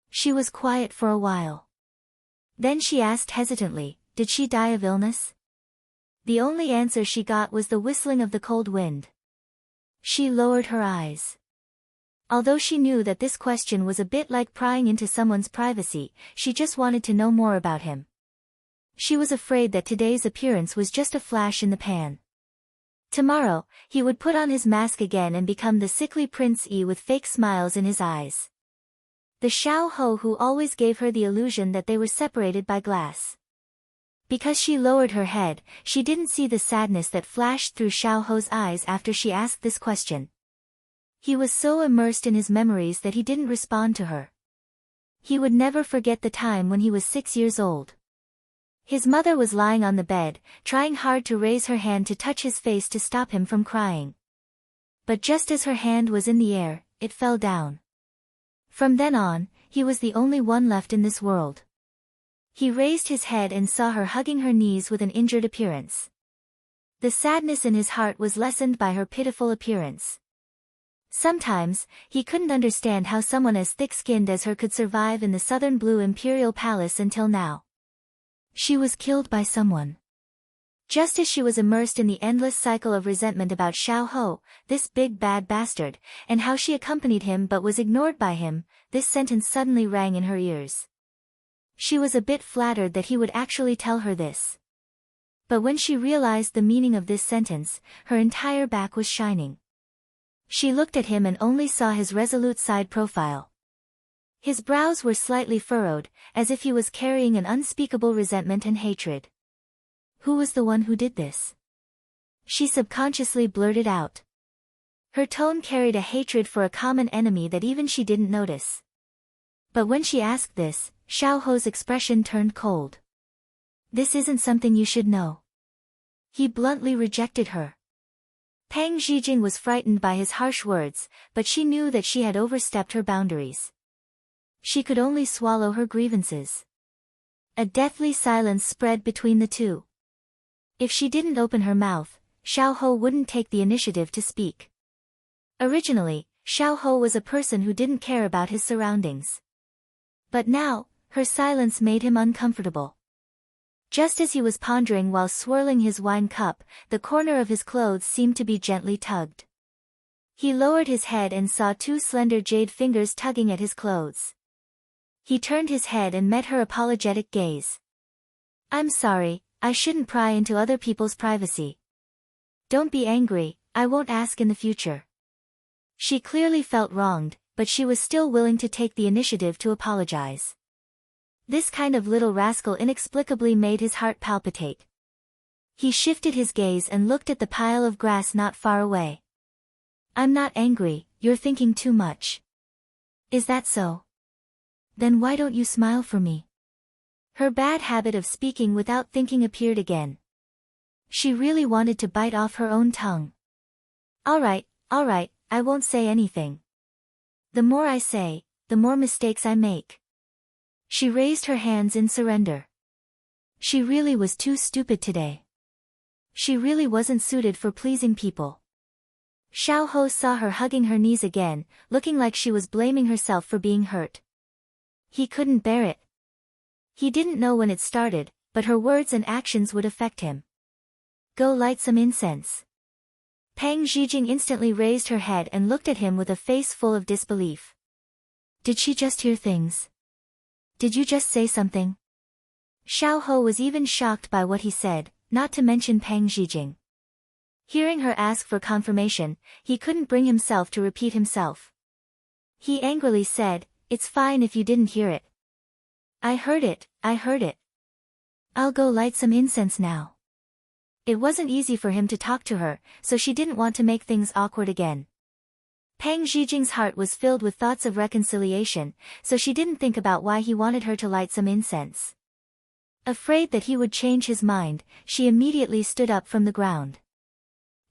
She was quiet for a while. Then she asked hesitantly, did she die of illness? The only answer she got was the whistling of the cold wind. She lowered her eyes. Although she knew that this question was a bit like prying into someone's privacy, she just wanted to know more about him. She was afraid that today's appearance was just a flash in the pan. Tomorrow, he would put on his mask again and become the sickly Prince Yi with fake smiles in his eyes. The Xiao Ho who always gave her the illusion that they were separated by glass. Because she lowered her head, she didn't see the sadness that flashed through Xiao Ho's eyes after she asked this question. He was so immersed in his memories that he didn't respond to her. He would never forget the time when he was 6 years old. His mother was lying on the bed, trying hard to raise her hand to touch his face to stop him from crying. But just as her hand was in the air, it fell down. From then on, he was the only one left in this world. He raised his head and saw her hugging her knees with an injured appearance. The sadness in his heart was lessened by her pitiful appearance. Sometimes, he couldn't understand how someone as thick-skinned as her could survive in the southern blue imperial palace until now. She was killed by someone. Just as she was immersed in the endless cycle of resentment about Xiao Ho, this big bad bastard, and how she accompanied him but was ignored by him, this sentence suddenly rang in her ears. She was a bit flattered that he would actually tell her this. But when she realized the meaning of this sentence, her entire back was shining. She looked at him and only saw his resolute side profile. His brows were slightly furrowed, as if he was carrying an unspeakable resentment and hatred. Who was the one who did this? She subconsciously blurted out. Her tone carried a hatred for a common enemy that even she didn't notice. But when she asked this, Xiao Ho's expression turned cold. This isn't something you should know. He bluntly rejected her. Pang Zhijing was frightened by his harsh words, but she knew that she had overstepped her boundaries. She could only swallow her grievances. A deathly silence spread between the two. If she didn't open her mouth, Xiao Ho wouldn't take the initiative to speak. Originally, Xiao Ho was a person who didn't care about his surroundings. But now, her silence made him uncomfortable. Just as he was pondering while swirling his wine cup, the corner of his clothes seemed to be gently tugged. He lowered his head and saw 2 slender jade fingers tugging at his clothes. He turned his head and met her apologetic gaze. I'm sorry, I shouldn't pry into other people's privacy. Don't be angry, I won't ask in the future. She clearly felt wronged, but she was still willing to take the initiative to apologize. This kind of little rascal inexplicably made his heart palpitate. He shifted his gaze and looked at the pile of grass not far away. I'm not angry, you're thinking too much. Is that so? Then why don't you smile for me? Her bad habit of speaking without thinking appeared again. She really wanted to bite off her own tongue. All right, I won't say anything. The more I say, the more mistakes I make. She raised her hands in surrender. She really was too stupid today. She really wasn't suited for pleasing people. Xiao Ho saw her hugging her knees again, looking like she was blaming herself for being hurt. He couldn't bear it. He didn't know when it started, but her words and actions would affect him. Go light some incense. Pang Zhijing instantly raised her head and looked at him with a face full of disbelief. Did she just hear things? Did you just say something? Xiao Ho was even shocked by what he said, not to mention Pang Zhijing. Hearing her ask for confirmation, he couldn't bring himself to repeat himself. He angrily said, It's fine if you didn't hear it. I heard it. I'll go light some incense now. It wasn't easy for him to talk to her, so she didn't want to make things awkward again. Pang Zhijing's heart was filled with thoughts of reconciliation, so she didn't think about why he wanted her to light some incense. Afraid that he would change his mind, she immediately stood up from the ground.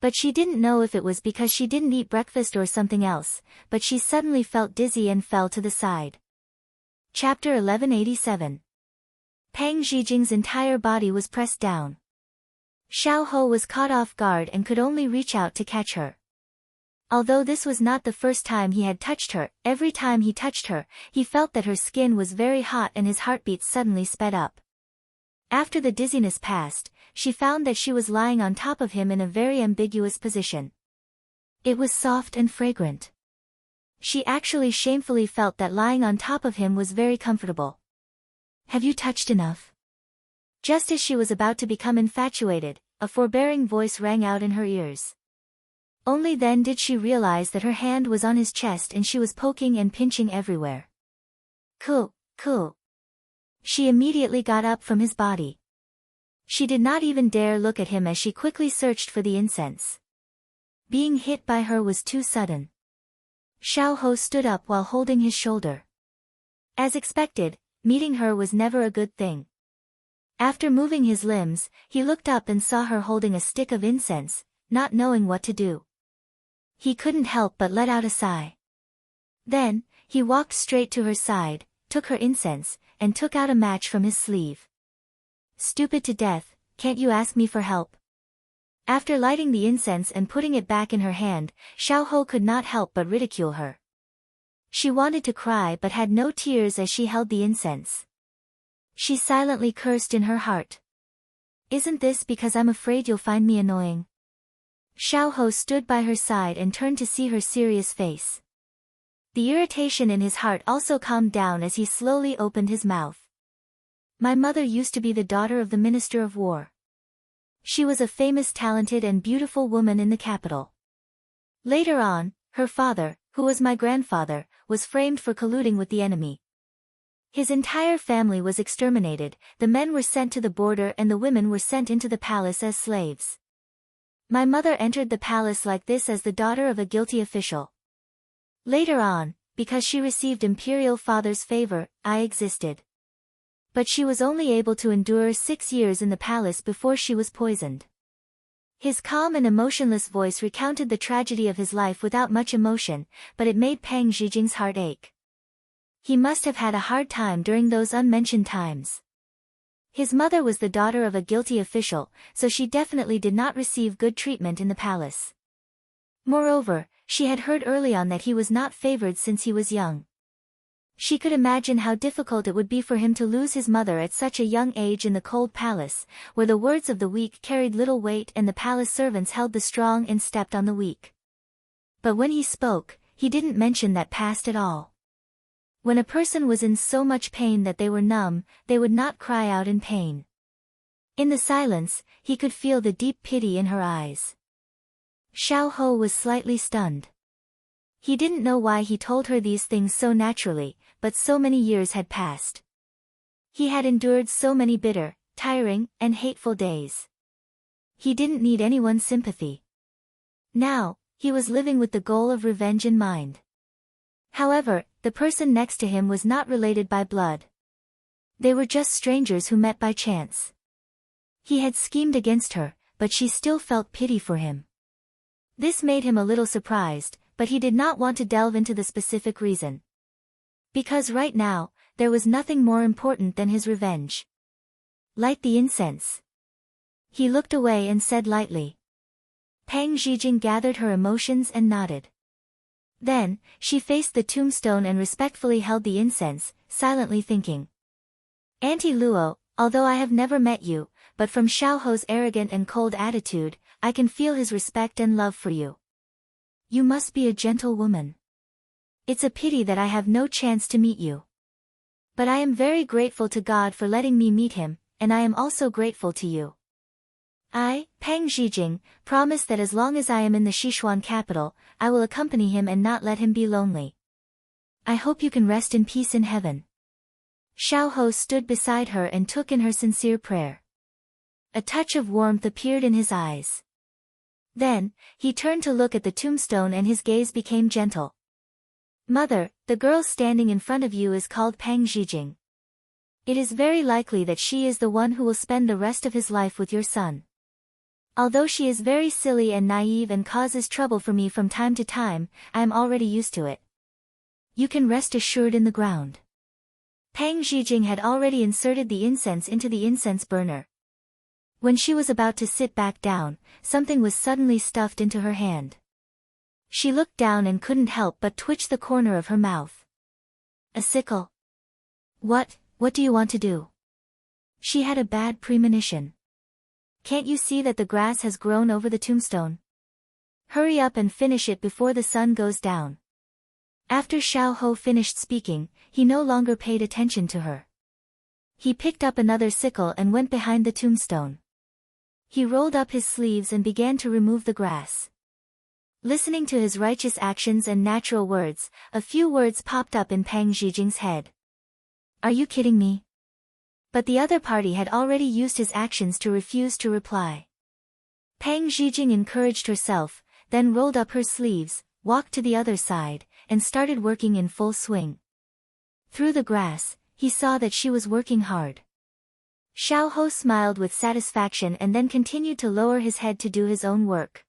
But she didn't know if it was because she didn't eat breakfast or something else, but she suddenly felt dizzy and fell to the side. Chapter 1187. Pang Zhijing's entire body was pressed down. Xiao Ho was caught off guard and could only reach out to catch her. Although this was not the first time he had touched her, every time he touched her, he felt that her skin was very hot and his heartbeat suddenly sped up. After the dizziness passed, she found that she was lying on top of him in a very ambiguous position. It was soft and fragrant. She actually shamefully felt that lying on top of him was very comfortable. "Have you touched enough?" Just as she was about to become infatuated, a forbearing voice rang out in her ears. Only then did she realize that her hand was on his chest and she was poking and pinching everywhere. Cool. She immediately got up from his body. She did not even dare look at him as she quickly searched for the incense. Being hit by her was too sudden. Xiaohou stood up while holding his shoulder. As expected, meeting her was never a good thing. After moving his limbs, he looked up and saw her holding a stick of incense, not knowing what to do. He couldn't help but let out a sigh. Then, he walked straight to her side, took her incense, and took out a match from his sleeve. "Stupid to death, can't you ask me for help?" After lighting the incense and putting it back in her hand, Xiaohou could not help but ridicule her. She wanted to cry but had no tears as she held the incense. She silently cursed in her heart. "Isn't this because I'm afraid you'll find me annoying?" Xiaohou stood by her side and turned to see her serious face. The irritation in his heart also calmed down as he slowly opened his mouth. "My mother used to be the daughter of the Minister of War. She was a famous, talented and beautiful woman in the capital. Later on, her father, who was my grandfather, was framed for colluding with the enemy. His entire family was exterminated, the men were sent to the border and the women were sent into the palace as slaves. My mother entered the palace like this as the daughter of a guilty official. Later on, because she received imperial father's favor, I existed. But she was only able to endure 6 years in the palace before she was poisoned." His calm and emotionless voice recounted the tragedy of his life without much emotion, but it made Pang Zijing's heart ache. He must have had a hard time during those unmentioned times. His mother was the daughter of a guilty official, so she definitely did not receive good treatment in the palace. Moreover, she had heard early on that he was not favored since he was young. She could imagine how difficult it would be for him to lose his mother at such a young age in the cold palace, where the words of the weak carried little weight and the palace servants held the strong and stepped on the weak. But when he spoke, he didn't mention that past at all. When a person was in so much pain that they were numb, they would not cry out in pain. In the silence, he could feel the deep pity in her eyes. Xiaohou was slightly stunned. He didn't know why he told her these things so naturally, but so many years had passed. He had endured so many bitter, tiring, and hateful days. He didn't need anyone's sympathy. Now, he was living with the goal of revenge in mind. However, the person next to him was not related by blood. They were just strangers who met by chance. He had schemed against her, but she still felt pity for him. This made him a little surprised, but he did not want to delve into the specific reason. Because right now, there was nothing more important than his revenge. "Light the incense." He looked away and said lightly. Pang Zijing gathered her emotions and nodded. Then, she faced the tombstone and respectfully held the incense, silently thinking. "Auntie Luo, although I have never met you, but from Xiaohou's arrogant and cold attitude, I can feel his respect and love for you. You must be a gentle woman. It's a pity that I have no chance to meet you. But I am very grateful to God for letting me meet him, and I am also grateful to you. I, Pang Zijing, promise that as long as I am in the Sichuan capital, I will accompany him and not let him be lonely. I hope you can rest in peace in heaven." Xiaohou stood beside her and took in her sincere prayer. A touch of warmth appeared in his eyes. Then, he turned to look at the tombstone and his gaze became gentle. "Mother, the girl standing in front of you is called Pang Zijing. It is very likely that she is the one who will spend the rest of his life with your son. Although she is very silly and naive and causes trouble for me from time to time, I am already used to it. You can rest assured in the ground." Pang Zijing had already inserted the incense into the incense burner. When she was about to sit back down, something was suddenly stuffed into her hand. She looked down and couldn't help but twitch the corner of her mouth. A sickle? What do you want to do? She had a bad premonition. Can't you see that the grass has grown over the tombstone? Hurry up and finish it before the sun goes down. After Xiao Ho finished speaking, he no longer paid attention to her. He picked up another sickle and went behind the tombstone. He rolled up his sleeves and began to remove the grass. Listening to his righteous actions and natural words, a few words popped up in Pang Zhijing's head. Are you kidding me? But the other party had already used his actions to refuse to reply. Pang Zhijing encouraged herself, then rolled up her sleeves, walked to the other side, and started working in full swing. Through the grass, he saw that she was working hard. Xiao Ho smiled with satisfaction and then continued to lower his head to do his own work.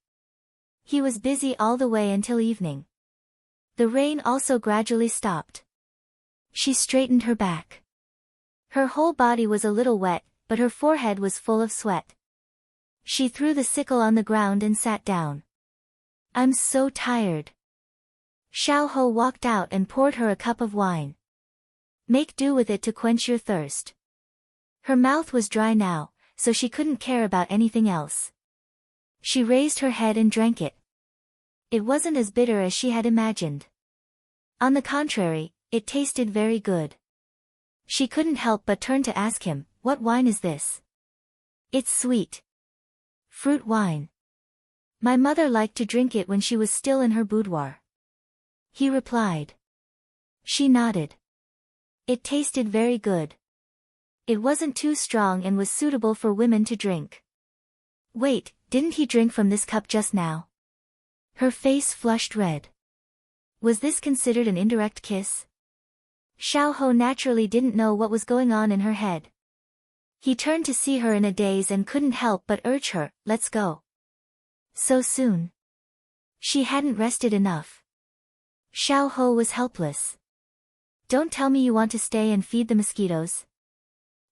He was busy all the way until evening. The rain also gradually stopped. She straightened her back. Her whole body was a little wet, but her forehead was full of sweat. She threw the sickle on the ground and sat down. I'm so tired. Xiao Ho walked out and poured her a cup of wine. Make do with it to quench your thirst. Her mouth was dry now, so she couldn't care about anything else. She raised her head and drank it. It wasn't as bitter as she had imagined. On the contrary, it tasted very good. She couldn't help but turn to ask him, what wine is this? It's sweet. Fruit wine. My mother liked to drink it when she was still in her boudoir. He replied. She nodded. It tasted very good. It wasn't too strong and was suitable for women to drink. Wait, didn't he drink from this cup just now? Her face flushed red. Was this considered an indirect kiss? Xiao Ho naturally didn't know what was going on in her head. He turned to see her in a daze and couldn't help but urge her, let's go. So soon. She hadn't rested enough. Xiao Ho was helpless. Don't tell me you want to stay and feed the mosquitoes.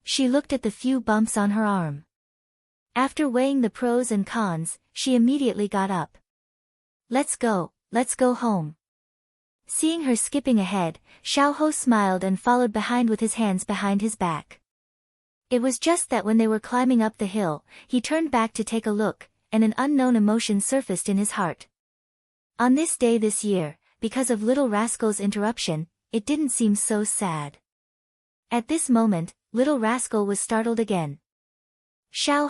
She looked at the few bumps on her arm. After weighing the pros and cons, she immediately got up. Let's go home. Seeing her skipping ahead, Xiao Ho smiled and followed behind with his hands behind his back. It was just that when they were climbing up the hill, he turned back to take a look, and an unknown emotion surfaced in his heart. On this day this year, because of Little Rascal's interruption, it didn't seem so sad. At this moment, Little Rascal was startled again. Xiao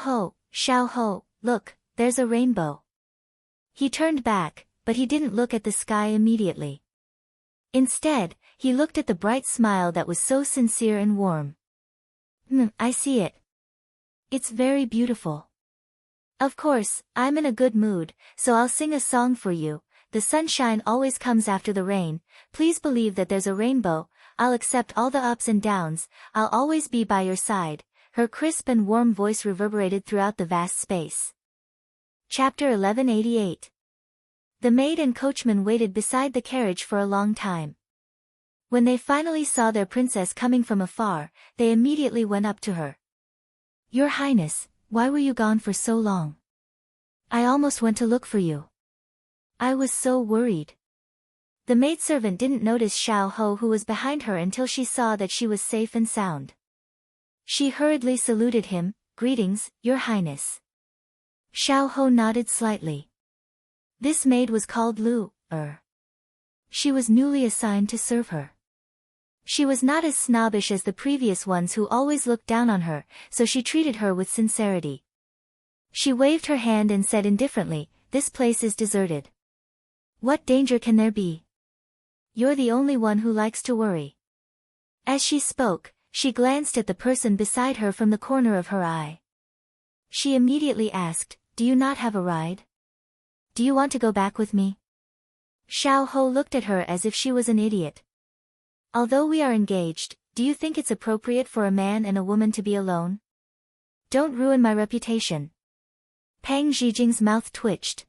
Ho, look, there's a rainbow. He turned back, but he didn't look at the sky immediately. Instead, he looked at the bright smile that was so sincere and warm. I see it. It's very beautiful. Of course, I'm in a good mood, so I'll sing a song for you. The sunshine always comes after the rain. Please believe that there's a rainbow. I'll accept all the ups and downs. I'll always be by your side. Her crisp and warm voice reverberated throughout the vast space. Chapter 1188. The maid and coachman waited beside the carriage for a long time. When they finally saw their princess coming from afar, they immediately went up to her. Your Highness, why were you gone for so long? I almost went to look for you. I was so worried. The maidservant didn't notice Xiao Ho who was behind her until she saw that she was safe and sound. She hurriedly saluted him, Greetings, Your Highness. Xiao Ho nodded slightly. This maid was called Lu. She was newly assigned to serve her. She was not as snobbish as the previous ones who always looked down on her, so she treated her with sincerity. She waved her hand and said indifferently, This place is deserted. What danger can there be? You're the only one who likes to worry. As she spoke, she glanced at the person beside her from the corner of her eye. She immediately asked, Do you not have a ride? Do you want to go back with me? Xiao Ho looked at her as if she was an idiot. Although we are engaged, do you think it's appropriate for a man and a woman to be alone? Don't ruin my reputation. Pang Zhijing's mouth twitched.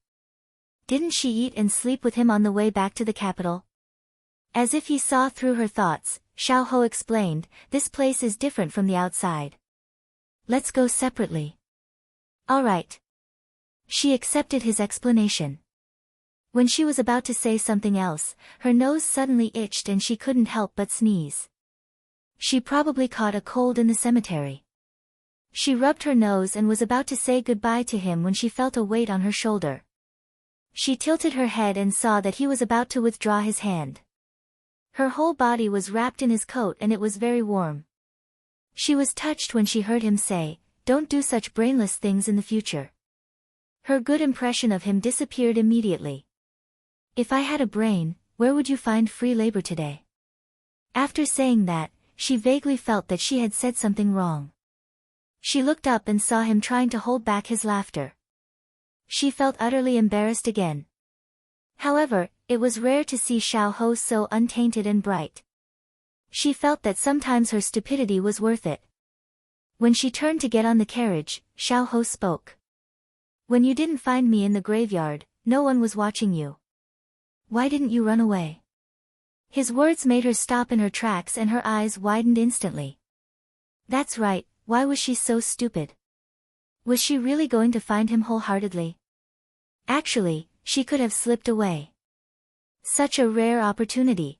Didn't she eat and sleep with him on the way back to the capital? As if he saw through her thoughts, Xiao Ho explained, This place is different from the outside. Let's go separately. All right. She accepted his explanation. When she was about to say something else, her nose suddenly itched and she couldn't help but sneeze. She probably caught a cold in the cemetery. She rubbed her nose and was about to say goodbye to him when she felt a weight on her shoulder. She tilted her head and saw that he was about to withdraw his hand. Her whole body was wrapped in his coat and it was very warm. She was touched when she heard him say, "Don't do such brainless things in the future." Her good impression of him disappeared immediately. "If I had a brain, where would you find free labor today?" After saying that, she vaguely felt that she had said something wrong. She looked up and saw him trying to hold back his laughter. She felt utterly embarrassed again. However, it was rare to see Xiaoho so untainted and bright. She felt that sometimes her stupidity was worth it. When she turned to get on the carriage, Xiaoho spoke. "When you didn't find me in the graveyard, no one was watching you. Why didn't you run away?" His words made her stop in her tracks and her eyes widened instantly. That's right, why was she so stupid? Was she really going to find him wholeheartedly? Actually, she could have slipped away. Such a rare opportunity.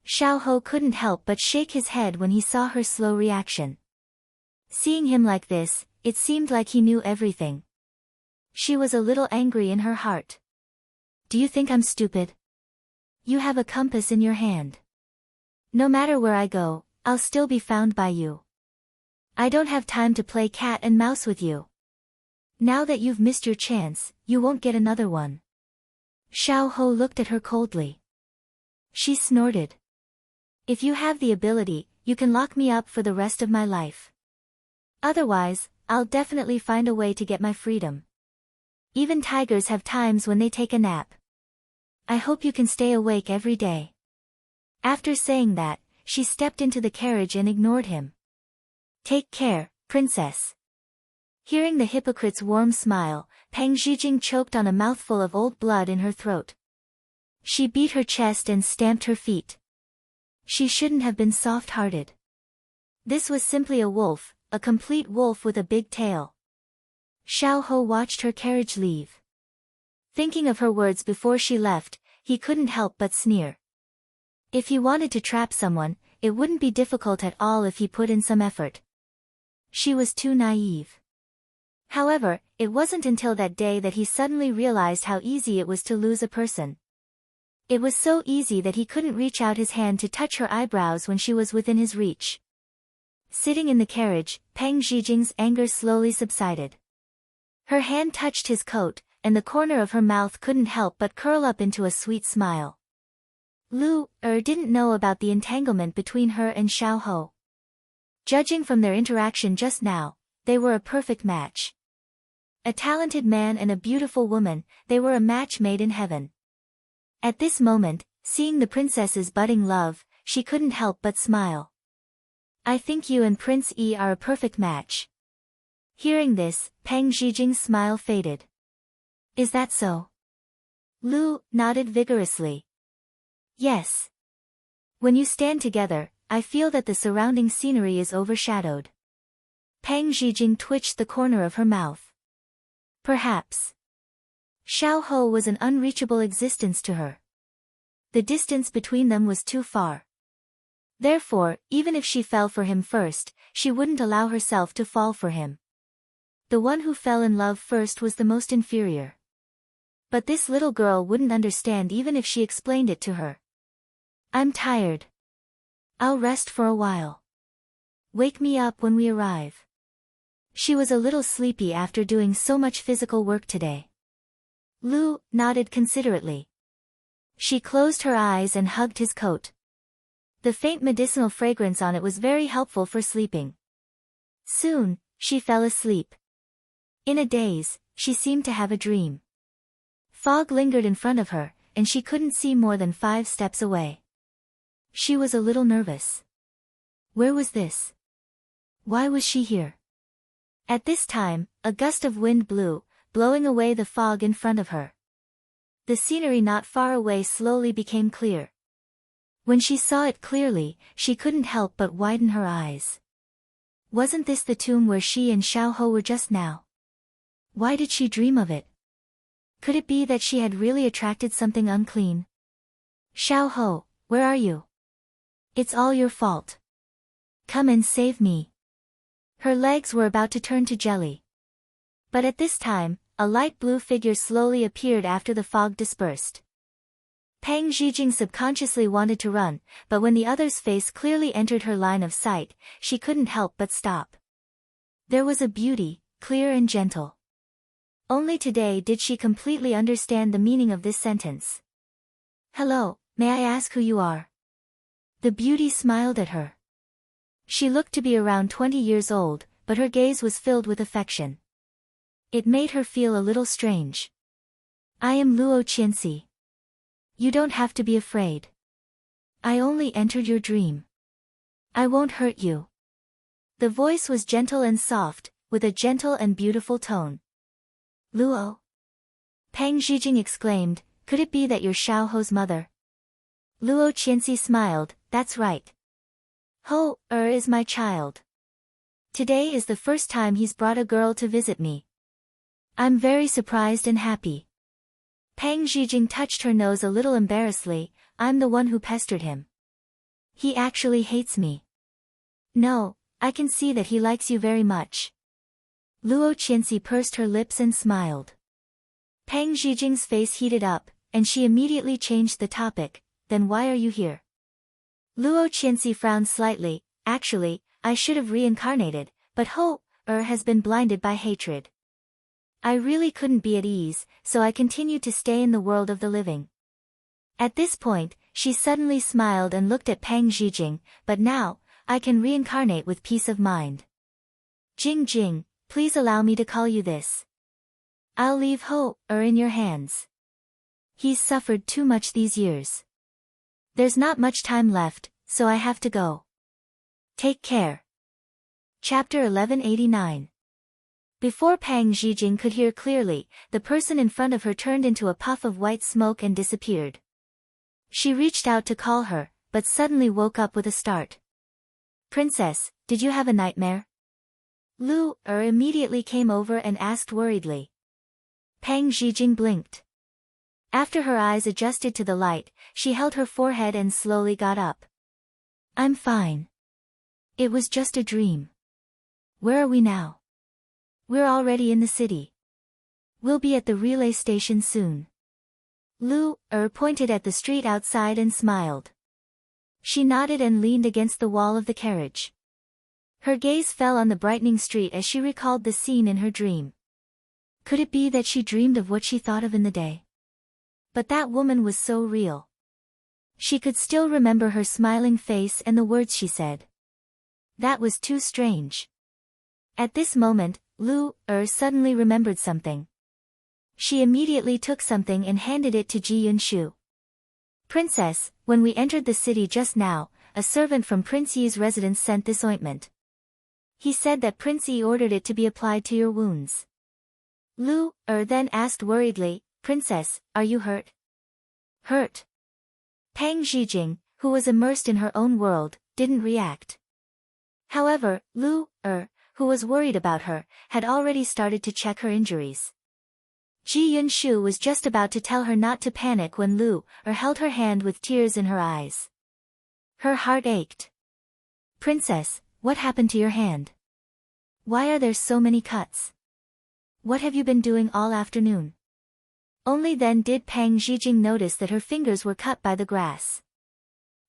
Xiaoho couldn't help but shake his head when he saw her slow reaction. Seeing him like this, it seemed like he knew everything. She was a little angry in her heart. "Do you think I'm stupid? You have a compass in your hand. No matter where I go, I'll still be found by you. I don't have time to play cat and mouse with you. Now that you've missed your chance, you won't get another one." Xiaoho looked at her coldly. She snorted. "If you have the ability, you can lock me up for the rest of my life. Otherwise, I'll definitely find a way to get my freedom. Even tigers have times when they take a nap. I hope you can stay awake every day." After saying that, she stepped into the carriage and ignored him. "Take care, princess." Hearing the hypocrite's warm smile, Peng Zhijing choked on a mouthful of old blood in her throat. She beat her chest and stamped her feet. She shouldn't have been soft-hearted. This was simply a wolf, a complete wolf with a big tail. Xiaoho watched her carriage leave. Thinking of her words before she left, he couldn't help but sneer. If he wanted to trap someone, it wouldn't be difficult at all if he put in some effort. She was too naive. However, it wasn't until that day that he suddenly realized how easy it was to lose a person. It was so easy that he couldn't reach out his hand to touch her eyebrows when she was within his reach. Sitting in the carriage, Peng Zhijing's anger slowly subsided. Her hand touched his coat, and the corner of her mouth couldn't help but curl up into a sweet smile. Lu didn't know about the entanglement between her and Xiaoho. Judging from their interaction just now, they were a perfect match. A talented man and a beautiful woman, they were a match made in heaven. At this moment, seeing the princess's budding love, she couldn't help but smile. "I think you and Prince E are a perfect match." Hearing this, Peng Zhijing's smile faded. "Is that so?" Lu nodded vigorously. "Yes. When you stand together, I feel that the surrounding scenery is overshadowed." Peng Zhijing twitched the corner of her mouth. Perhaps. Xiaoho was an unreachable existence to her. The distance between them was too far. Therefore, even if she fell for him first, she wouldn't allow herself to fall for him. The one who fell in love first was the most inferior. But this little girl wouldn't understand even if she explained it to her. "I'm tired. I'll rest for a while. Wake me up when we arrive." She was a little sleepy after doing so much physical work today. Lu nodded considerately. She closed her eyes and hugged his coat. The faint medicinal fragrance on it was very helpful for sleeping. Soon, she fell asleep. In a daze, she seemed to have a dream. Fog lingered in front of her, and she couldn't see more than 5 steps away. She was a little nervous. Where was this? Why was she here? At this time, a gust of wind blew, blowing away the fog in front of her. The scenery not far away slowly became clear. When she saw it clearly, she couldn't help but widen her eyes. Wasn't this the tomb where she and Xiaoho were just now? Why did she dream of it? Could it be that she had really attracted something unclean? Xiao Ho, where are you? It's all your fault. Come and save me. Her legs were about to turn to jelly. But at this time, a light blue figure slowly appeared after the fog dispersed. Pang Zhijing subconsciously wanted to run, but when the other's face clearly entered her line of sight, she couldn't help but stop. There was a beauty, clear and gentle. Only today did she completely understand the meaning of this sentence. Hello, may I ask who you are? The beauty smiled at her. She looked to be around 20 years old, but her gaze was filled with affection. It made her feel a little strange. I am Luo Qianxi. You don't have to be afraid. I only entered your dream. I won't hurt you. The voice was gentle and soft, with a gentle and beautiful tone. Luo? Pang Zhijing exclaimed, could it be that you're Xiao Ho's mother? Luo Qianxi smiled, that's right. Ho is my child. Today is the first time he's brought a girl to visit me. I'm very surprised and happy. Pang Zhijing touched her nose a little embarrassedly, I'm the one who pestered him. He actually hates me. No, I can see that he likes you very much. Luo Qianxi pursed her lips and smiled. Pang Zhijing's face heated up, and she immediately changed the topic, then why are you here? Luo Qianxi frowned slightly, actually, I should have reincarnated, but Ho has been blinded by hatred. I really couldn't be at ease, so I continued to stay in the world of the living. At this point, she suddenly smiled and looked at Pang Zhijing, but now, I can reincarnate with peace of mind. Jing Jing, please allow me to call you this. I'll leave Ho in your hands. He's suffered too much these years. There's not much time left, so I have to go. Take care. Chapter 1189. Before Pang Zhijing could hear clearly, the person in front of her turned into a puff of white smoke and disappeared. She reached out to call her, but suddenly woke up with a start. Princess, did you have a nightmare? Lu immediately came over and asked worriedly. Pang Zhijing blinked. After her eyes adjusted to the light, she held her forehead and slowly got up. I'm fine. It was just a dream. Where are we now? We're already in the city. We'll be at the relay station soon. Lu pointed at the street outside and smiled. She nodded and leaned against the wall of the carriage. Her gaze fell on the brightening street as she recalled the scene in her dream. Could it be that she dreamed of what she thought of in the day? But that woman was so real. She could still remember her smiling face and the words she said. That was too strange. At this moment, Lu suddenly remembered something. She immediately took something and handed it to Ji Yunshu. Princess, when we entered the city just now, a servant from Prince Yi's residence sent this ointment. He said that Prince Yi ordered it to be applied to your wounds. Lu then asked worriedly, Princess, are you hurt? Hurt? Pang Zhijing, who was immersed in her own world, didn't react. However, Lu who was worried about her, had already started to check her injuries. Ji Yunshu was just about to tell her not to panic when Lu held her hand with tears in her eyes. Her heart ached. Princess, what happened to your hand? Why are there so many cuts? What have you been doing all afternoon? Only then did Pang Zhijing notice that her fingers were cut by the grass.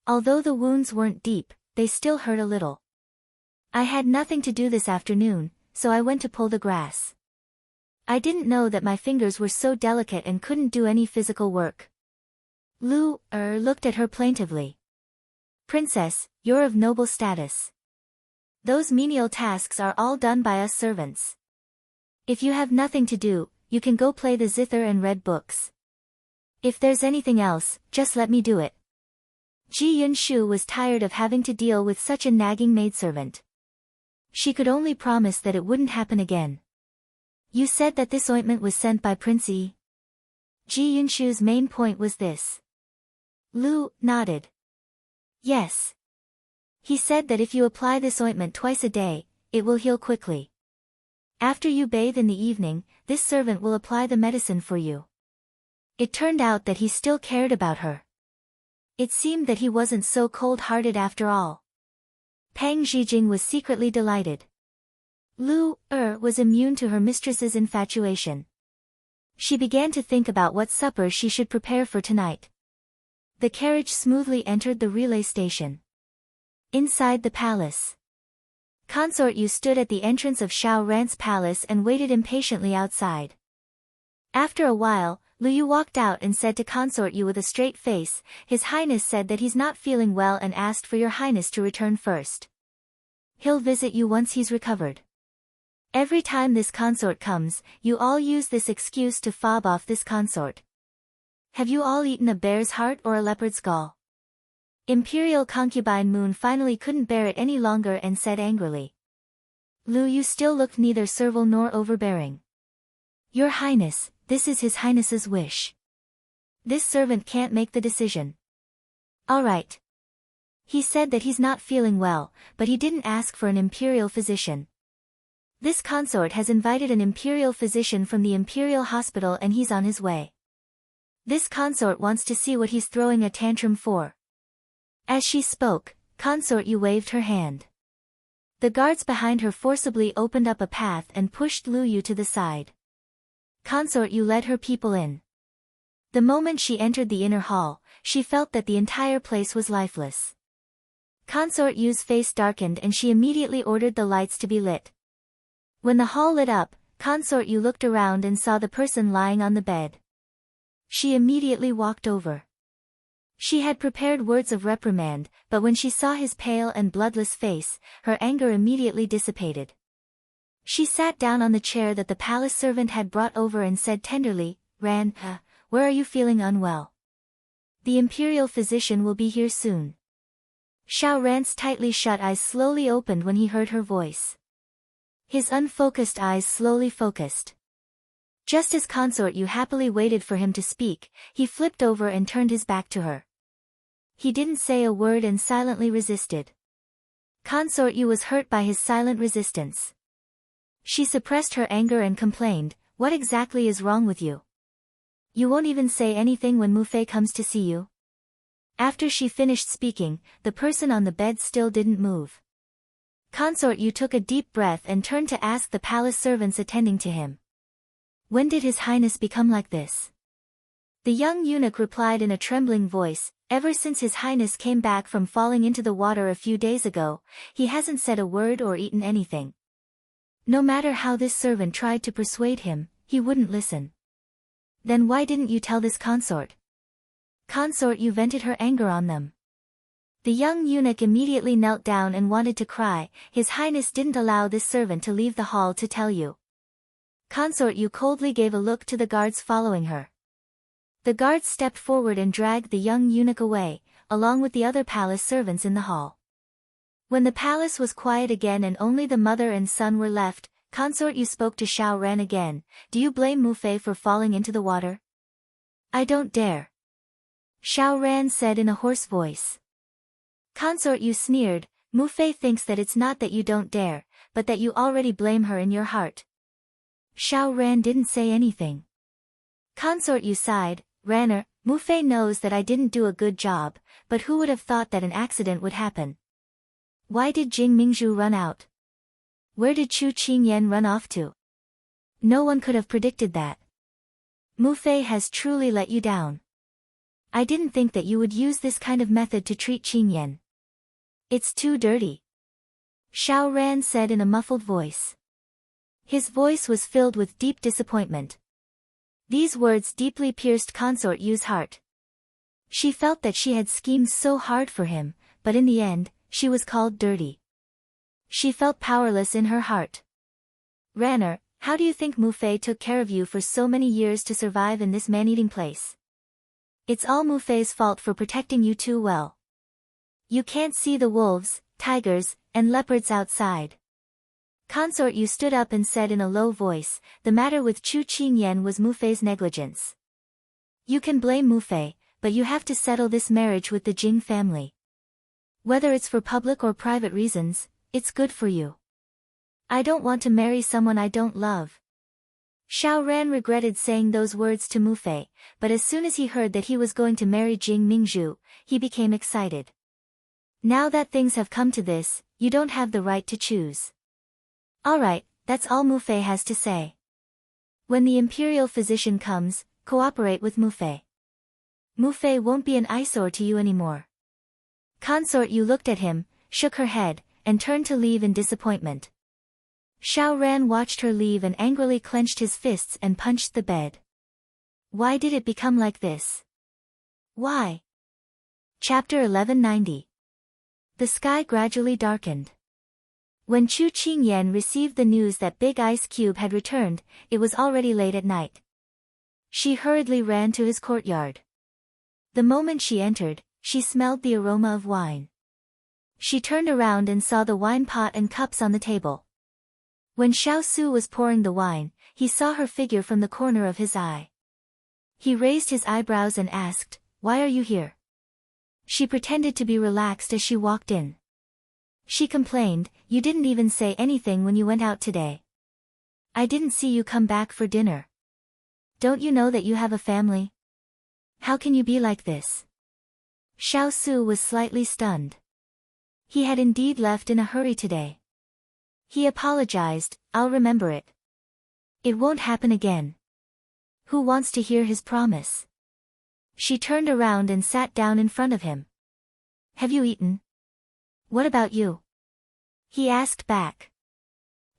Although the wounds weren't deep, they still hurt a little. I had nothing to do this afternoon, so I went to pull the grass. I didn't know that my fingers were so delicate and couldn't do any physical work. Lu looked at her plaintively. Princess, you're of noble status. Those menial tasks are all done by us servants. If you have nothing to do, you can go play the zither and read books. If there's anything else, just let me do it. Ji Yunshu was tired of having to deal with such a nagging maidservant. She could only promise that it wouldn't happen again. You said that this ointment was sent by Prince Yi. Ji Yunshu's main point was this. Lu nodded. Yes. He said that if you apply this ointment twice a day, it will heal quickly. After you bathe in the evening, this servant will apply the medicine for you. It turned out that he still cared about her. It seemed that he wasn't so cold-hearted after all. Pang Zhijing was secretly delighted. Lu was immune to her mistress's infatuation. She began to think about what supper she should prepare for tonight. The carriage smoothly entered the relay station. Inside the palace, Consort Yu stood at the entrance of Xiao Ran's palace and waited impatiently outside. After a while, Lu Yu walked out and said to Consort Yu with a straight face, "His Highness said that he's not feeling well and asked for your Highness to return first. He'll visit you once he's recovered. Every time this consort comes, you all use this excuse to fob off this consort. Have you all eaten a bear's heart or a leopard's gall?" Imperial concubine Moon finally couldn't bear it any longer and said angrily. Lu Yu still looked neither servile nor overbearing. "Your Highness, this is His Highness's wish. This servant can't make the decision." "All right." He said that he's not feeling well, but he didn't ask for an imperial physician. This consort has invited an imperial physician from the imperial hospital and he's on his way. This consort wants to see what he's throwing a tantrum for. As she spoke, Consort Yu waved her hand. The guards behind her forcibly opened up a path and pushed Lu Yu to the side. Consort Yu led her people in. The moment she entered the inner hall, she felt that the entire place was lifeless. Consort Yu's face darkened and she immediately ordered the lights to be lit. When the hall lit up, Consort Yu looked around and saw the person lying on the bed. She immediately walked over. She had prepared words of reprimand, but when she saw his pale and bloodless face, her anger immediately dissipated. She sat down on the chair that the palace servant had brought over and said tenderly, "Ran, where are you feeling unwell? The imperial physician will be here soon." Xiao Ran's tightly shut eyes slowly opened when he heard her voice. His unfocused eyes slowly focused. Just as Consort Yu happily waited for him to speak, he flipped over and turned his back to her. He didn't say a word and silently resisted. Consort Yu was hurt by his silent resistance. She suppressed her anger and complained, "What exactly is wrong with you? You won't even say anything when Mu Fei comes to see you?" After she finished speaking, the person on the bed still didn't move. Consort Yu took a deep breath and turned to ask the palace servants attending to him, "When did His Highness become like this?" The young eunuch replied in a trembling voice, "Ever since His Highness came back from falling into the water a few days ago, he hasn't said a word or eaten anything. No matter how this servant tried to persuade him, he wouldn't listen." "Then why didn't you tell this consort?" Consort Yu vented her anger on them. The young eunuch immediately knelt down and wanted to cry, "His Highness didn't allow this servant to leave the hall to tell you." Consort Yu coldly gave a look to the guards following her. The guards stepped forward and dragged the young eunuch away, along with the other palace servants in the hall. When the palace was quiet again and only the mother and son were left, Consort Yu spoke to Xiao Ran again, "Do you blame Mu Fei for falling into the water?" "I don't dare," Xiao Ran said in a hoarse voice. Consort Yu sneered, "Mu Fei thinks that it's not that you don't dare, but that you already blame her in your heart." Xiao Ran didn't say anything. Consort Yu sighed, "Ranner, Mu Fei knows that I didn't do a good job, but who would have thought that an accident would happen? Why did Jing Mingzhu run out? Where did Chu Qingyan run off to? No one could have predicted that. Mu Fei has truly let you down. I didn't think that you would use this kind of method to treat Qingyan. It's too dirty," Xiao Ran said in a muffled voice. His voice was filled with deep disappointment. These words deeply pierced Consort Yu's heart. She felt that she had schemed so hard for him, but in the end, she was called dirty. She felt powerless in her heart. "Ranner, how do you think Mu Fei took care of you for so many years to survive in this man-eating place? It's all Mu Fei's fault for protecting you too well. You can't see the wolves, tigers, and leopards outside." Consort Yu stood up and said in a low voice, "The matter with Chu Qingyan was Mu Fei's negligence. You can blame Mu Fei, but you have to settle this marriage with the Jing family. Whether it's for public or private reasons, it's good for you. I don't want to marry someone I don't love." Xiao Ran regretted saying those words to Mu Fei, but as soon as he heard that he was going to marry Jing Mingzhu, he became excited. Now that things have come to this, you don't have the right to choose. Alright, that's all Mu Fei has to say. When the imperial physician comes, cooperate with Mu Fei. Mu Fei won't be an eyesore to you anymore. Consort Yu looked at him, shook her head, and turned to leave in disappointment. Xiao Ran watched her leave and angrily clenched his fists and punched the bed. Why did it become like this? Why? Chapter 1190. The sky gradually darkened. When Chu Qingyan received the news that Big Ice Cube had returned, it was already late at night. She hurriedly ran to his courtyard. The moment she entered, she smelled the aroma of wine. She turned around and saw the wine pot and cups on the table. When Xiao Su was pouring the wine, he saw her figure from the corner of his eye. He raised his eyebrows and asked, "Why are you here?" She pretended to be relaxed as she walked in. She complained, "You didn't even say anything when you went out today. I didn't see you come back for dinner. Don't you know that you have a family? How can you be like this?" Xiao Su was slightly stunned. He had indeed left in a hurry today. He apologized, "I'll remember it. It won't happen again." Who wants to hear his promise? She turned around and sat down in front of him. "Have you eaten?" "What about you?" he asked back.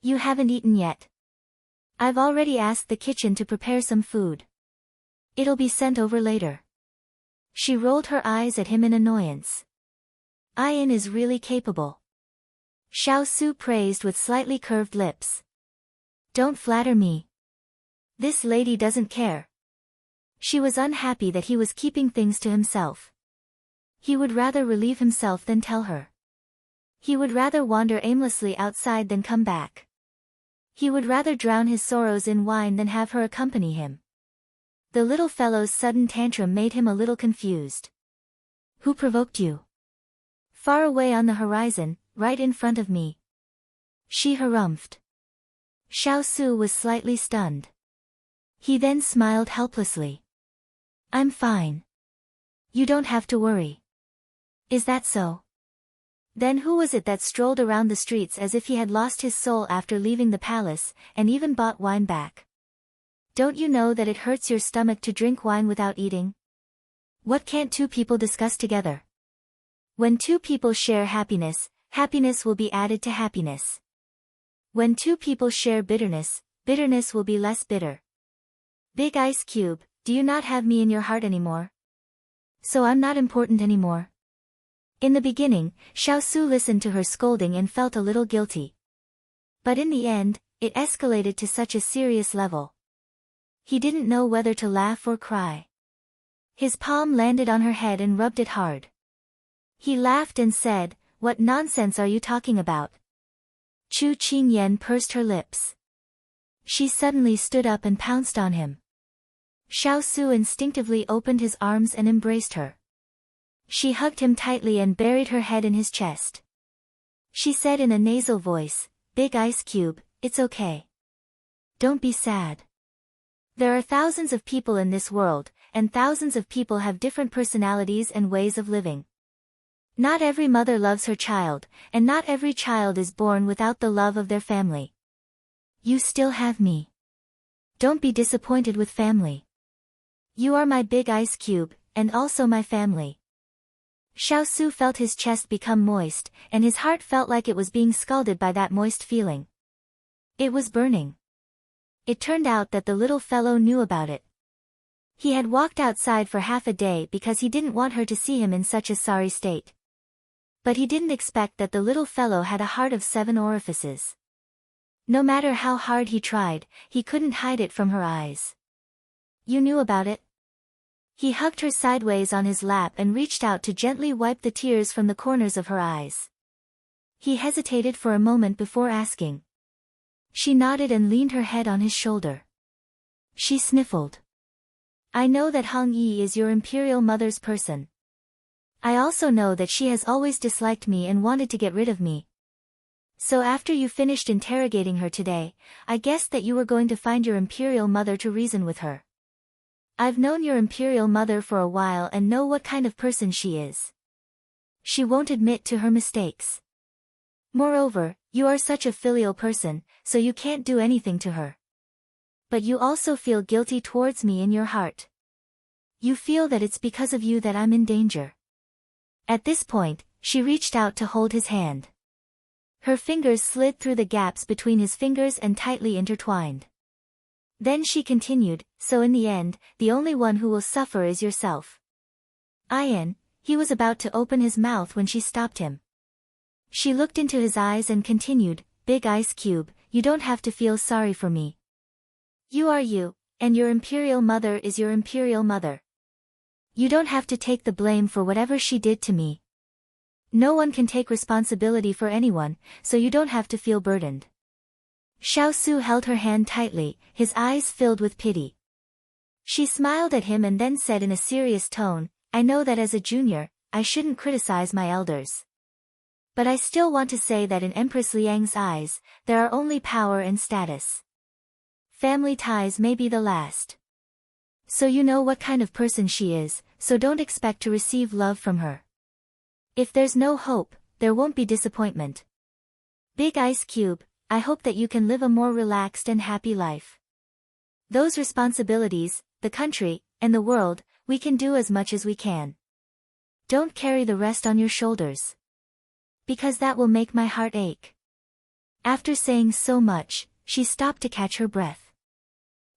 "You haven't eaten yet. I've already asked the kitchen to prepare some food. It'll be sent over later." She rolled her eyes at him in annoyance. Ayan is really capable. Xiao Su praised with slightly curved lips. "Don't flatter me. This lady doesn't care." She was unhappy that he was keeping things to himself. He would rather relieve himself than tell her. He would rather wander aimlessly outside than come back. He would rather drown his sorrows in wine than have her accompany him. The little fellow's sudden tantrum made him a little confused. "Who provoked you?" "Far away on the horizon, right in front of me," she harumphed. Xiao Su was slightly stunned. He then smiled helplessly. "I'm fine. You don't have to worry." "Is that so?" Then who was it that strolled around the streets as if he had lost his soul after leaving the palace, and even bought wine back? Don't you know that it hurts your stomach to drink wine without eating? What can't two people discuss together? When two people share happiness, happiness will be added to happiness. When two people share bitterness, bitterness will be less bitter. Big Ice Cube, do you not have me in your heart anymore? So I'm not important anymore? In the beginning, Xiao Su listened to her scolding and felt a little guilty. But in the end, it escalated to such a serious level. He didn't know whether to laugh or cry. His palm landed on her head and rubbed it hard. He laughed and said, "What nonsense are you talking about?" Chu Qingyan pursed her lips. She suddenly stood up and pounced on him. Xiao Su instinctively opened his arms and embraced her. She hugged him tightly and buried her head in his chest. She said in a nasal voice, "Big Ice Cube, it's okay. Don't be sad. There are thousands of people in this world, and thousands of people have different personalities and ways of living. Not every mother loves her child, and not every child is born without the love of their family. You still have me. Don't be disappointed with family. You are my Big Ice Cube, and also my family." Xiao Su felt his chest become moist, and his heart felt like it was being scalded by that moist feeling. It was burning. It turned out that the little fellow knew about it. He had walked outside for half a day because he didn't want her to see him in such a sorry state. But he didn't expect that the little fellow had a heart of 7 orifices. No matter how hard he tried, he couldn't hide it from her eyes. "You knew about it?" He hugged her sideways on his lap and reached out to gently wipe the tears from the corners of her eyes. He hesitated for a moment before asking. She nodded and leaned her head on his shoulder. She sniffled. "I know that Hong Yi is your imperial mother's person. I also know that she has always disliked me and wanted to get rid of me. So after you finished interrogating her today, I guessed that you were going to find your imperial mother to reason with her. I've known your imperial mother for a while and know what kind of person she is. She won't admit to her mistakes. Moreover, you are such a filial person, so you can't do anything to her. But you also feel guilty towards me in your heart. You feel that it's because of you that I'm in danger. At this point, she reached out to hold his hand. Her fingers slid through the gaps between his fingers and tightly intertwined. Then she continued, so in the end, the only one who will suffer is yourself. Ian, he was about to open his mouth when she stopped him. She looked into his eyes and continued, Big Ice Cube, you don't have to feel sorry for me. You are you, and your imperial mother is your imperial mother. You don't have to take the blame for whatever she did to me. No one can take responsibility for anyone, so you don't have to feel burdened. Xiao Su held her hand tightly, his eyes filled with pity. She smiled at him and then said in a serious tone, I know that as a junior, I shouldn't criticize my elders. But I still want to say that in Empress Liang's eyes, there are only power and status. Family ties may be the last. So you know what kind of person she is, so don't expect to receive love from her. If there's no hope, there won't be disappointment. Big Ice Cube, I hope that you can live a more relaxed and happy life. Those responsibilities, the country, and the world, we can do as much as we can. Don't carry the rest on your shoulders. Because that will make my heart ache. After saying so much, she stopped to catch her breath.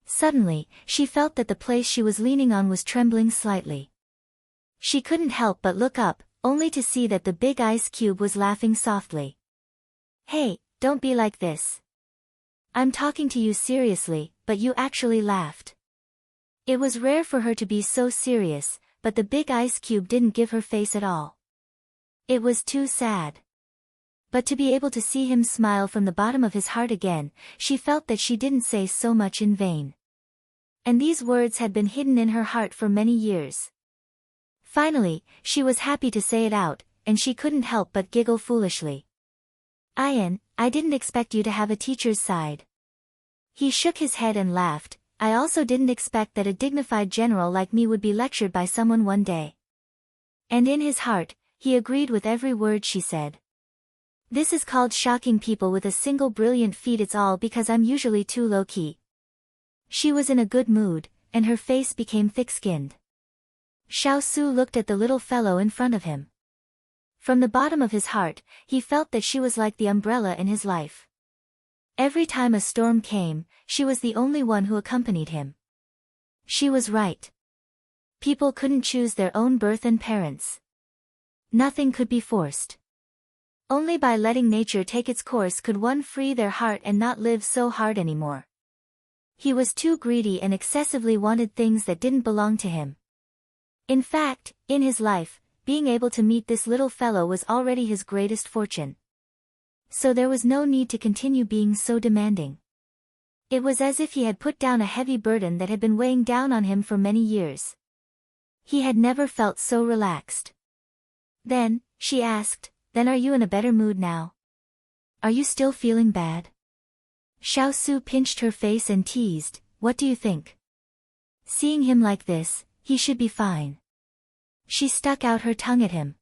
Suddenly, she felt that the place she was leaning on was trembling slightly. She couldn't help but look up, only to see that the Big Ice Cube was laughing softly. Hey, don't be like this. I'm talking to you seriously, but you actually laughed. It was rare for her to be so serious, but the Big Ice Cube didn't give her face at all. It was too sad. But to be able to see him smile from the bottom of his heart again, she felt that she didn't say so much in vain. And these words had been hidden in her heart for many years. Finally, she was happy to say it out, and she couldn't help but giggle foolishly. Ian, I didn't expect you to have a teacher's side. He shook his head and laughed. I also didn't expect that a dignified general like me would be lectured by someone one day. And in his heart, he agreed with every word she said. This is called shocking people with a single brilliant feat. It's all because I'm usually too low-key. She was in a good mood, and her face became thick-skinned. Xiao Su looked at the little fellow in front of him. From the bottom of his heart, he felt that she was like the umbrella in his life. Every time a storm came, she was the only one who accompanied him. She was right. People couldn't choose their own birth and parents. Nothing could be forced. Only by letting nature take its course could one free their heart and not live so hard anymore. He was too greedy and excessively wanted things that didn't belong to him. In fact, in his life, being able to meet this little fellow was already his greatest fortune. So there was no need to continue being so demanding. It was as if he had put down a heavy burden that had been weighing down on him for many years. He had never felt so relaxed. Then, she asked, then are you in a better mood now? Are you still feeling bad? Xiao Su pinched her face and teased, what do you think? Seeing him like this, he should be fine. She stuck out her tongue at him.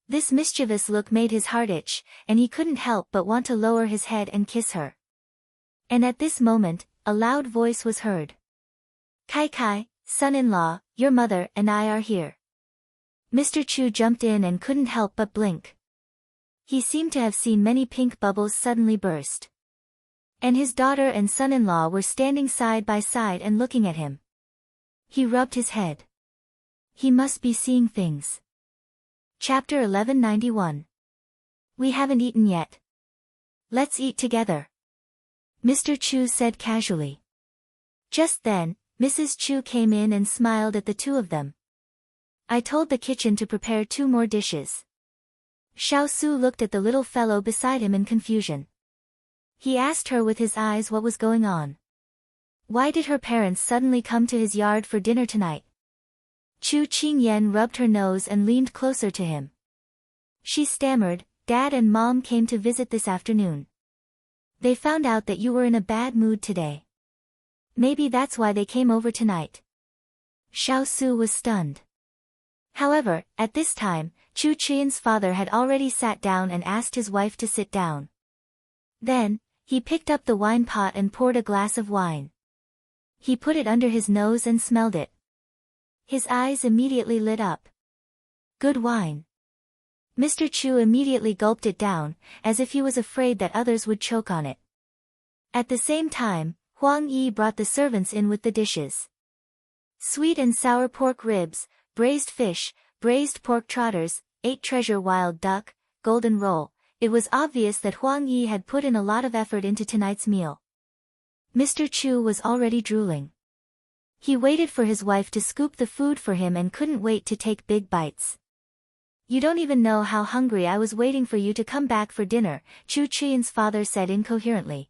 This mischievous look made his heart itch, and he couldn't help but want to lower his head and kiss her. And at this moment, a loud voice was heard. Kai Kai, son-in-law, your mother and I are here. Mr. Chu jumped in and couldn't help but blink. He seemed to have seen many pink bubbles suddenly burst. And his daughter and son-in-law were standing side by side and looking at him. He rubbed his head. He must be seeing things. Chapter 1191. We haven't eaten yet. Let's eat together. Mr. Chu said casually. Just then, Mrs. Chu came in and smiled at the two of them. I told the kitchen to prepare 2 more dishes. Xiao Su looked at the little fellow beside him in confusion. He asked her with his eyes what was going on. Why did her parents suddenly come to his yard for dinner tonight? Chu Qingyan rubbed her nose and leaned closer to him. She stammered, Dad and Mom came to visit this afternoon. They found out that you were in a bad mood today. Maybe that's why they came over tonight." Xiao Su was stunned. However, at this time, Chu Qian's father had already sat down and asked his wife to sit down. Then, he picked up the wine pot and poured a glass of wine. He put it under his nose and smelled it. His eyes immediately lit up. "Good wine." Mr. Chu immediately gulped it down, as if he was afraid that others would choke on it. At the same time, Huang Yi brought the servants in with the dishes. Sweet and sour pork ribs, braised fish, braised pork trotters, 8 treasure wild duck, golden roll. It was obvious that Huang Yi had put in a lot of effort into tonight's meal. Mr. Chu was already drooling. He waited for his wife to scoop the food for him and couldn't wait to take big bites. "You don't even know how hungry I was waiting for you to come back for dinner," Chu Qian's father said incoherently.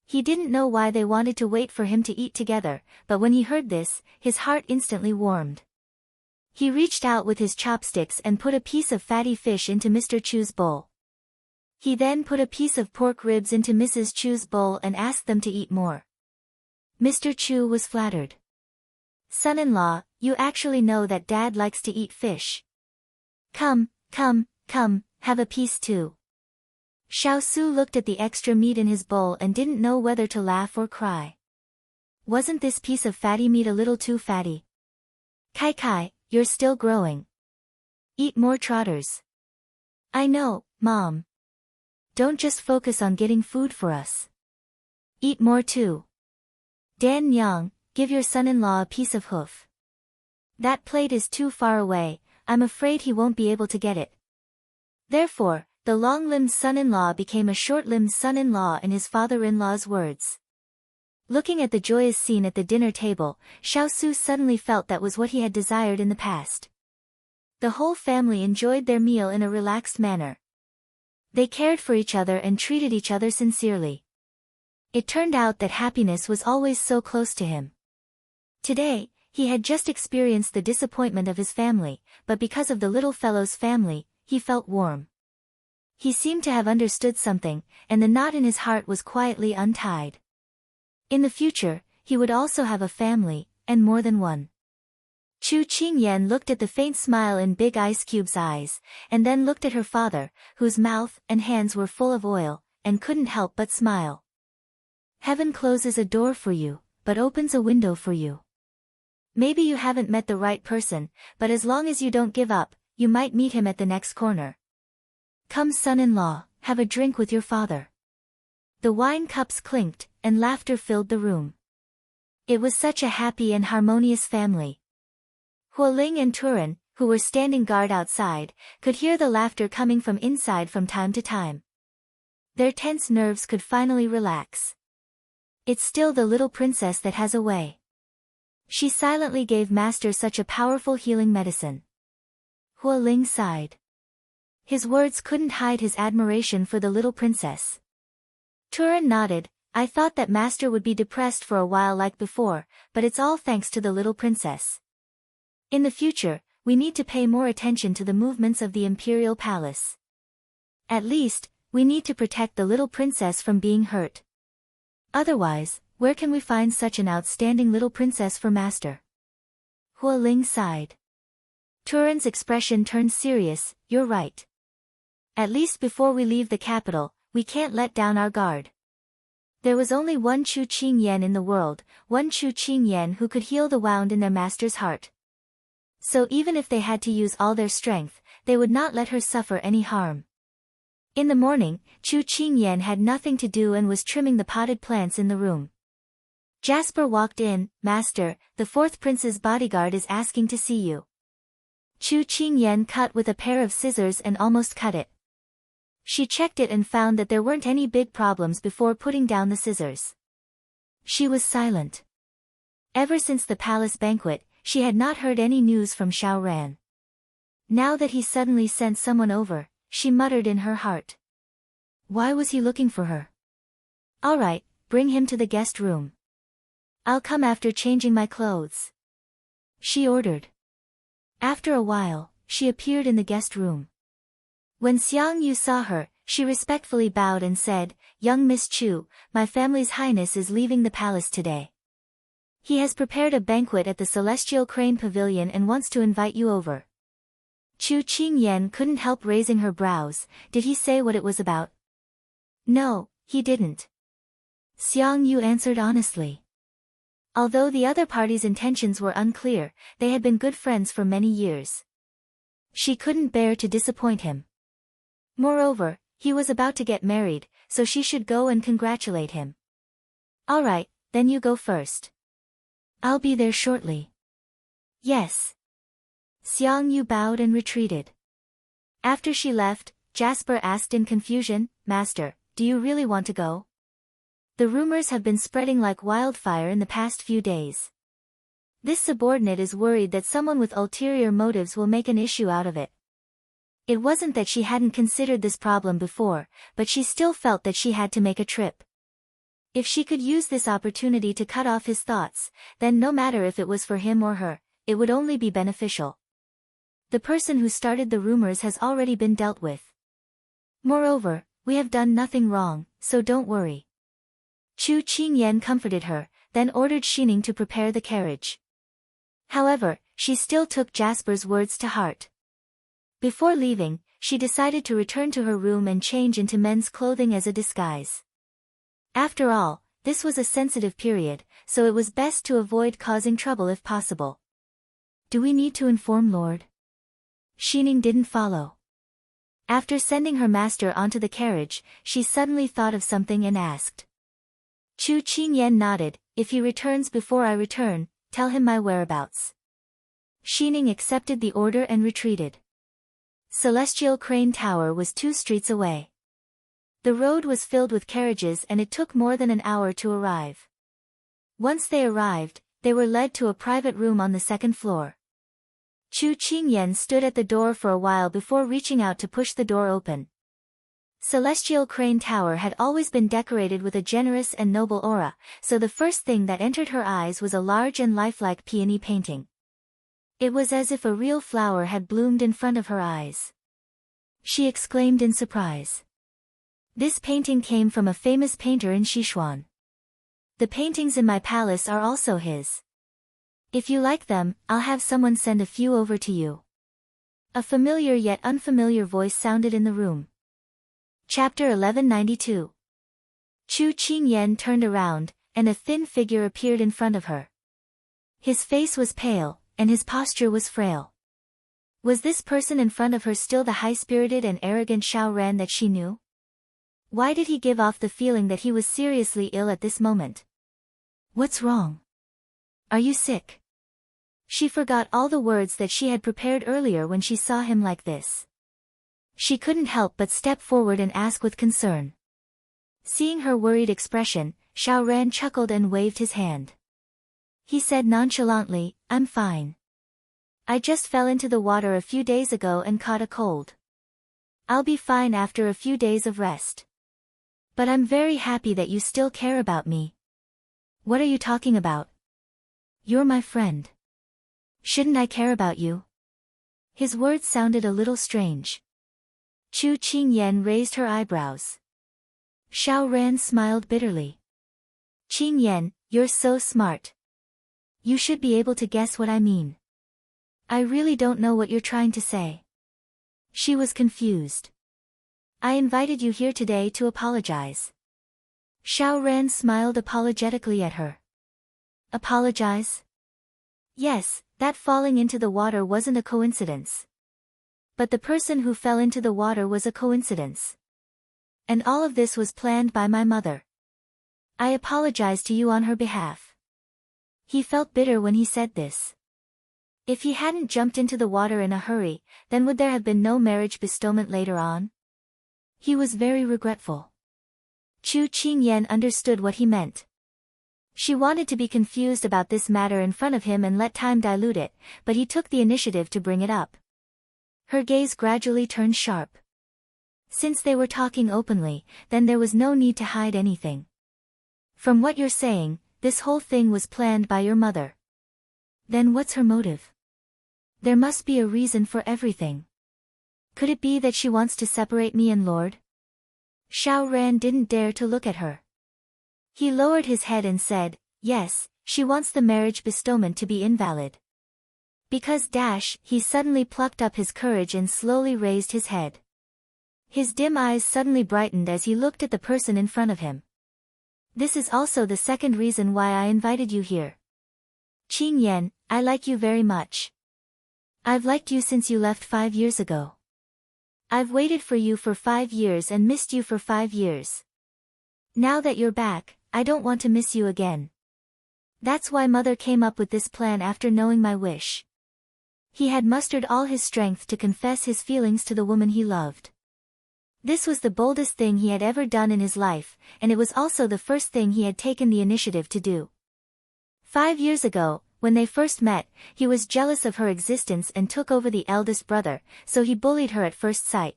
He didn't know why they wanted to wait for him to eat together, but when he heard this, his heart instantly warmed. He reached out with his chopsticks and put a piece of fatty fish into Mr. Chu's bowl. He then put a piece of pork ribs into Mrs. Chu's bowl and asked them to eat more. Mr. Chu was flattered. "Son-in-law, you actually know that Dad likes to eat fish. Come, have a piece too." Xiao Su looked at the extra meat in his bowl and didn't know whether to laugh or cry. Wasn't this piece of fatty meat a little too fatty? Kai, you're still growing. Eat more trotters." "I know, Mom. Don't just focus on getting food for us. Eat more too. Dan Yang, give your son-in-law a piece of hoof. That plate is too far away, I'm afraid he won't be able to get it." Therefore, the long-limbed son-in-law became a short-limbed son-in-law in his father-in-law's words. Looking at the joyous scene at the dinner table, Xiao Su suddenly felt that was what he had desired in the past. The whole family enjoyed their meal in a relaxed manner. They cared for each other and treated each other sincerely. It turned out that happiness was always so close to him. Today, he had just experienced the disappointment of his family, but because of the little fellow's family, he felt warm. He seemed to have understood something, and the knot in his heart was quietly untied. In the future, he would also have a family, and more than one. Chu Qingyan looked at the faint smile in Big Ice Cube's eyes, and then looked at her father, whose mouth and hands were full of oil, and couldn't help but smile. "Heaven closes a door for you, but opens a window for you. Maybe you haven't met the right person, but as long as you don't give up, you might meet him at the next corner. Come, son-in-law, have a drink with your father." The wine cups clinked, and laughter filled the room. It was such a happy and harmonious family. Hualing and Turan, who were standing guard outside, could hear the laughter coming from inside from time to time. Their tense nerves could finally relax. It's still the little princess that has a way. She silently gave Master such a powerful healing medicine. Hualing sighed. His words couldn't hide his admiration for the little princess. Turan nodded. "I thought that Master would be depressed for a while like before, but it's all thanks to the little princess. In the future, we need to pay more attention to the movements of the imperial palace. At least, we need to protect the little princess from being hurt. Otherwise, where can we find such an outstanding little princess for Master?" Hualing sighed. Turan's expression turned serious. "You're right. At least before we leave the capital, we can't let down our guard. There was only one Chu Qingyan in the world, one Chu Qingyan who could heal the wound in their master's heart. So even if they had to use all their strength, they would not let her suffer any harm." In the morning, Chu Qingyan had nothing to do and was trimming the potted plants in the room. Jasper walked in. "Master, the fourth prince's bodyguard is asking to see you." Chu Qingyan cut with a pair of scissors and almost cut it. She checked it and found that there weren't any big problems before putting down the scissors. She was silent. Ever since the palace banquet, she had not heard any news from Xiao Ran. Now that he suddenly sent someone over, she muttered in her heart. Why was he looking for her? "All right, bring him to the guest room. I'll come after changing my clothes," she ordered. After a while, she appeared in the guest room. When Xiang Yu saw her, she respectfully bowed and said, "Young Miss Chu, my family's highness is leaving the palace today. He has prepared a banquet at the Celestial Crane Pavilion and wants to invite you over." Chu Qingyan couldn't help raising her brows. Did he say what it was about? No, he didn't. Xiang Yu answered honestly. Although the other party's intentions were unclear, they had been good friends for many years. She couldn't bear to disappoint him. Moreover, he was about to get married, so she should go and congratulate him. "All right, then you go first. I'll be there shortly." "Yes." Xiang Yu bowed and retreated. After she left, Jasper asked in confusion, "Master, do you really want to go? The rumors have been spreading like wildfire in the past few days. This subordinate is worried that someone with ulterior motives will make an issue out of it." It wasn't that she hadn't considered this problem before, but she still felt that she had to make a trip. If she could use this opportunity to cut off his thoughts, then no matter if it was for him or her, it would only be beneficial. The person who started the rumors has already been dealt with. Moreover, we have done nothing wrong, so don't worry. Chu Qingyan comforted her, then ordered Xining to prepare the carriage. However, she still took Jasper's words to heart. Before leaving, she decided to return to her room and change into men's clothing as a disguise. After all, this was a sensitive period, so it was best to avoid causing trouble if possible. "Do we need to inform Lord?" Xining didn't follow. After sending her master onto the carriage, she suddenly thought of something and asked. Chu Qingyan nodded. "If he returns before I return, tell him my whereabouts." Xining accepted the order and retreated. Celestial Crane Tower was 2 streets away. The road was filled with carriages and it took more than an hour to arrive. Once they arrived, they were led to a private room on the 2nd floor. Chu Qingyan stood at the door for a while before reaching out to push the door open. Celestial Crane Tower had always been decorated with a generous and noble aura, so the first thing that entered her eyes was a large and lifelike peony painting. It was as if a real flower had bloomed in front of her eyes. She exclaimed in surprise. This painting came from a famous painter in Sichuan. "The paintings in my palace are also his. If you like them, I'll have someone send a few over to you." A familiar yet unfamiliar voice sounded in the room. Chapter 1192. Chu Qingyan turned around, and a thin figure appeared in front of her. His face was pale, and his posture was frail. Was this person in front of her still the high-spirited and arrogant Xiao Ran that she knew? Why did he give off the feeling that he was seriously ill at this moment? "What's wrong? Are you sick?" She forgot all the words that she had prepared earlier when she saw him like this. She couldn't help but step forward and ask with concern. Seeing her worried expression, Xiao Ran chuckled and waved his hand. He said nonchalantly, "I'm fine. I just fell into the water a few days ago and caught a cold. I'll be fine after a few days of rest. But I'm very happy that you still care about me." "What are you talking about? You're my friend. Shouldn't I care about you?" His words sounded a little strange. Chu Qingyan raised her eyebrows. Xiao Ran smiled bitterly. "Qingyan, you're so smart. You should be able to guess what I mean. I really don't know what you're trying to say." She was confused. "I invited you here today to apologize." Xiao Ran smiled apologetically at her. "Apologize?" "Yes, that falling into the water wasn't a coincidence. But the person who fell into the water was a coincidence. And all of this was planned by my mother. I apologize to you on her behalf." He felt bitter when he said this. If he hadn't jumped into the water in a hurry, then would there have been no marriage bestowment later on? He was very regretful. Chu Qingyan understood what he meant. She wanted to be confused about this matter in front of him and let time dilute it, but he took the initiative to bring it up. Her gaze gradually turned sharp. Since they were talking openly, then there was no need to hide anything. "From what you're saying, this whole thing was planned by your mother. Then what's her motive? There must be a reason for everything." Could it be that she wants to separate me and Lord? Xiao Ran didn't dare to look at her. He lowered his head and said, yes, she wants the marriage bestowment to be invalid. Because he suddenly plucked up his courage and slowly raised his head. His dim eyes suddenly brightened as he looked at the person in front of him. This is also the second reason why I invited you here. Qing Yan, I like you very much. I've liked you since you left 5 years ago. I've waited for you for 5 years and missed you for 5 years. Now that you're back, I don't want to miss you again. That's why Mother came up with this plan after knowing my wish. He had mustered all his strength to confess his feelings to the woman he loved. This was the boldest thing he had ever done in his life, and it was also the first thing he had taken the initiative to do. 5 years ago, when they first met, he was jealous of her existence and took over the eldest brother, so he bullied her at first sight.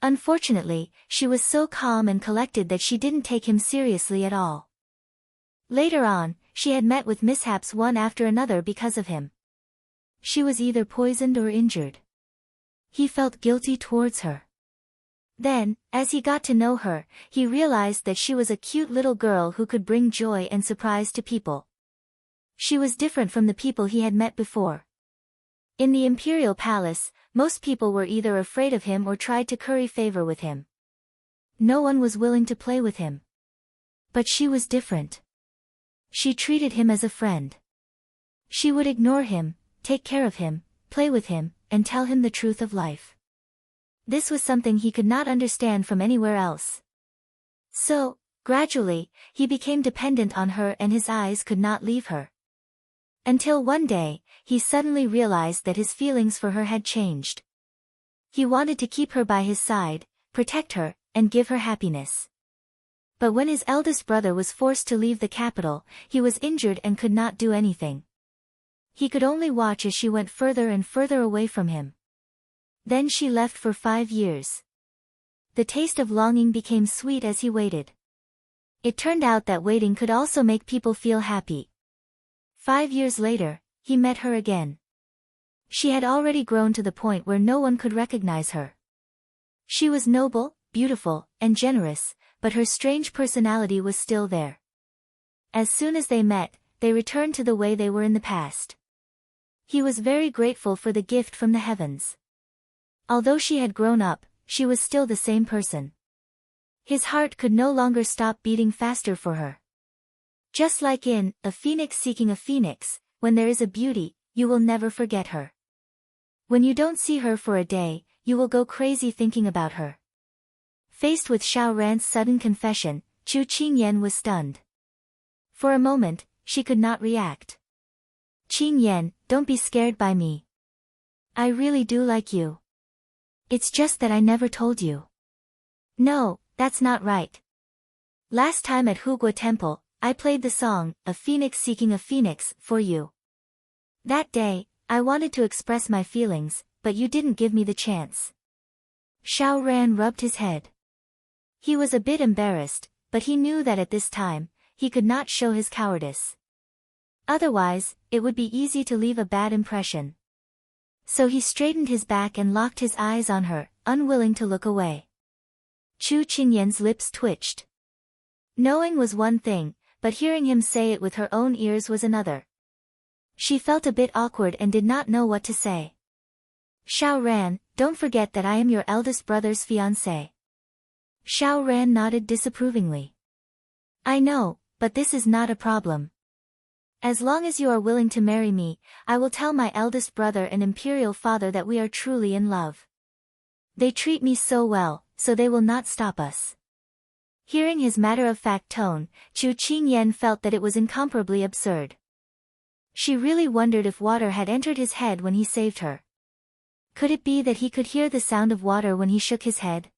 Unfortunately, she was so calm and collected that she didn't take him seriously at all. Later on, she had met with mishaps one after another because of him. She was either poisoned or injured. He felt guilty towards her. Then, as he got to know her, he realized that she was a cute little girl who could bring joy and surprise to people. She was different from the people he had met before. In the imperial palace, most people were either afraid of him or tried to curry favor with him. No one was willing to play with him. But she was different. She treated him as a friend. She would ignore him, take care of him, play with him, and tell him the truth of life. This was something he could not understand from anywhere else. So, gradually, he became dependent on her and his eyes could not leave her. Until one day, he suddenly realized that his feelings for her had changed. He wanted to keep her by his side, protect her, and give her happiness. But when his eldest brother was forced to leave the capital, he was injured and could not do anything. He could only watch as she went further and further away from him. Then she left for 5 years. The taste of longing became sweet as he waited. It turned out that waiting could also make people feel happy. 5 years later, he met her again. She had already grown to the point where no one could recognize her. She was noble, beautiful, and generous, but her strange personality was still there. As soon as they met, they returned to the way they were in the past. He was very grateful for the gift from the heavens. Although she had grown up, she was still the same person. His heart could no longer stop beating faster for her. Just like in A Phoenix Seeking a Phoenix, when there is a beauty, you will never forget her. When you don't see her for a day, you will go crazy thinking about her. Faced with Xiao Ran's sudden confession, Chu Qingyan was stunned. For a moment, she could not react. Qingyan, don't be scared by me. I really do like you. It's just that I never told you. No, that's not right. Last time at Hugua Temple, I played the song, A Phoenix Seeking a Phoenix, for you. That day, I wanted to express my feelings, but you didn't give me the chance. Xiao Ran rubbed his head. He was a bit embarrassed, but he knew that at this time, he could not show his cowardice. Otherwise, it would be easy to leave a bad impression. So he straightened his back and locked his eyes on her, unwilling to look away. Chu Qingyan's lips twitched. Knowing was one thing, but hearing him say it with her own ears was another. She felt a bit awkward and did not know what to say. Xiao Ran, don't forget that I am your eldest brother's fiancé. Xiao Ran nodded disapprovingly. I know, but this is not a problem. As long as you are willing to marry me, I will tell my eldest brother and imperial father that we are truly in love. They treat me so well, so they will not stop us. Hearing his matter-of-fact tone, Chu Qingyan felt that it was incomparably absurd. She really wondered if water had entered his head when he saved her. Could it be that he could hear the sound of water when he shook his head?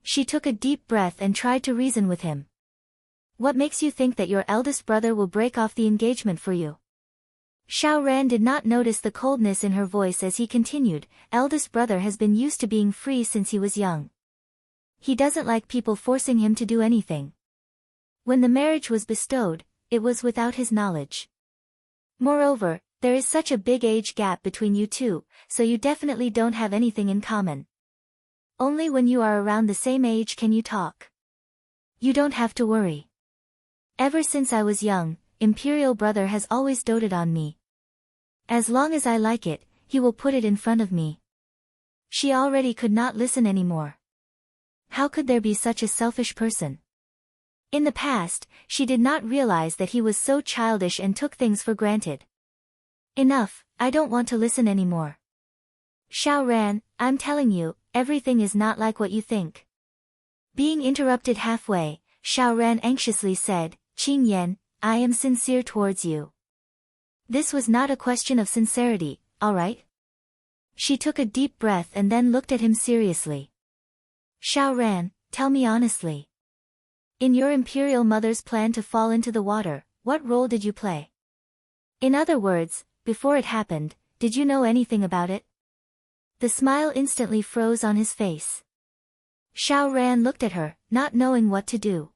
She took a deep breath and tried to reason with him. What makes you think that your eldest brother will break off the engagement for you? Xiao Ran did not notice the coldness in her voice as he continued, eldest brother has been used to being free since he was young. He doesn't like people forcing him to do anything. When the marriage was bestowed, it was without his knowledge. Moreover, There is such a big age gap between you two, so you definitely don't have anything in common. Only when you are around the same age can you talk. You don't have to worry. Ever since I was young, Imperial Brother has always doted on me. As long as I like it, he will put it in front of me. She already could not listen anymore. How could there be such a selfish person? In the past, she did not realize that he was so childish and took things for granted. Enough, I don't want to listen anymore. Xiao Ran, I'm telling you, everything is not like what you think. Being interrupted halfway, Xiao Ran anxiously said, Qing Yan, I am sincere towards you. This was not a question of sincerity, all right? She took a deep breath and then looked at him seriously. Xiao Ran, tell me honestly. In your imperial mother's plan to fall into the water, what role did you play? In other words, before it happened, did you know anything about it? The smile instantly froze on his face. Xiao Ran looked at her, not knowing what to do.